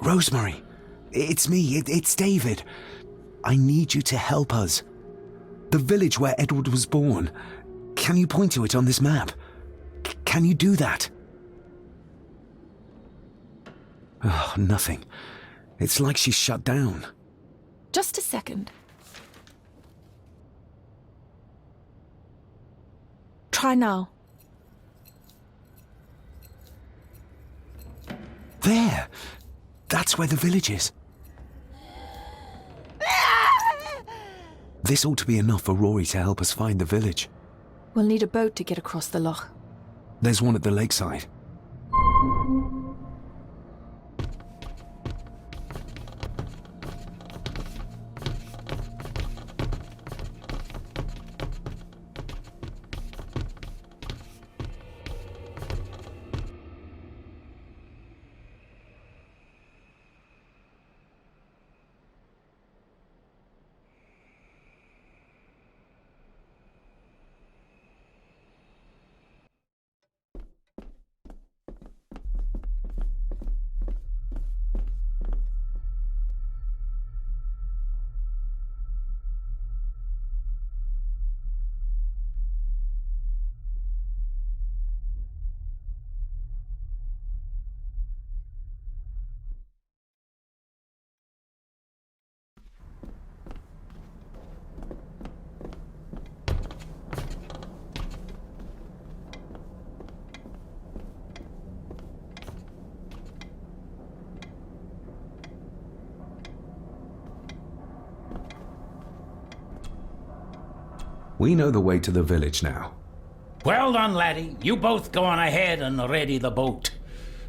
Rosemary! It's me, it's David. I need you to help us. The village where Edward was born. Can you point to it on this map? Can you do that? Oh, nothing. It's like she's shut down. Just a second. Try now. There! That's where the village is. This ought to be enough for Rory to help us find the village. We'll need a boat to get across the loch. There's one at the lakeside. We know the way to the village now. Well done, laddie. You both go on ahead and ready the boat.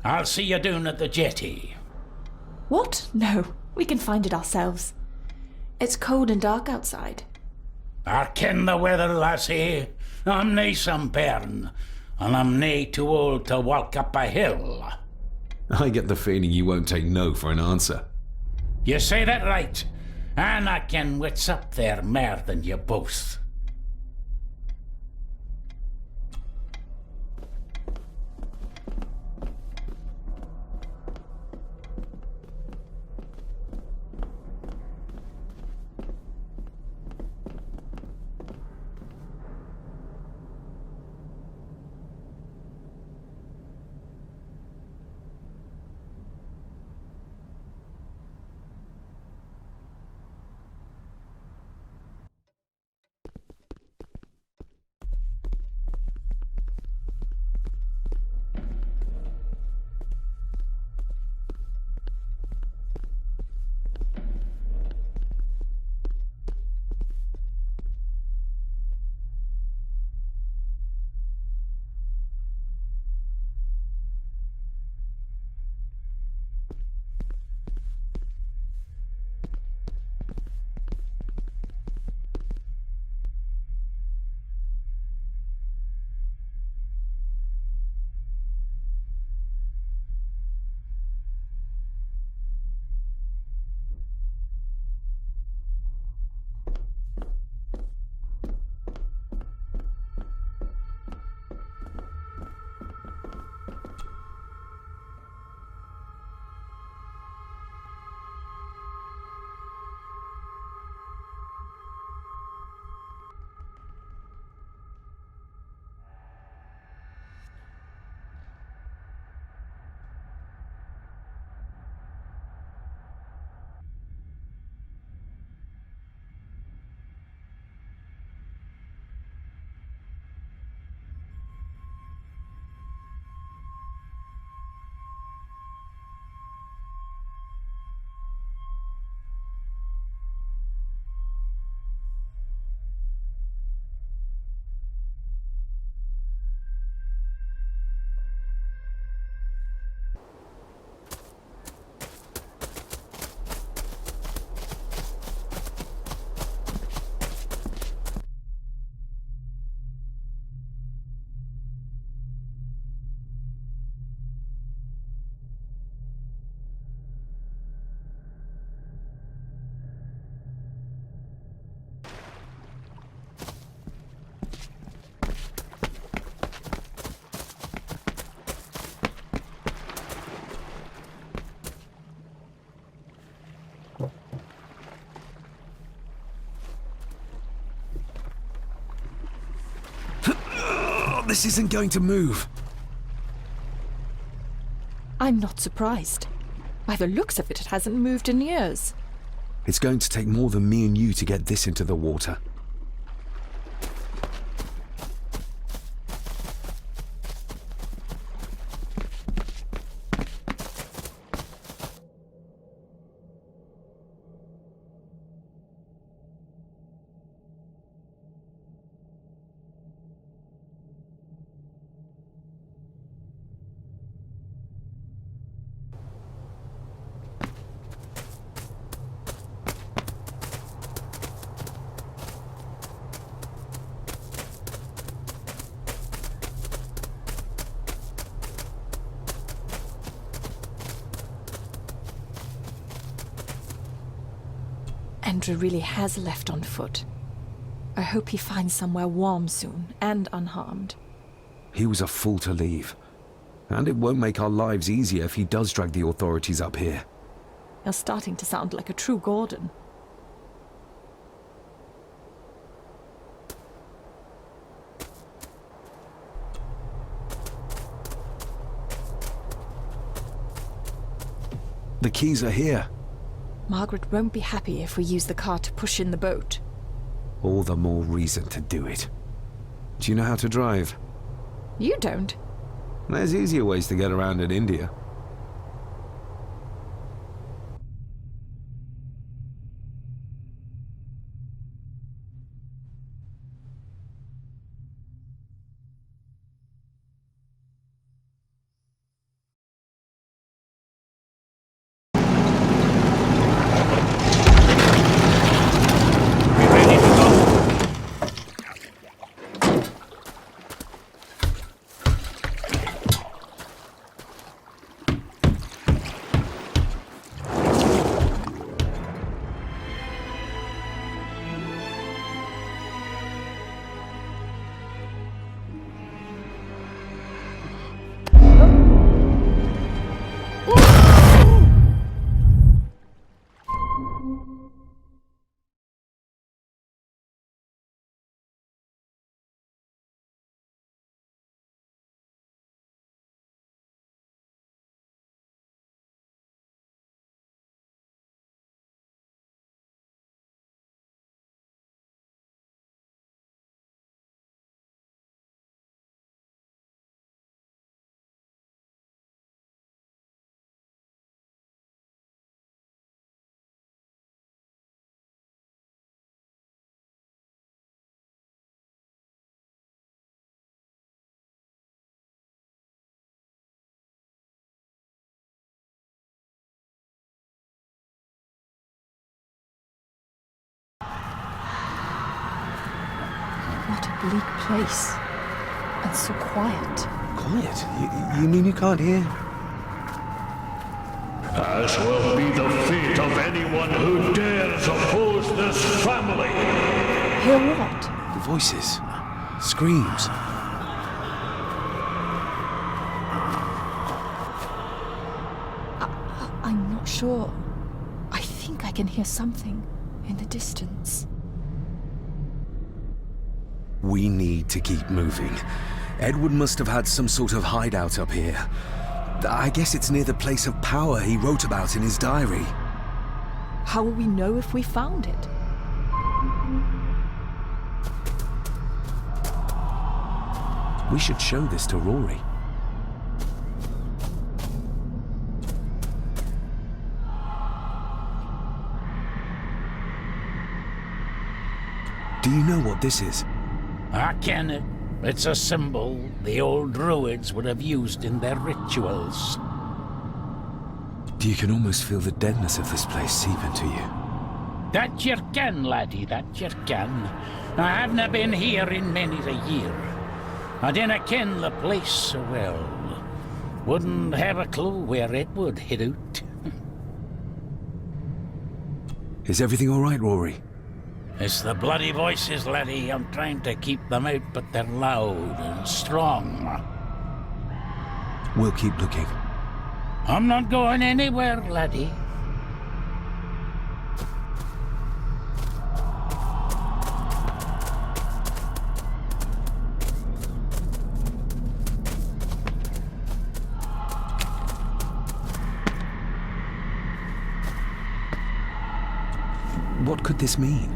I'll see you down at the jetty. What? No, we can find it ourselves. It's cold and dark outside. I ken the weather, lassie. I'm nae some bairn, and I'm nae too old to walk up a hill. I get the feeling you won't take no for an answer. You say that right, and I ken what's up there mair than you both. This isn't going to move. I'm not surprised. By the looks of it, it hasn't moved in years. It's going to take more than me and you to get this into the water. Andrew really has left on foot. I hope he finds somewhere warm soon, and unharmed. He was a fool to leave. And it won't make our lives easier if he does drag the authorities up here. You're starting to sound like a true Gordon. The keys are here. Margaret won't be happy if we use the car to push in the boat. All the more reason to do it. Do you know how to drive? You don't. There's easier ways to get around in India. What a bleak place. And so quiet. Quiet? You mean you can't hear? As will be the fate of anyone who dares oppose this family. Hear what? The voices. Screams. I'm not sure. I think I can hear something in the distance. We need to keep moving. Edward must have had some sort of hideout up here. I guess it's near the place of power he wrote about in his diary. How will we know if we found it? We should show this to Rory. Do you know what this is? I ken it. It's a symbol the old druids would have used in their rituals. You can almost feel the deadness of this place seep into you. That you can, laddie, that you can. I havena been here in many a year. I dinna ken the place so well. Wouldn't have a clue where it would hit out. Is everything all right, Rory? It's the bloody voices, laddie. I'm trying to keep them out, but they're loud and strong. We'll keep looking. I'm not going anywhere, laddie. What could this mean?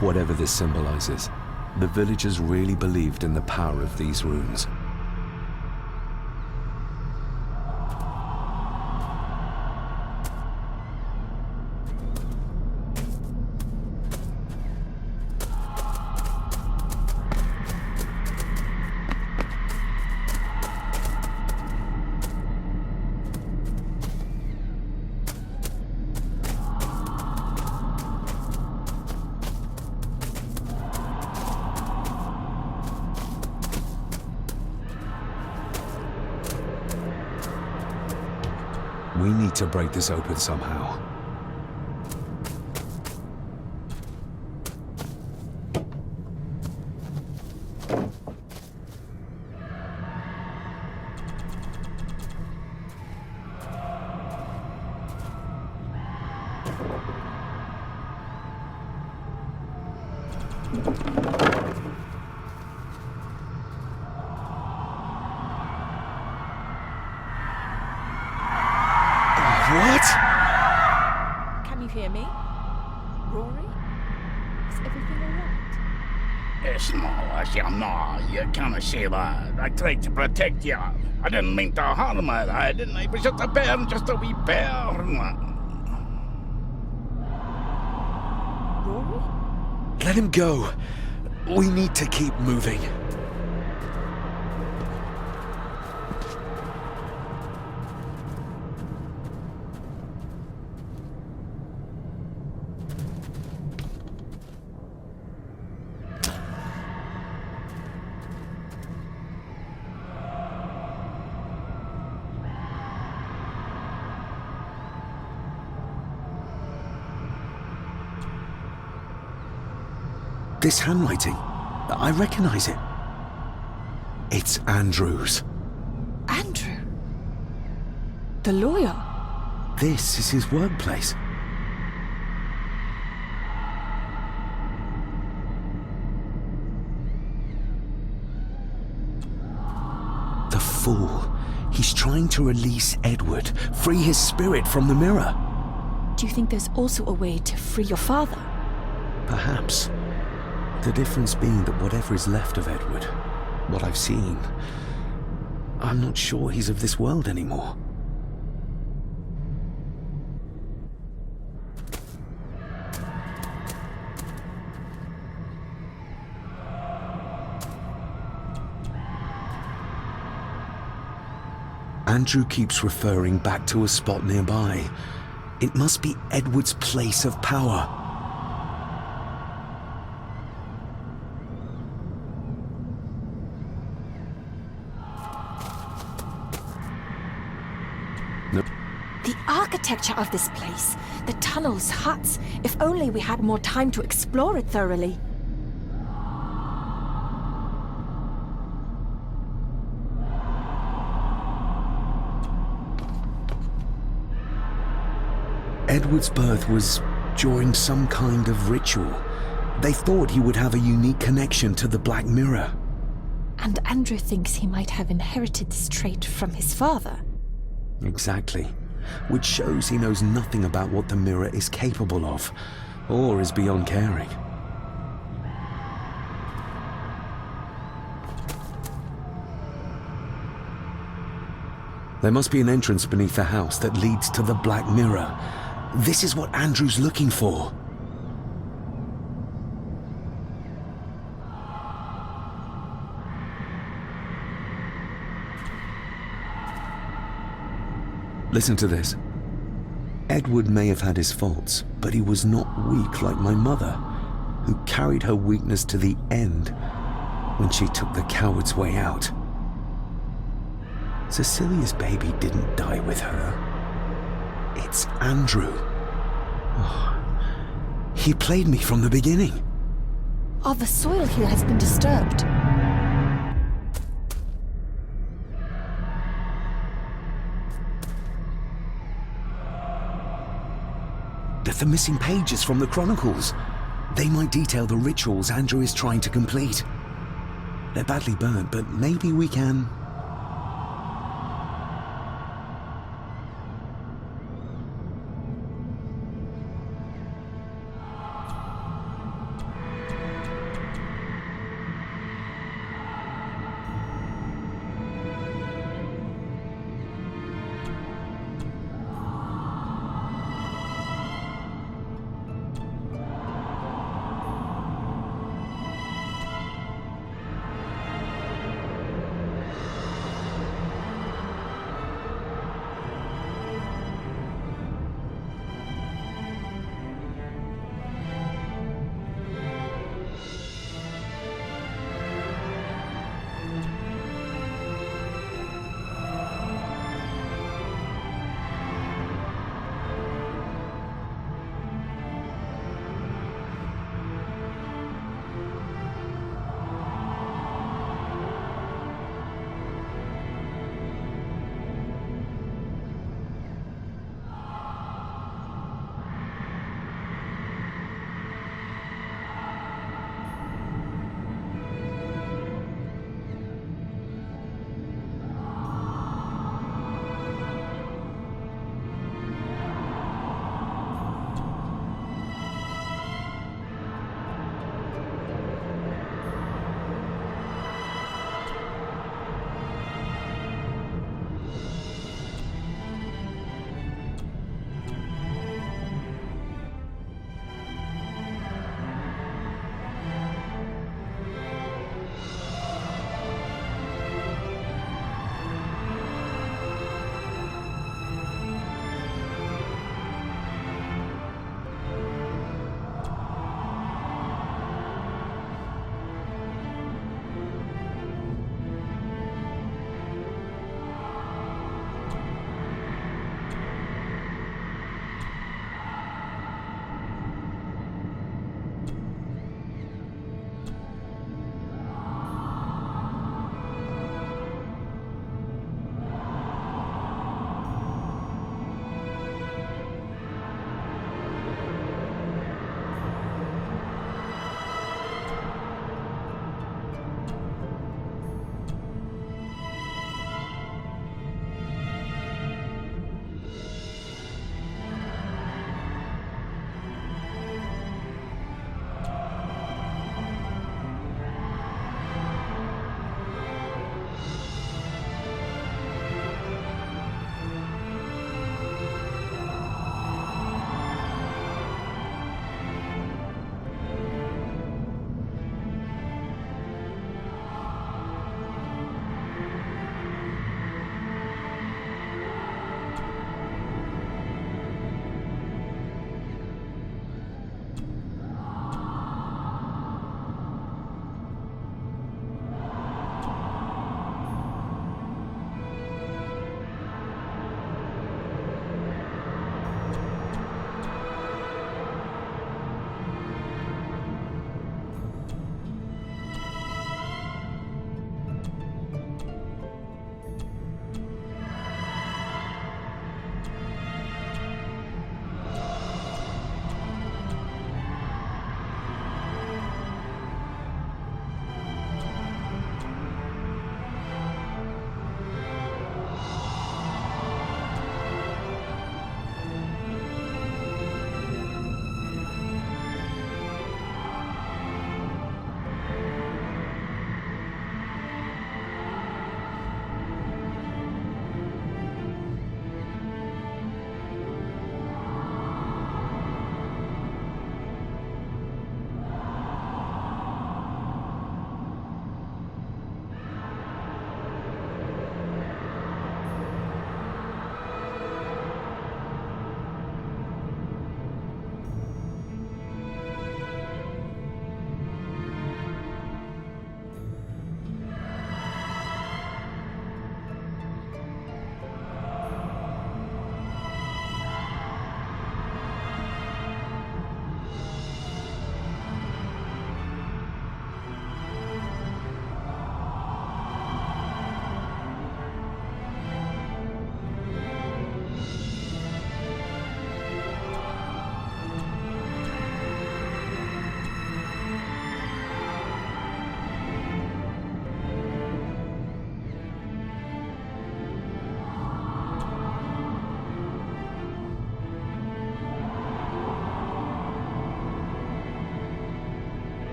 Whatever this symbolizes, the villagers really believed in the power of these runes. We need to break this open somehow. What? Can you hear me? Rory? Is everything alright? It's no, you can't say that. I tried to protect you. I didn't mean to harm you, I didn't. It was just a bear, just a wee bear. Rory? Let him go. We need to keep moving. This handwriting, I recognize it. It's Andrew's. Andrew? The lawyer? This is his workplace. The fool. He's trying to release Edward, free his spirit from the mirror. Do you think there's also a way to free your father? Perhaps. The difference being that whatever is left of Edward, what I've seen, I'm not sure he's of this world anymore. Andrew keeps referring back to a spot nearby. It must be Edward's place of power. The architecture of this place, the tunnels, huts, if only we had more time to explore it thoroughly. Edward's birth was during some kind of ritual. They thought he would have a unique connection to the Black Mirror. And Andrew thinks he might have inherited this trait from his father. Exactly. Which shows he knows nothing about what the mirror is capable of, or is beyond caring. There must be an entrance beneath the house that leads to the Black Mirror. This is what Andrew's looking for. Listen to this. Edward may have had his faults, but he was not weak like my mother, who carried her weakness to the end when she took the coward's way out. Cecilia's baby didn't die with her. It's Andrew. Oh, he played me from the beginning. Oh, the soil here has been disturbed. The missing pages from the Chronicles. They might detail the rituals Andrew is trying to complete. They're badly burnt, but maybe we can...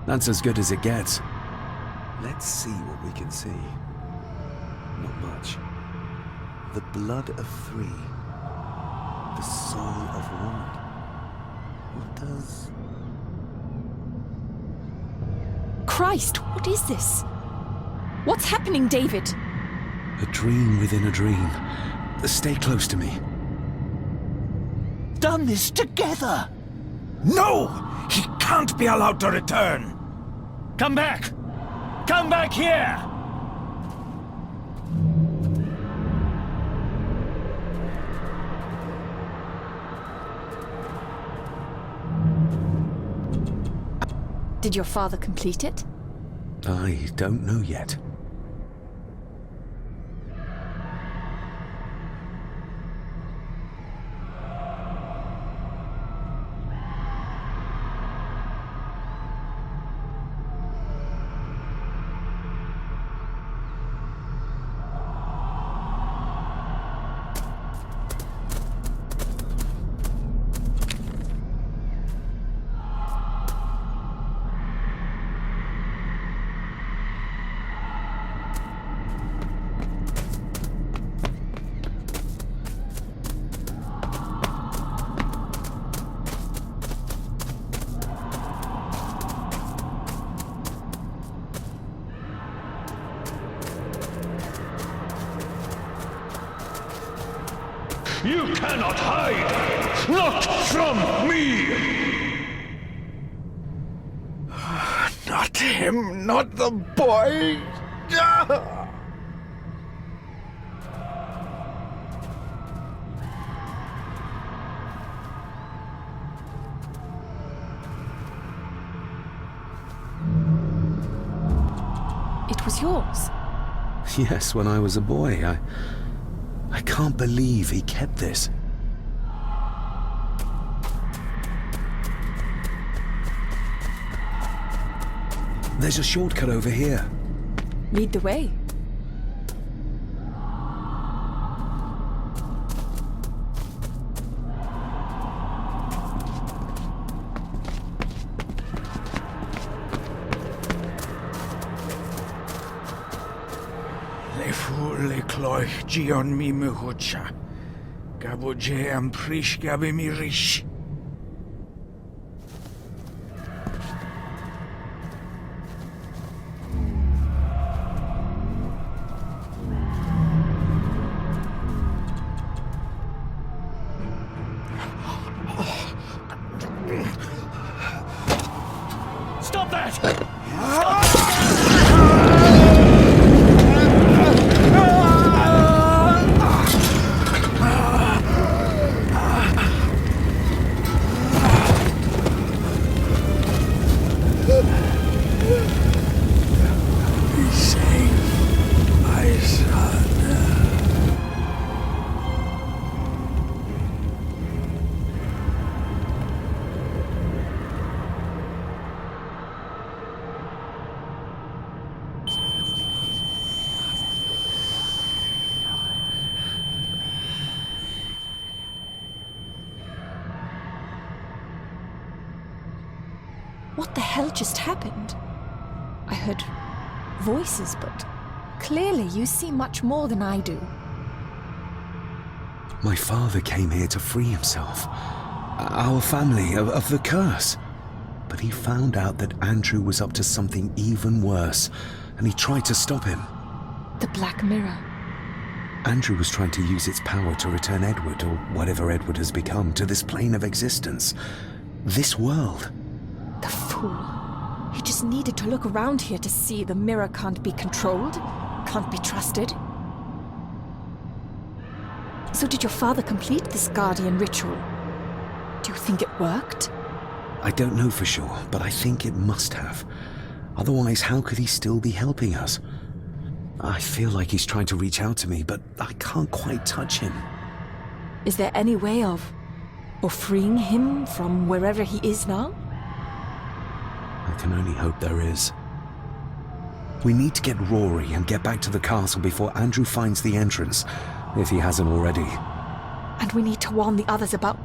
That's as good as it gets. Let's see what we can see. Not much. The blood of 3. The soul of 1. What does... Christ, what is this? What's happening, David? A dream within a dream. Stay close to me. Done this together! No! He can't be allowed to return! Come back! Come back here! Did your father complete it? I don't know yet. You cannot hide! Not from me! Not him, not the boy! It was yours. Yes, when I was a boy. I can't believe he kept this. There's a shortcut over here. Lead the way. Le cloch gion mi muhucha. Gabo je am prish gabe mi rish. Stop that! What the hell just happened? I heard voices, but clearly you see much more than I do. My father came here to free himself. Our family of the curse. But he found out that Andrew was up to something even worse, and he tried to stop him. The Black Mirror. Andrew was trying to use its power to return Edward, or whatever Edward has become, to this plane of existence. This world. The fool. He just needed to look around here to see the mirror can't be controlled, can't be trusted. So did your father complete this guardian ritual? Do you think it worked? I don't know for sure, but I think it must have. Otherwise, how could he still be helping us? I feel like he's trying to reach out to me, but I can't quite touch him. Is there any way of freeing him from wherever he is now? I can only hope there is. We need to get Rory and get back to the castle before Andrew finds the entrance, if he hasn't already. And we need to warn the others about...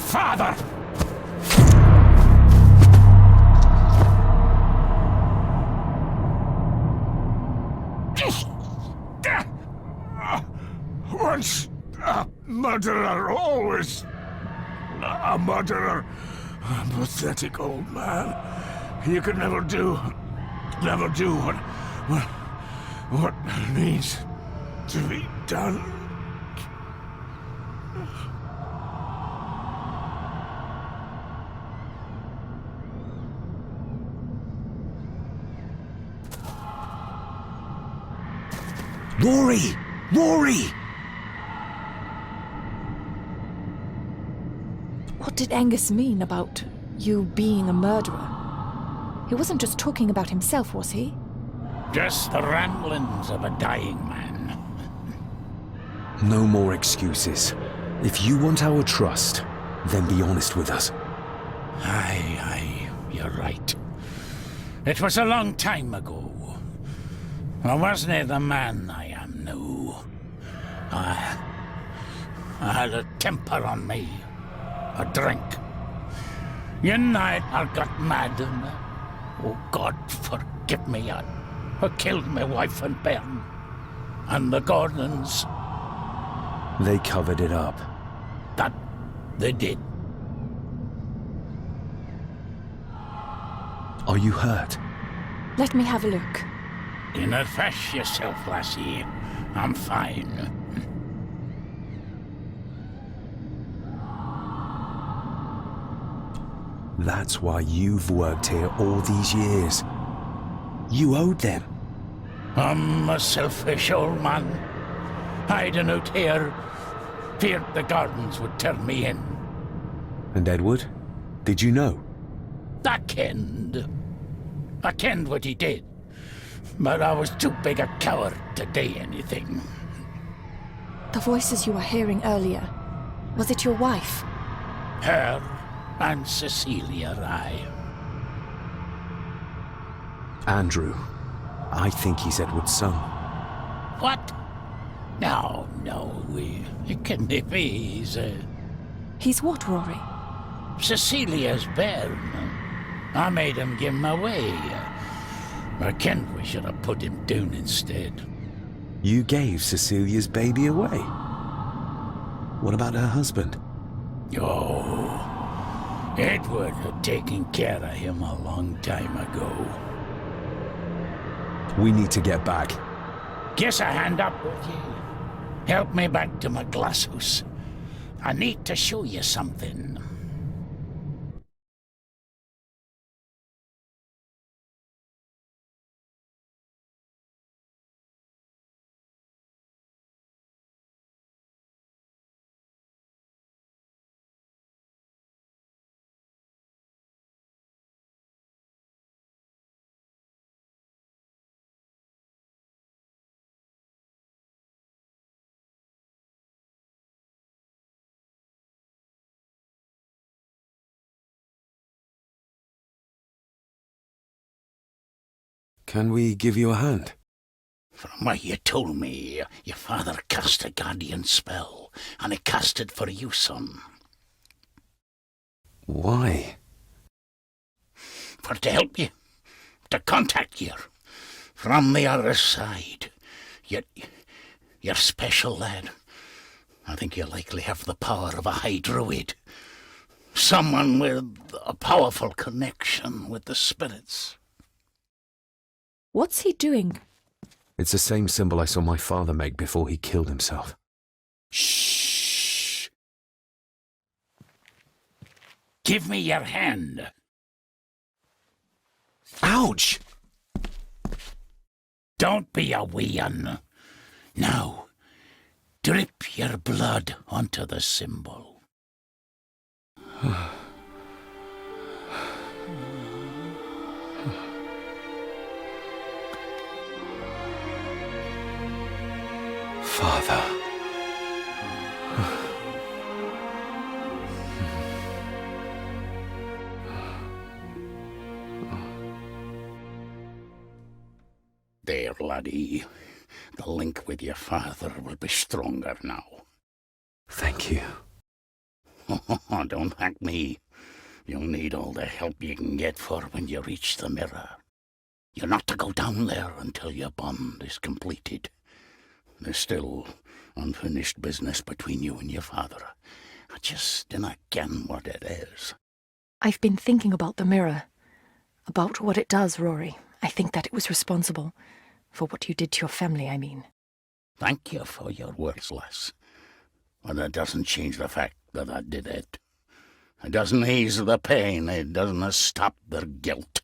father! Once a murderer, always a murderer. A pathetic old man. You could never do what needs to be done. Rory! Rory! What did Angus mean about you being a murderer? He wasn't just talking about himself, was he? Just the ramblings of a dying man. No more excuses. If you want our trust, then be honest with us. Aye, you're right. It was a long time ago. I wasn't the man I am now. I had a temper on me. A drink. One night I got mad and, oh God, forgive me, I killed my wife and bairn. And the Gordons. They covered it up. That they did. Are you hurt? Let me have a look. Dinna fash yourself, lassie. I'm fine. That's why you've worked here all these years. You owed them. I'm a selfish old man. Hiding out here. Feared the Gardens would turn me in. And Edward? Did you know? I kenned what he did. But I was too big a coward to do anything. The voices you were hearing earlier, was it your wife? Her and Cecilia, aye. Andrew. I think he's Edward's son. What? No, it can't be. He's what, Rory? Cecilia's bairn. I made him give him away. I kenned we should have put him down instead. You gave Cecilia's baby away? What about her husband? Oh, Edward had taken care of him a long time ago. We need to get back. Guess a hand up, would you? Help me back to my glasshouse. I need to show you something. Can we give you a hand? From what you told me, your father cast a guardian spell, and he cast it for you, son. Why? For to help you, to contact you from the other side. You're special, lad. I think you likely have the power of a high druid. Someone with a powerful connection with the spirits. What's he doing? It's the same symbol I saw my father make before he killed himself. Shh! Give me your hand. Ouch! Don't be a wee un. Now, drip your blood onto the symbol. Father. There, laddie. The link with your father will be stronger now. Thank you. Don't thank me. You'll need all the help you can get for when you reach the mirror. You're not to go down there until your bond is completed. There's still unfinished business between you and your father. I just dinna ken what it is. I've been thinking about the mirror. About what it does, Rory. I think that it was responsible. For what you did to your family, I mean. Thank you for your words, lass. But that doesn't change the fact that I did it. It doesn't ease the pain. It doesn't stop their guilt.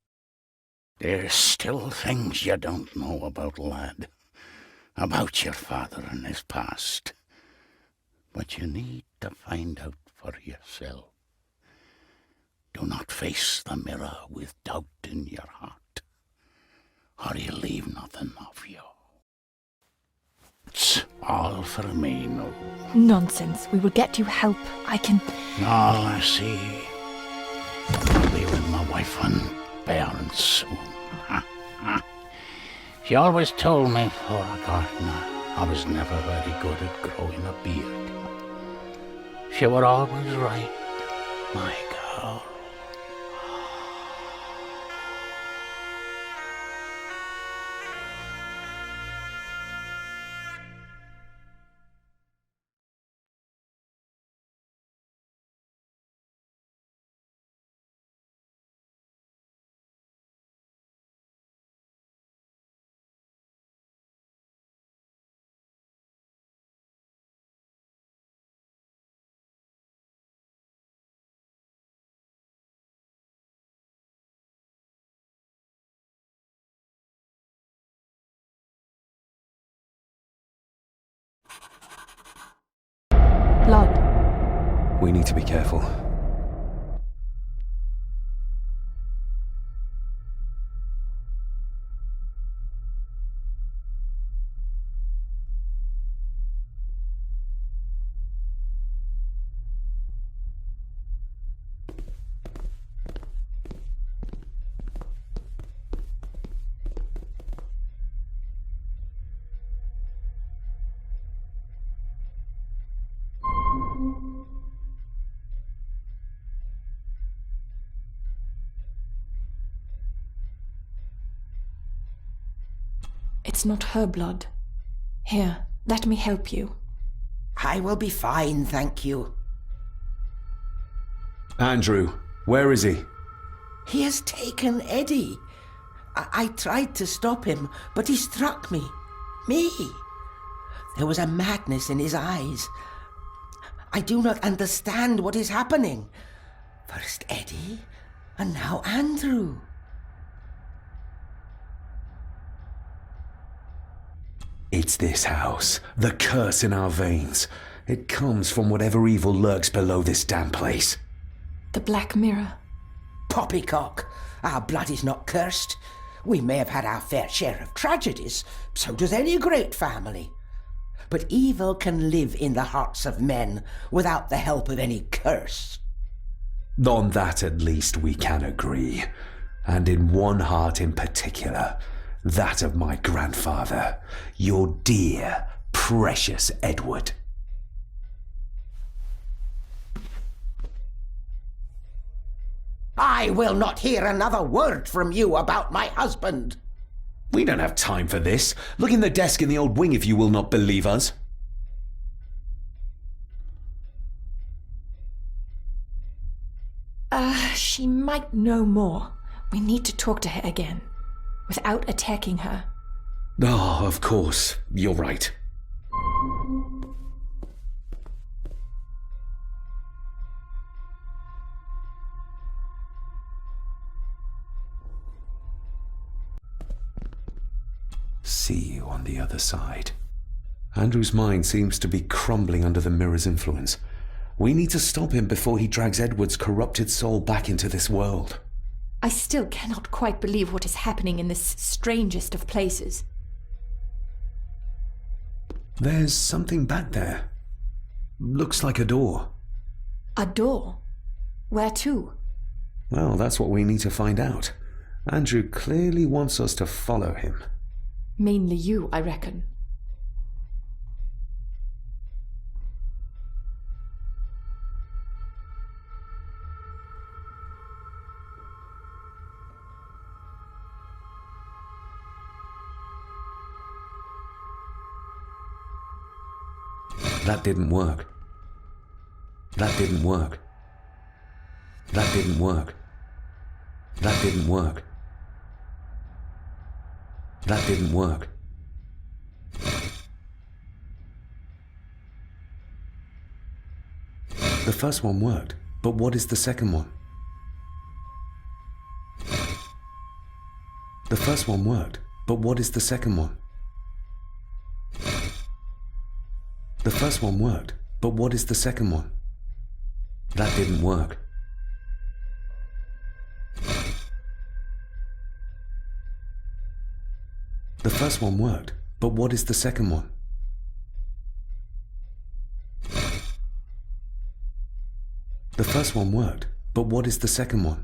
There's still things you don't know about, lad. About your father and his past. But you need to find out for yourself. Do not face the mirror with doubt in your heart, or you'll leave nothing of you. It's all for me, no. Nonsense. We will get you help. I can... All I see. I'll be with my wife and parents soon. She always told me for a gardener I was never very good at growing a beard. She were always right, my girl. Blood. We need to be careful. It's not her blood. Here, let me help you. I will be fine, thank you. Andrew, where is he? He has taken Eddie. I tried to stop him, but he struck me. Me. There was a madness in his eyes. I do not understand what is happening. First Eddie, and now Andrew. It's this house. The curse in our veins. It comes from whatever evil lurks below this damn place. The Black Mirror. Poppycock. Our blood is not cursed. We may have had our fair share of tragedies. So does any great family. But evil can live in the hearts of men without the help of any curse. On that at least we can agree. And in one heart in particular. That of my grandfather, your dear, precious Edward. I will not hear another word from you about my husband. We don't have time for this. Look in the desk in the old wing if you will not believe us. She might know more. We need to talk to her again. Without attacking her. Oh, of course. You're right. See you on the other side. Andrew's mind seems to be crumbling under the mirror's influence. We need to stop him before he drags Edward's corrupted soul back into this world. I still cannot quite believe what is happening in this strangest of places. There's something back there. Looks like a door. A door? Where to? Well, that's what we need to find out. Andrew clearly wants us to follow him. Mainly you, I reckon. That didn't work. That didn't work. That didn't work. That didn't work. That didn't work. The first one worked, but what is the second one? The first one worked, but what is the second one? The first one worked, but what is the second one? That didn't work. The first one worked, but what is the second one? The first one worked, but what is the second one?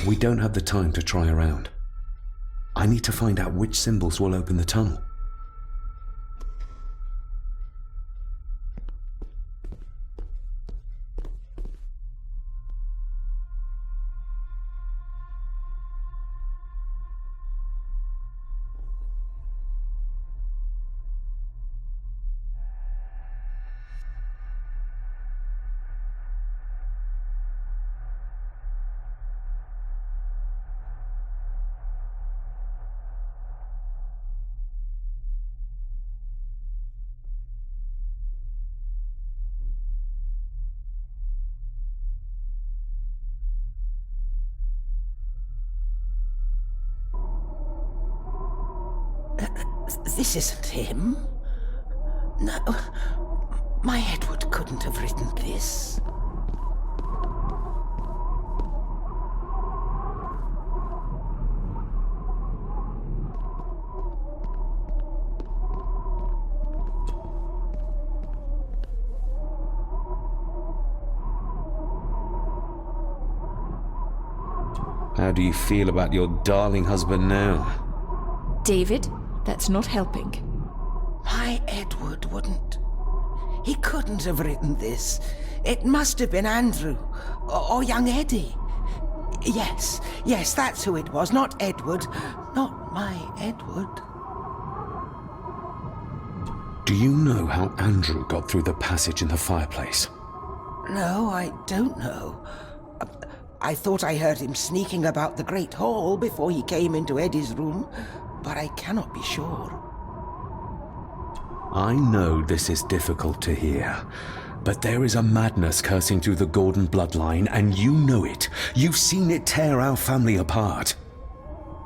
We don't have the time to try around. I need to find out which symbols will open the tunnel. This isn't him. No, my Edward couldn't have written this. How do you feel about your darling husband now? David, that's not helping. My Edward wouldn't. He couldn't have written this. It must have been Andrew, or young Eddie. Yes, that's who it was, not Edward. Not my Edward. Do you know how Andrew got through the passage in the fireplace? No, I don't know. I thought I heard him sneaking about the Great Hall before he came into Eddie's room, but I cannot be sure. I know this is difficult to hear, but there is a madness coursing through the Gordon bloodline, and you know it. You've seen it tear our family apart.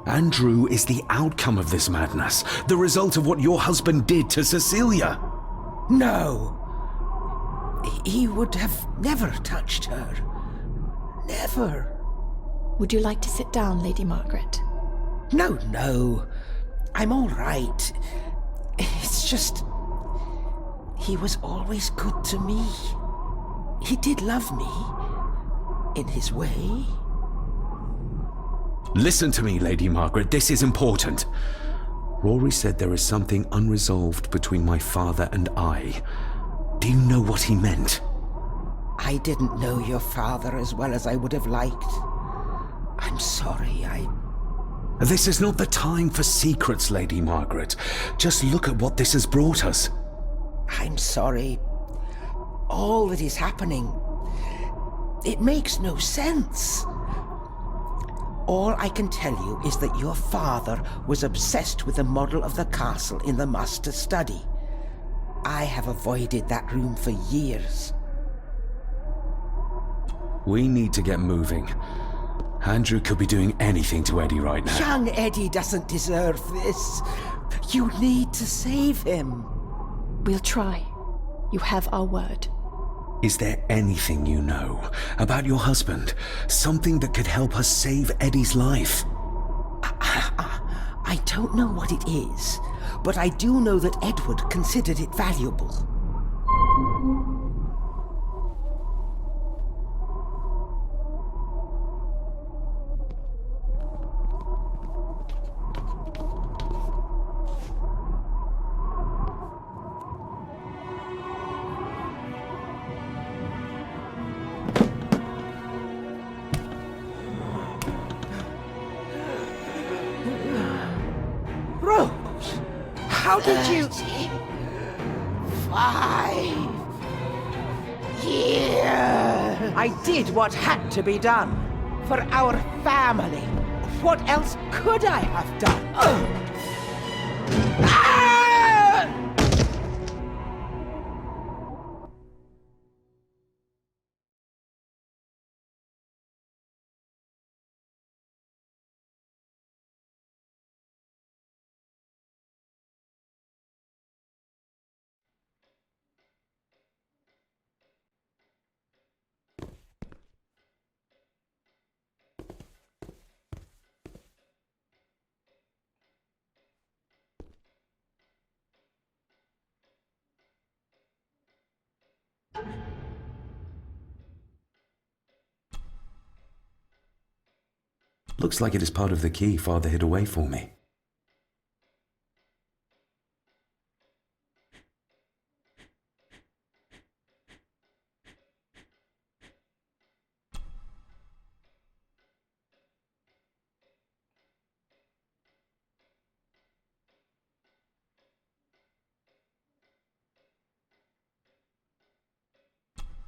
Andrew is the outcome of this madness, the result of what your husband did to Cecilia. No. He would have never touched her. Never. Would you like to sit down, Lady Margaret? No. I'm all right. It's just... he was always good to me. He did love me. In his way. Listen to me, Lady Margaret. This is important. Rory said there is something unresolved between my father and I. Do you know what he meant? I didn't know your father as well as I would have liked. I'm sorry, This is not the time for secrets, Lady Margaret. Just look at what this has brought us. I'm sorry. All that is happening, it makes no sense. All I can tell you is that your father was obsessed with the model of the castle in the master study. I have avoided that room for years. We need to get moving. Andrew could be doing anything to Eddie right now. Young Eddie doesn't deserve this. You need to save him. We'll try. You have our word. Is there anything you know about your husband? Something that could help us save Eddie's life? I don't know what it is, but I do know that Edward considered it valuable. How did you... 5 years. I did what had to be done. For our family. What else could I have done? Looks like it is part of the key Father hid away for me.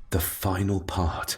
The final part.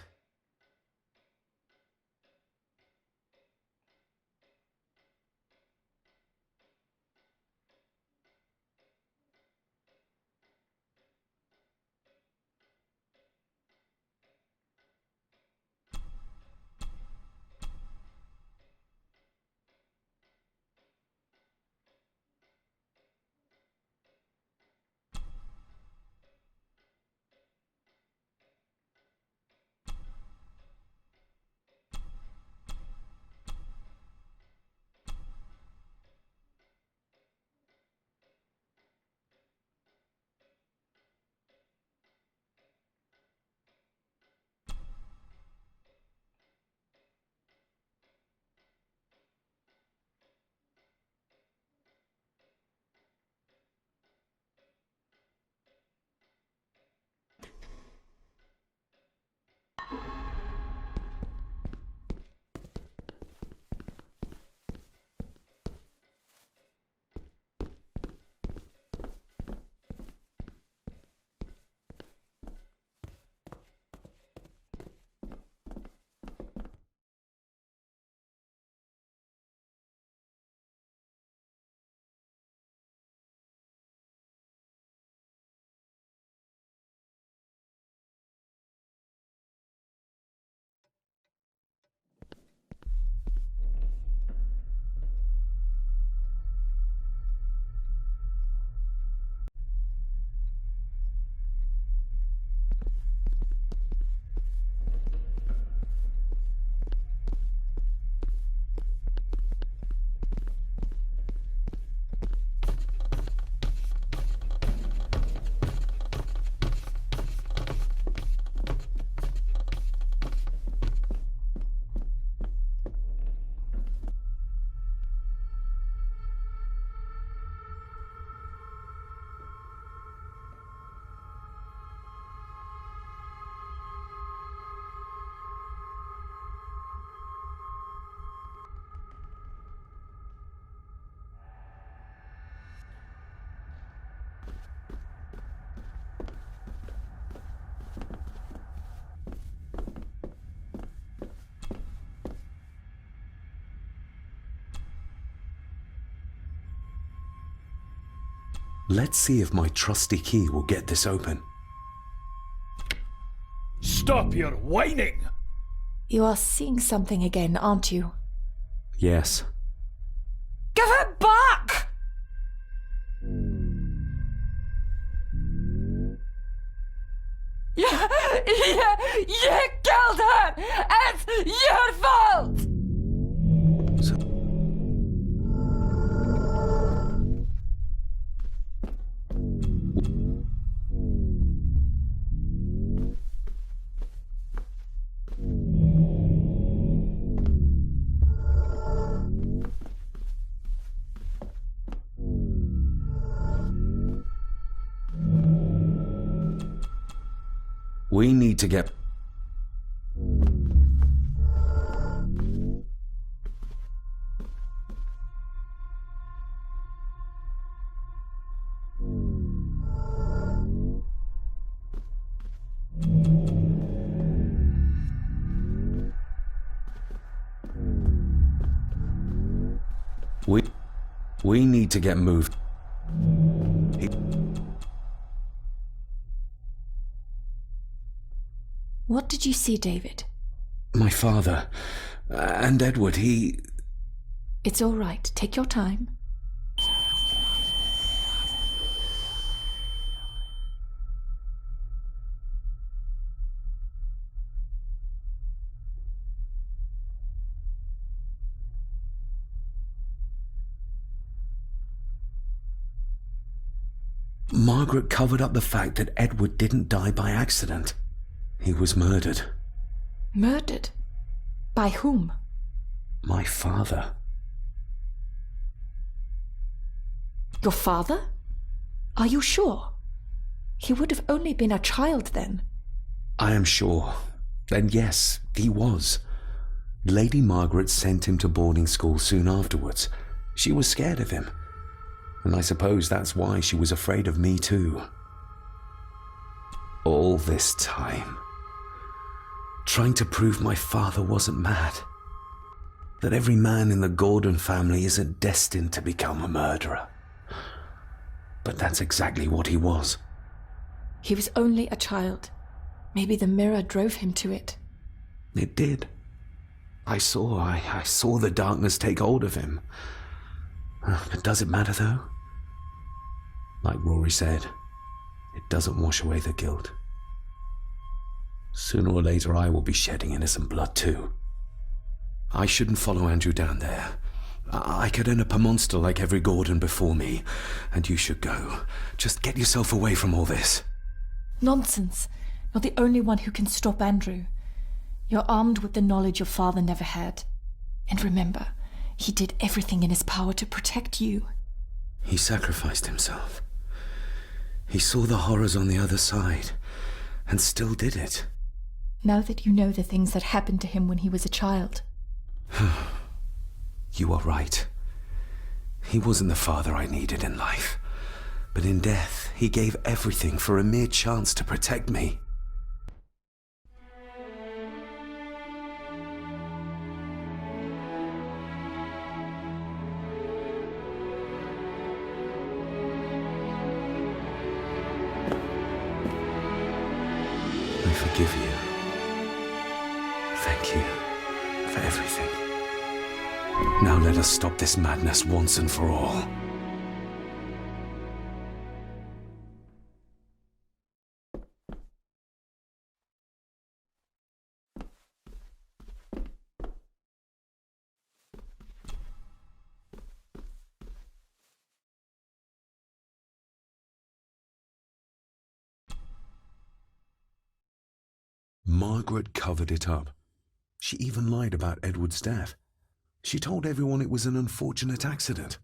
Let's see if my trusty key will get this open. Stop your whining! You are seeing something again, aren't you? Yes. Give it back! You killed her! It's your fault! We need to get... We need to get moved. What did you see, David? My father and Edward, he... It's all right. Take your time. Margaret covered up the fact that Edward didn't die by accident. He was murdered. Murdered? By whom? My father. Your father? Are you sure? He would have only been a child then. I am sure. And yes, he was. Lady Margaret sent him to boarding school soon afterwards. She was scared of him. And I suppose that's why she was afraid of me too. All this time, trying to prove my father wasn't mad. That every man in the Gordon family isn't destined to become a murderer. But that's exactly what he was. He was only a child. Maybe the mirror drove him to it. It did. I saw the darkness take hold of him. But does it matter though? Like Rory said, it doesn't wash away the guilt. Sooner or later I will be shedding innocent blood too. I shouldn't follow Andrew down there. I could end up a monster like every Gordon before me, and you should go. Just get yourself away from all this. Nonsense. You're the only one who can stop Andrew. You're armed with the knowledge your father never had. And remember, he did everything in his power to protect you. He sacrificed himself. He saw the horrors on the other side, and still did it. Now that you know the things that happened to him when he was a child. You are right. He wasn't the father I needed in life. But in death, he gave everything for a mere chance to protect me. I forgive you. Thank you for everything. Now let us stop this madness once and for all. Margaret covered it up. She even lied about Edward's death. She told everyone it was an unfortunate accident.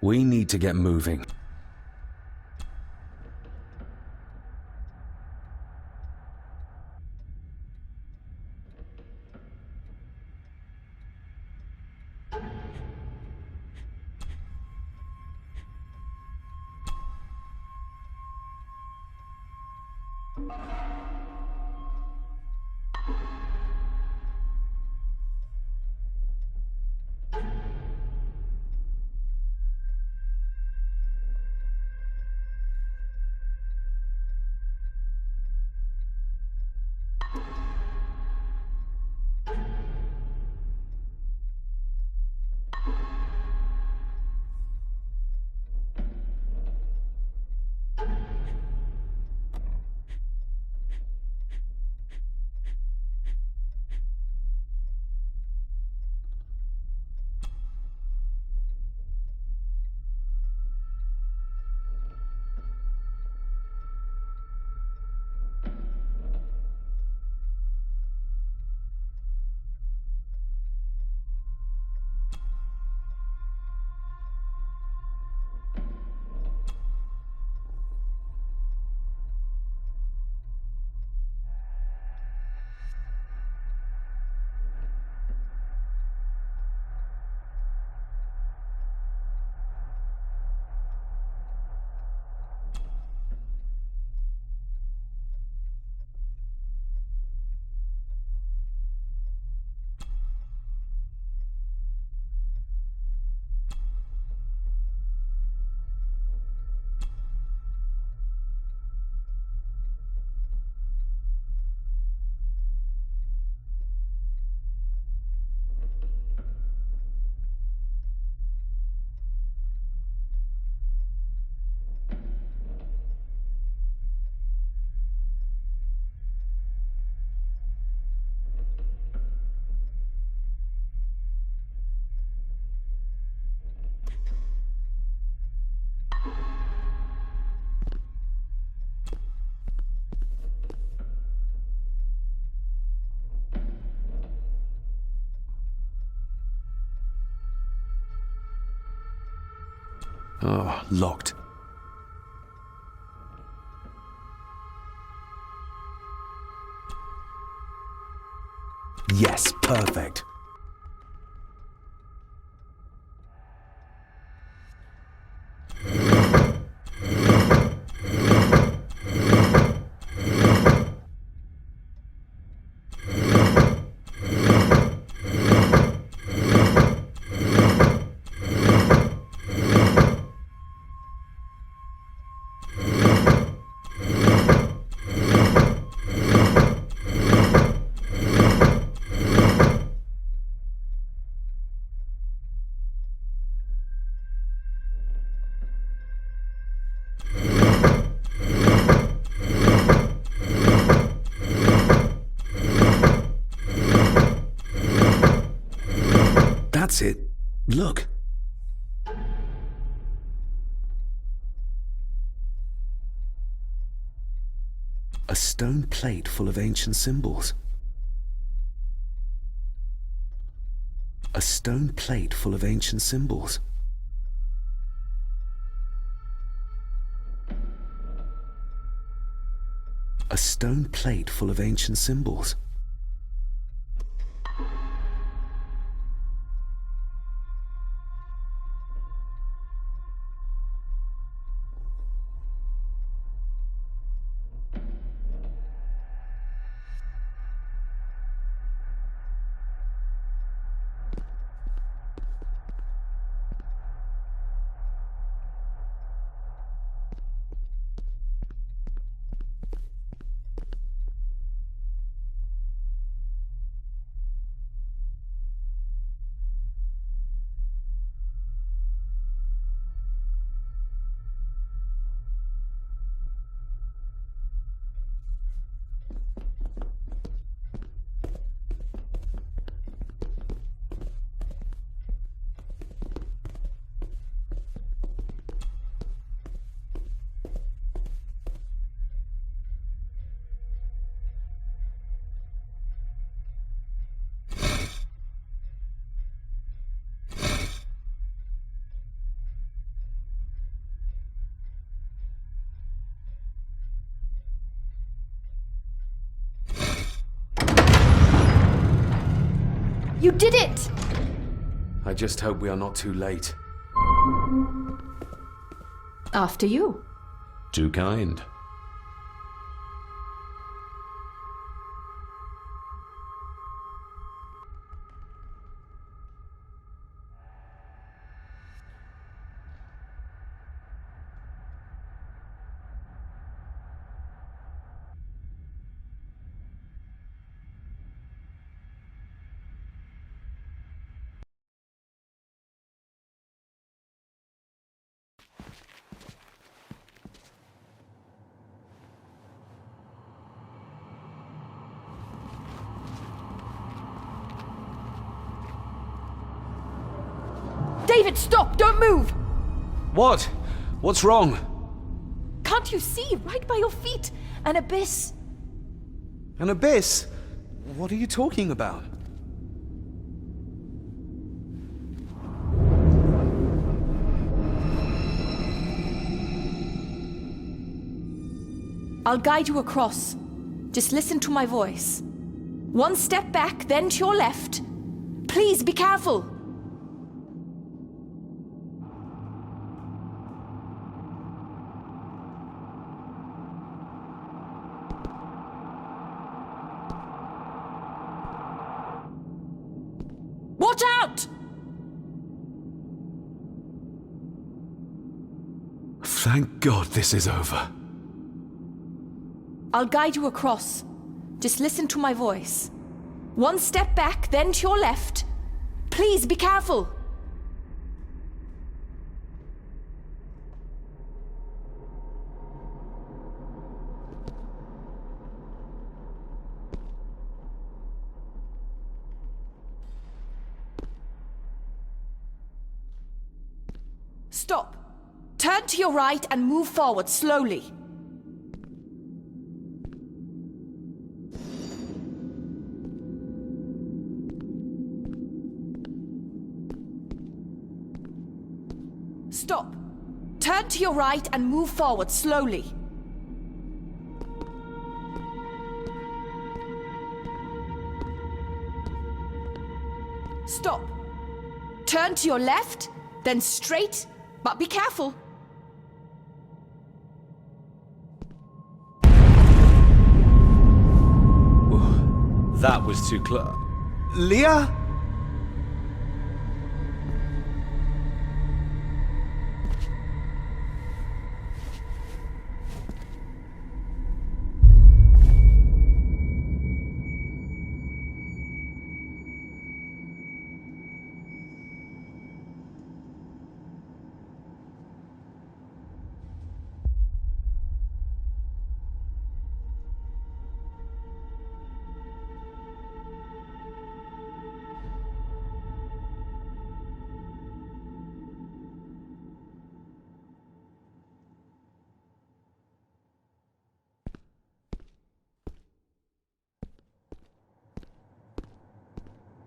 We need to get moving. Oh, locked. Yes, perfect. That's it. Look. A stone plate full of ancient symbols. A stone plate full of ancient symbols. A stone plate full of ancient symbols. You did it! I just hope we are not too late. After you. Too kind. David, stop! Don't move! What? What's wrong? Can't you see? Right by your feet! An abyss! An abyss? What are you talking about? I'll guide you across. Just listen to my voice. One step back, then to your left. Please be careful! Watch out! Thank God this is over. I'll guide you across. Just listen to my voice. One step back, then to your left. Please be careful! Stop. Turn to your right and move forward slowly. Stop. Turn to your right and move forward slowly. Stop. Turn to your left, then straight, but be careful. That was too close. Leah?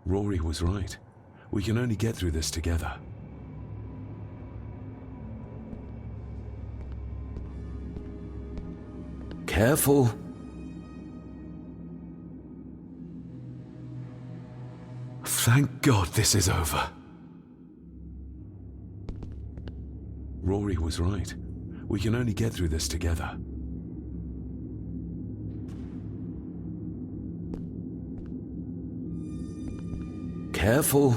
Rory was right. We can only get through this together. Careful. Thank God this is over. Rory was right. We can only get through this together. Careful.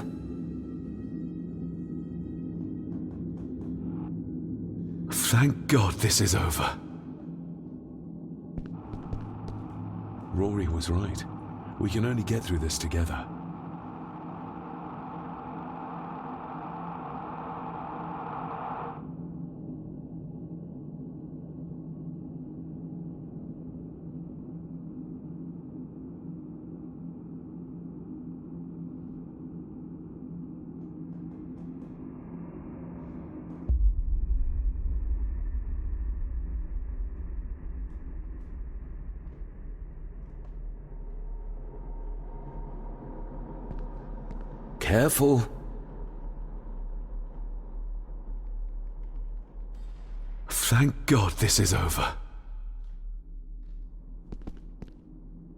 Thank God this is over. Rory was right. We can only get through this together. Careful. Thank God this is over.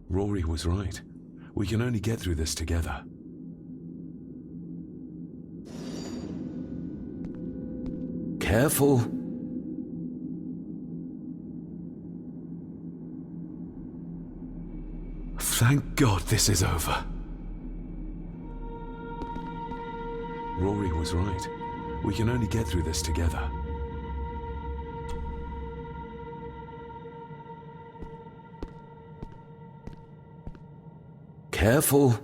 Rory was right. We can only get through this together. Careful. Thank God this is over. Rory was right. We can only get through this together. Careful.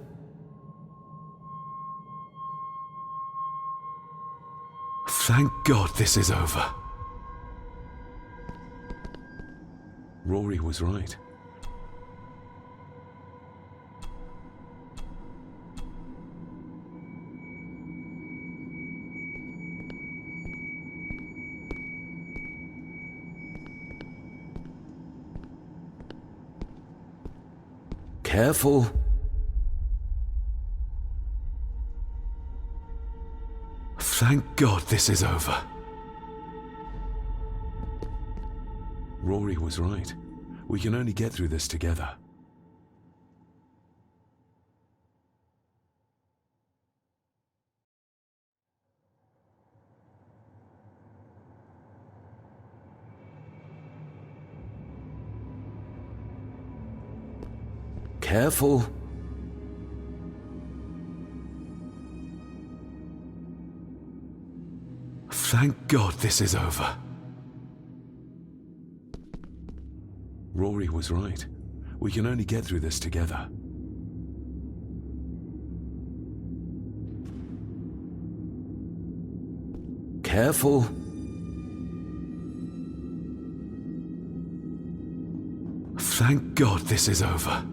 Thank God this is over. Rory was right. Careful. Thank God this is over. Rory was right. We can only get through this together. Careful. Thank God this is over. Rory was right. We can only get through this together. Careful. Thank God this is over.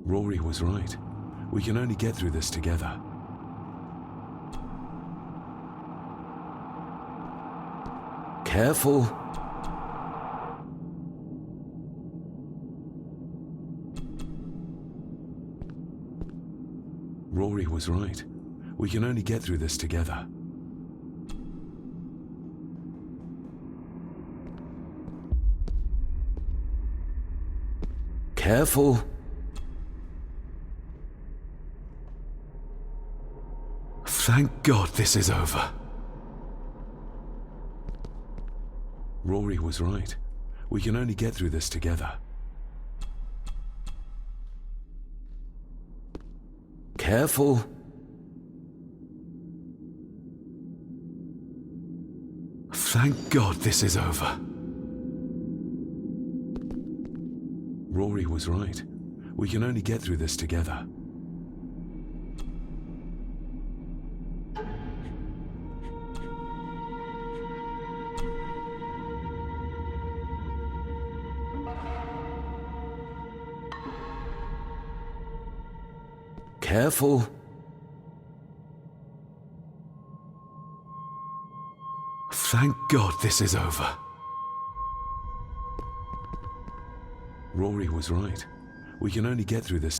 Rory was right. We can only get through this together. Careful. Rory was right. We can only get through this together. Careful. Thank God this is over. Rory was right. We can only get through this together. Careful. Thank God this is over. Rory was right. We can only get through this together. Careful. Thank God this is over. Rory was right. We can only get through this.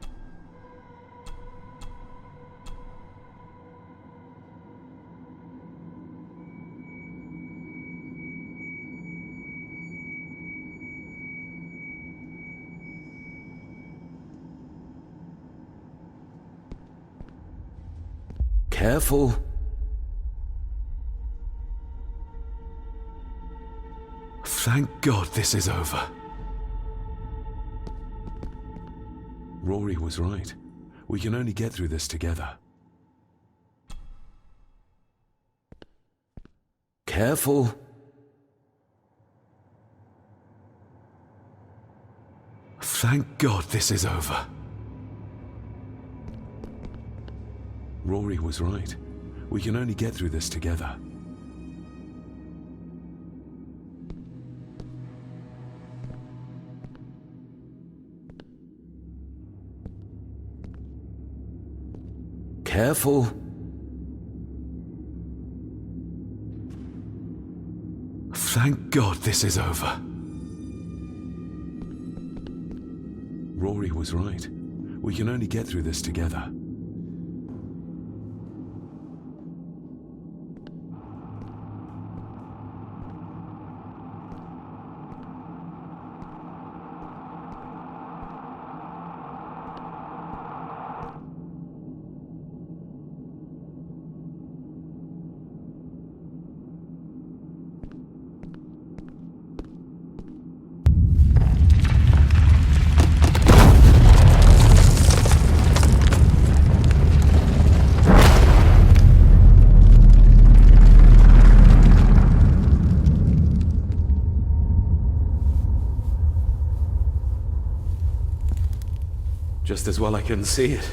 Careful. Thank God this is over. Rory was right. We can only get through this together. Careful. Thank God this is over. Rory was right. We can only get through this together. Careful. Thank God this is over. Rory was right. We can only get through this together. Just as well I couldn't see it.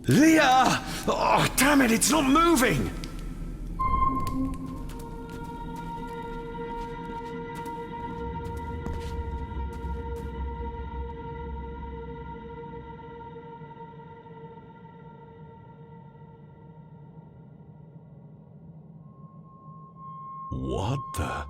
Leah! Oh, damn it, it's not moving! What the?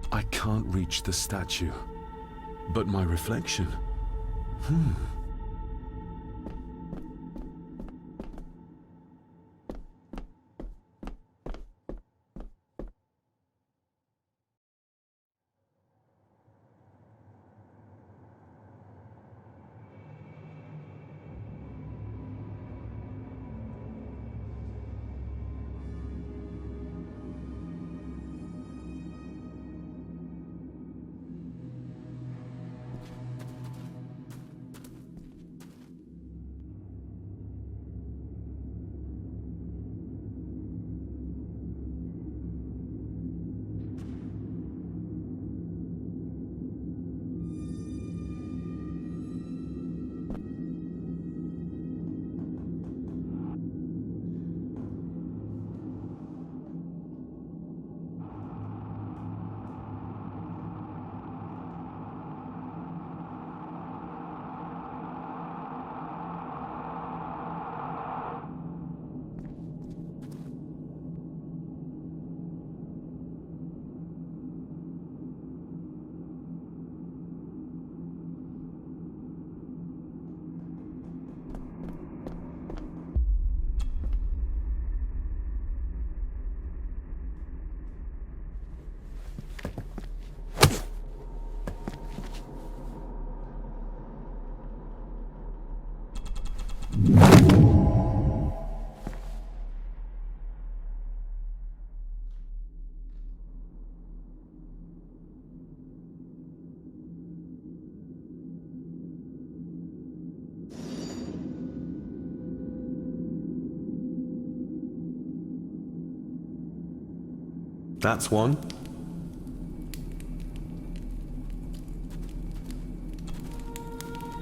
I can't reach the statue, but my reflection. That's one.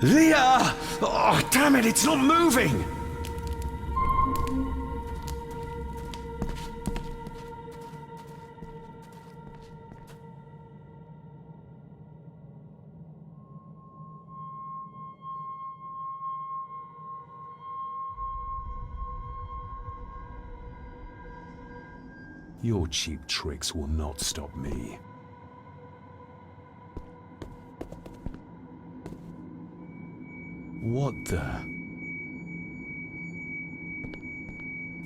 Leah! Oh, damn it, it's not moving! Your cheap tricks will not stop me. What the?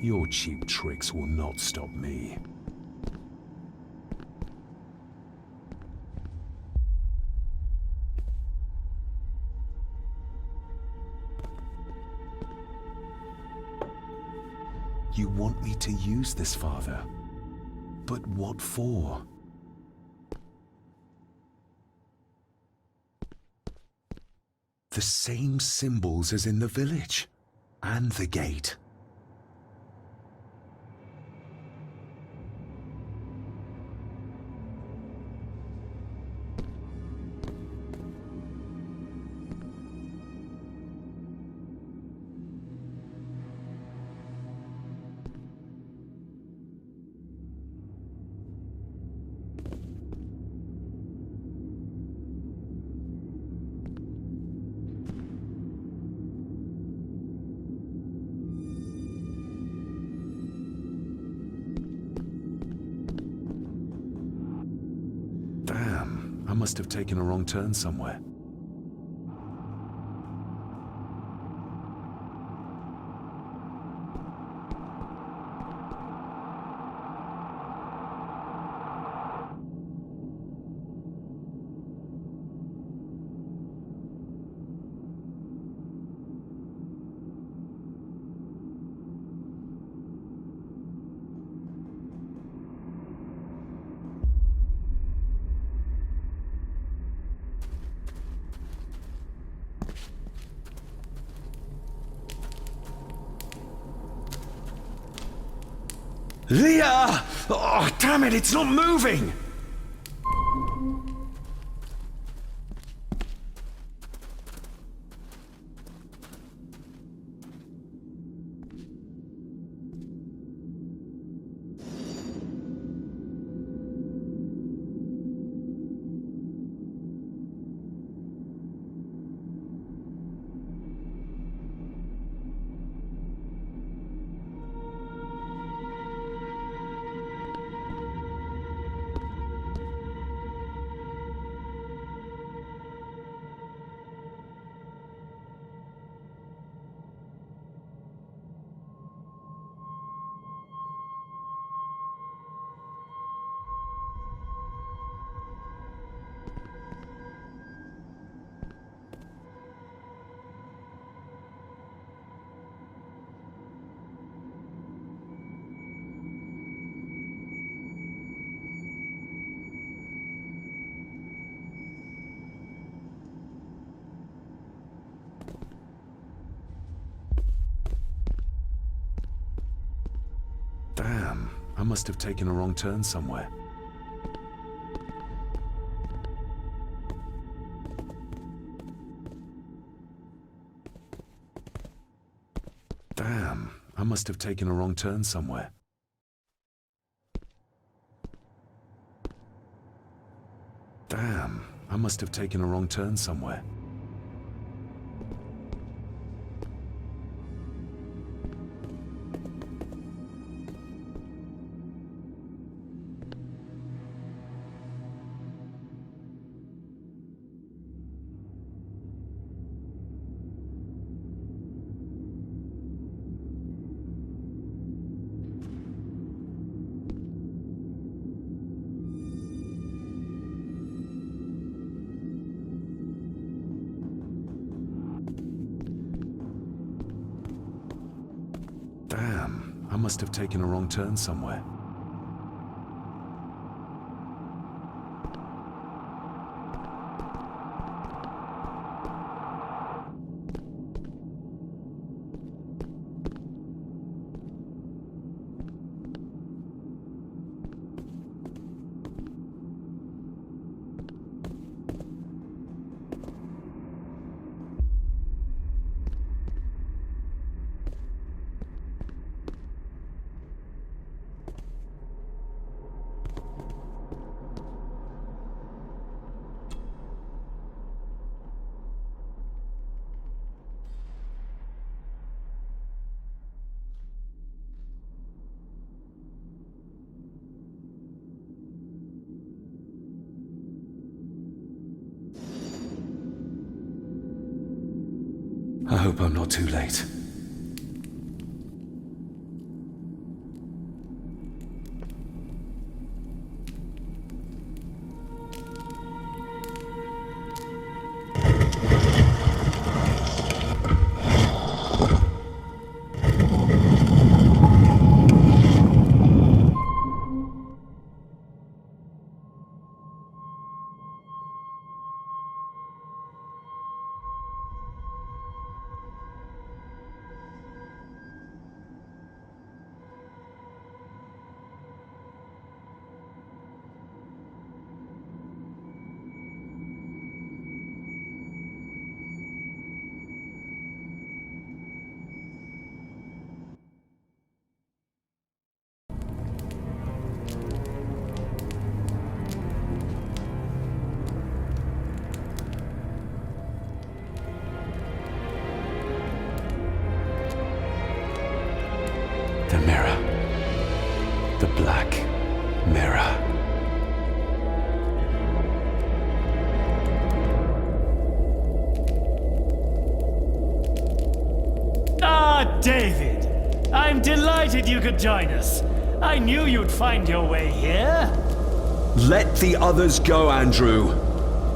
Your cheap tricks will not stop me. You want me to use this, Father? But what for? The same symbols as in the village, and the gate. I must have taken a wrong turn somewhere. Leah! Oh, damn it, it's not moving! Damn, I must have taken a wrong turn somewhere. Damn, I must have taken a wrong turn somewhere. Damn, I must have taken a wrong turn somewhere. Damn, I must have taken a wrong turn somewhere. I hope I'm not too late. The mirror. The black mirror. David! I'm delighted you could join us. I knew you'd find your way here. Let the others go, Andrew.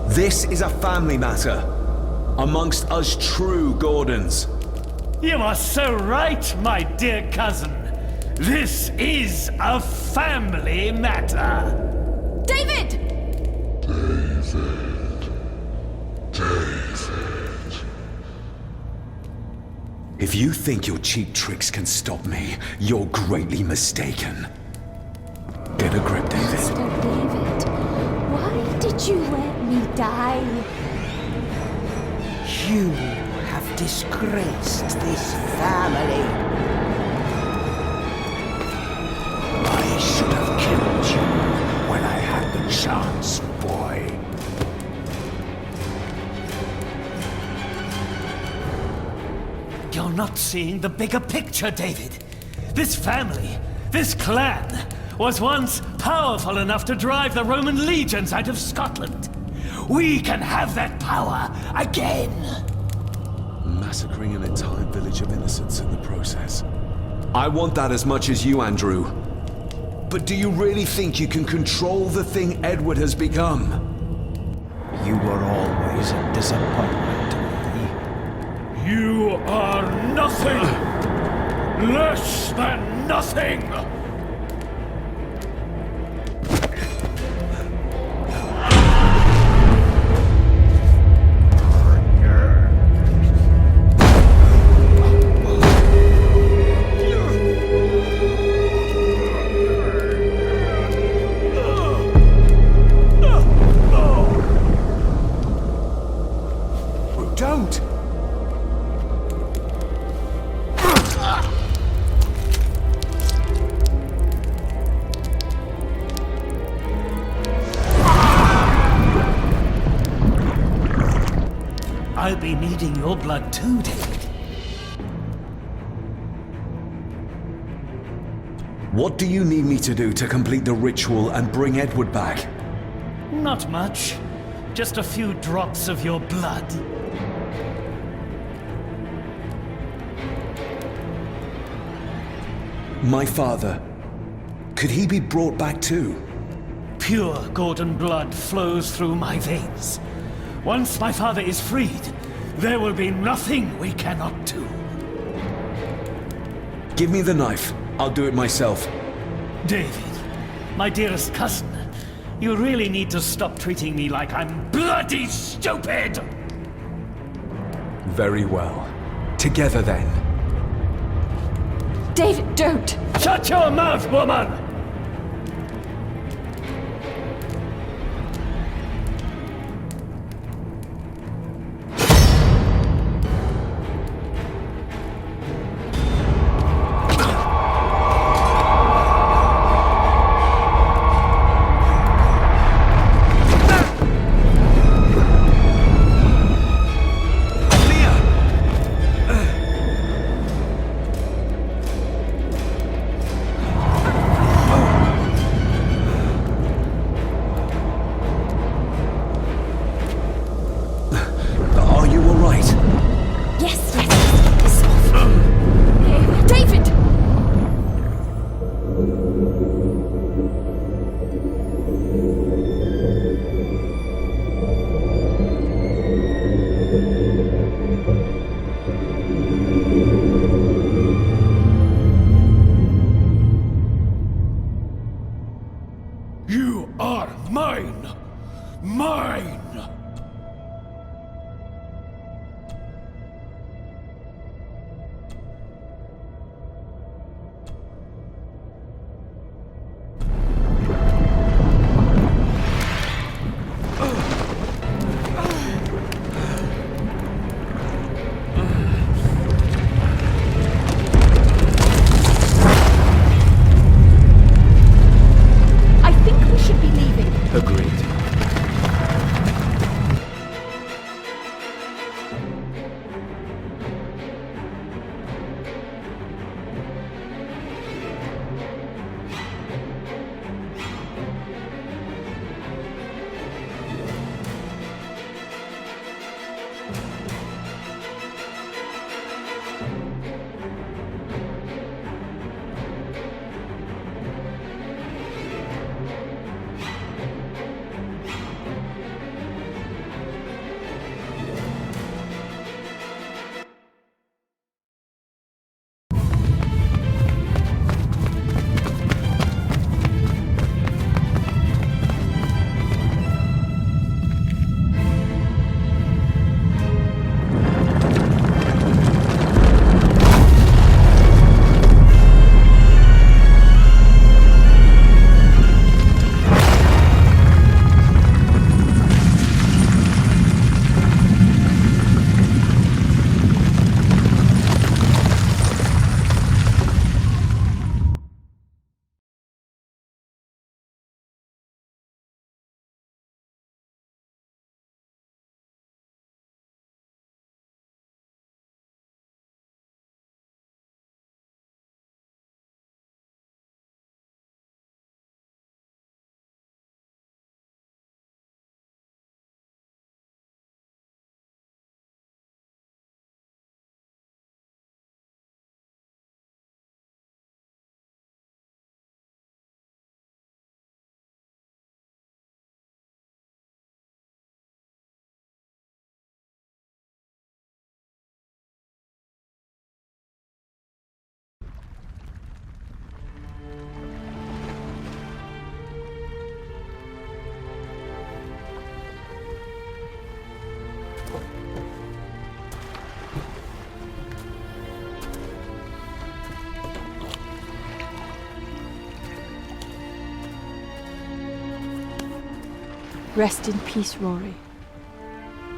This is a family matter. Amongst us true Gordons. You are so right, my dear cousin. This is a family matter. David! If you think your cheap tricks can stop me, you're greatly mistaken. Get a grip, David. Master David, why did you let me die? You have disgraced this family. I should have killed you when I had the chance, boy. You're not seeing the bigger picture, David. This family, this clan, was once powerful enough to drive the Roman legions out of Scotland. We can have that power again. Massacring an entire village of innocents in the process. I want that as much as you, Andrew. But do you really think you can control the thing Edward has become? You were always a disappointment to me. You are nothing! Less than nothing! Don't! I'll be needing your blood too, David. What do you need me to do to complete the ritual and bring Edward back? Not much. Just a few drops of your blood. My father. Could he be brought back too? Pure Gordon blood flows through my veins. Once my father is freed, there will be nothing we cannot do. Give me the knife. I'll do it myself. David, my dearest cousin, you really need to stop treating me like I'm bloody stupid! Very well. Together then. David, don't! Shut your mouth, woman! Rest in peace, Rory.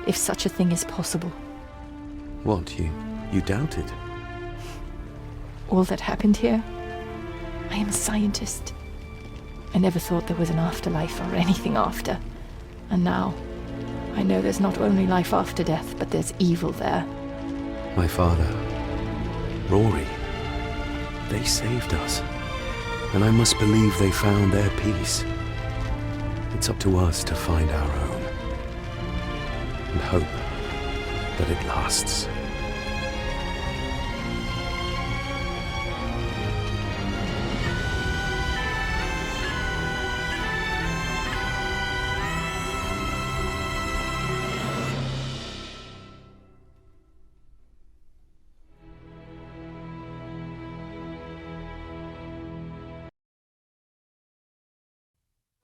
If such a thing is possible. What, you doubted? All that happened here? I am a scientist. I never thought there was an afterlife or anything after. And now, I know there's not only life after death, but there's evil there. My father, Rory, they saved us. And I must believe they found their peace. It's up to us to find our own. And hope that it lasts.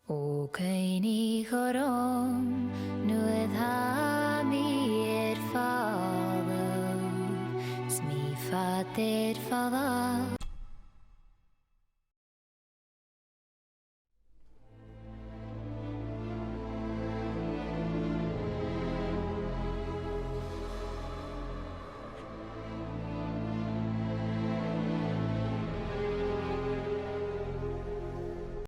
O Kaini Chorom, nuedd ha mi father, smi fader father.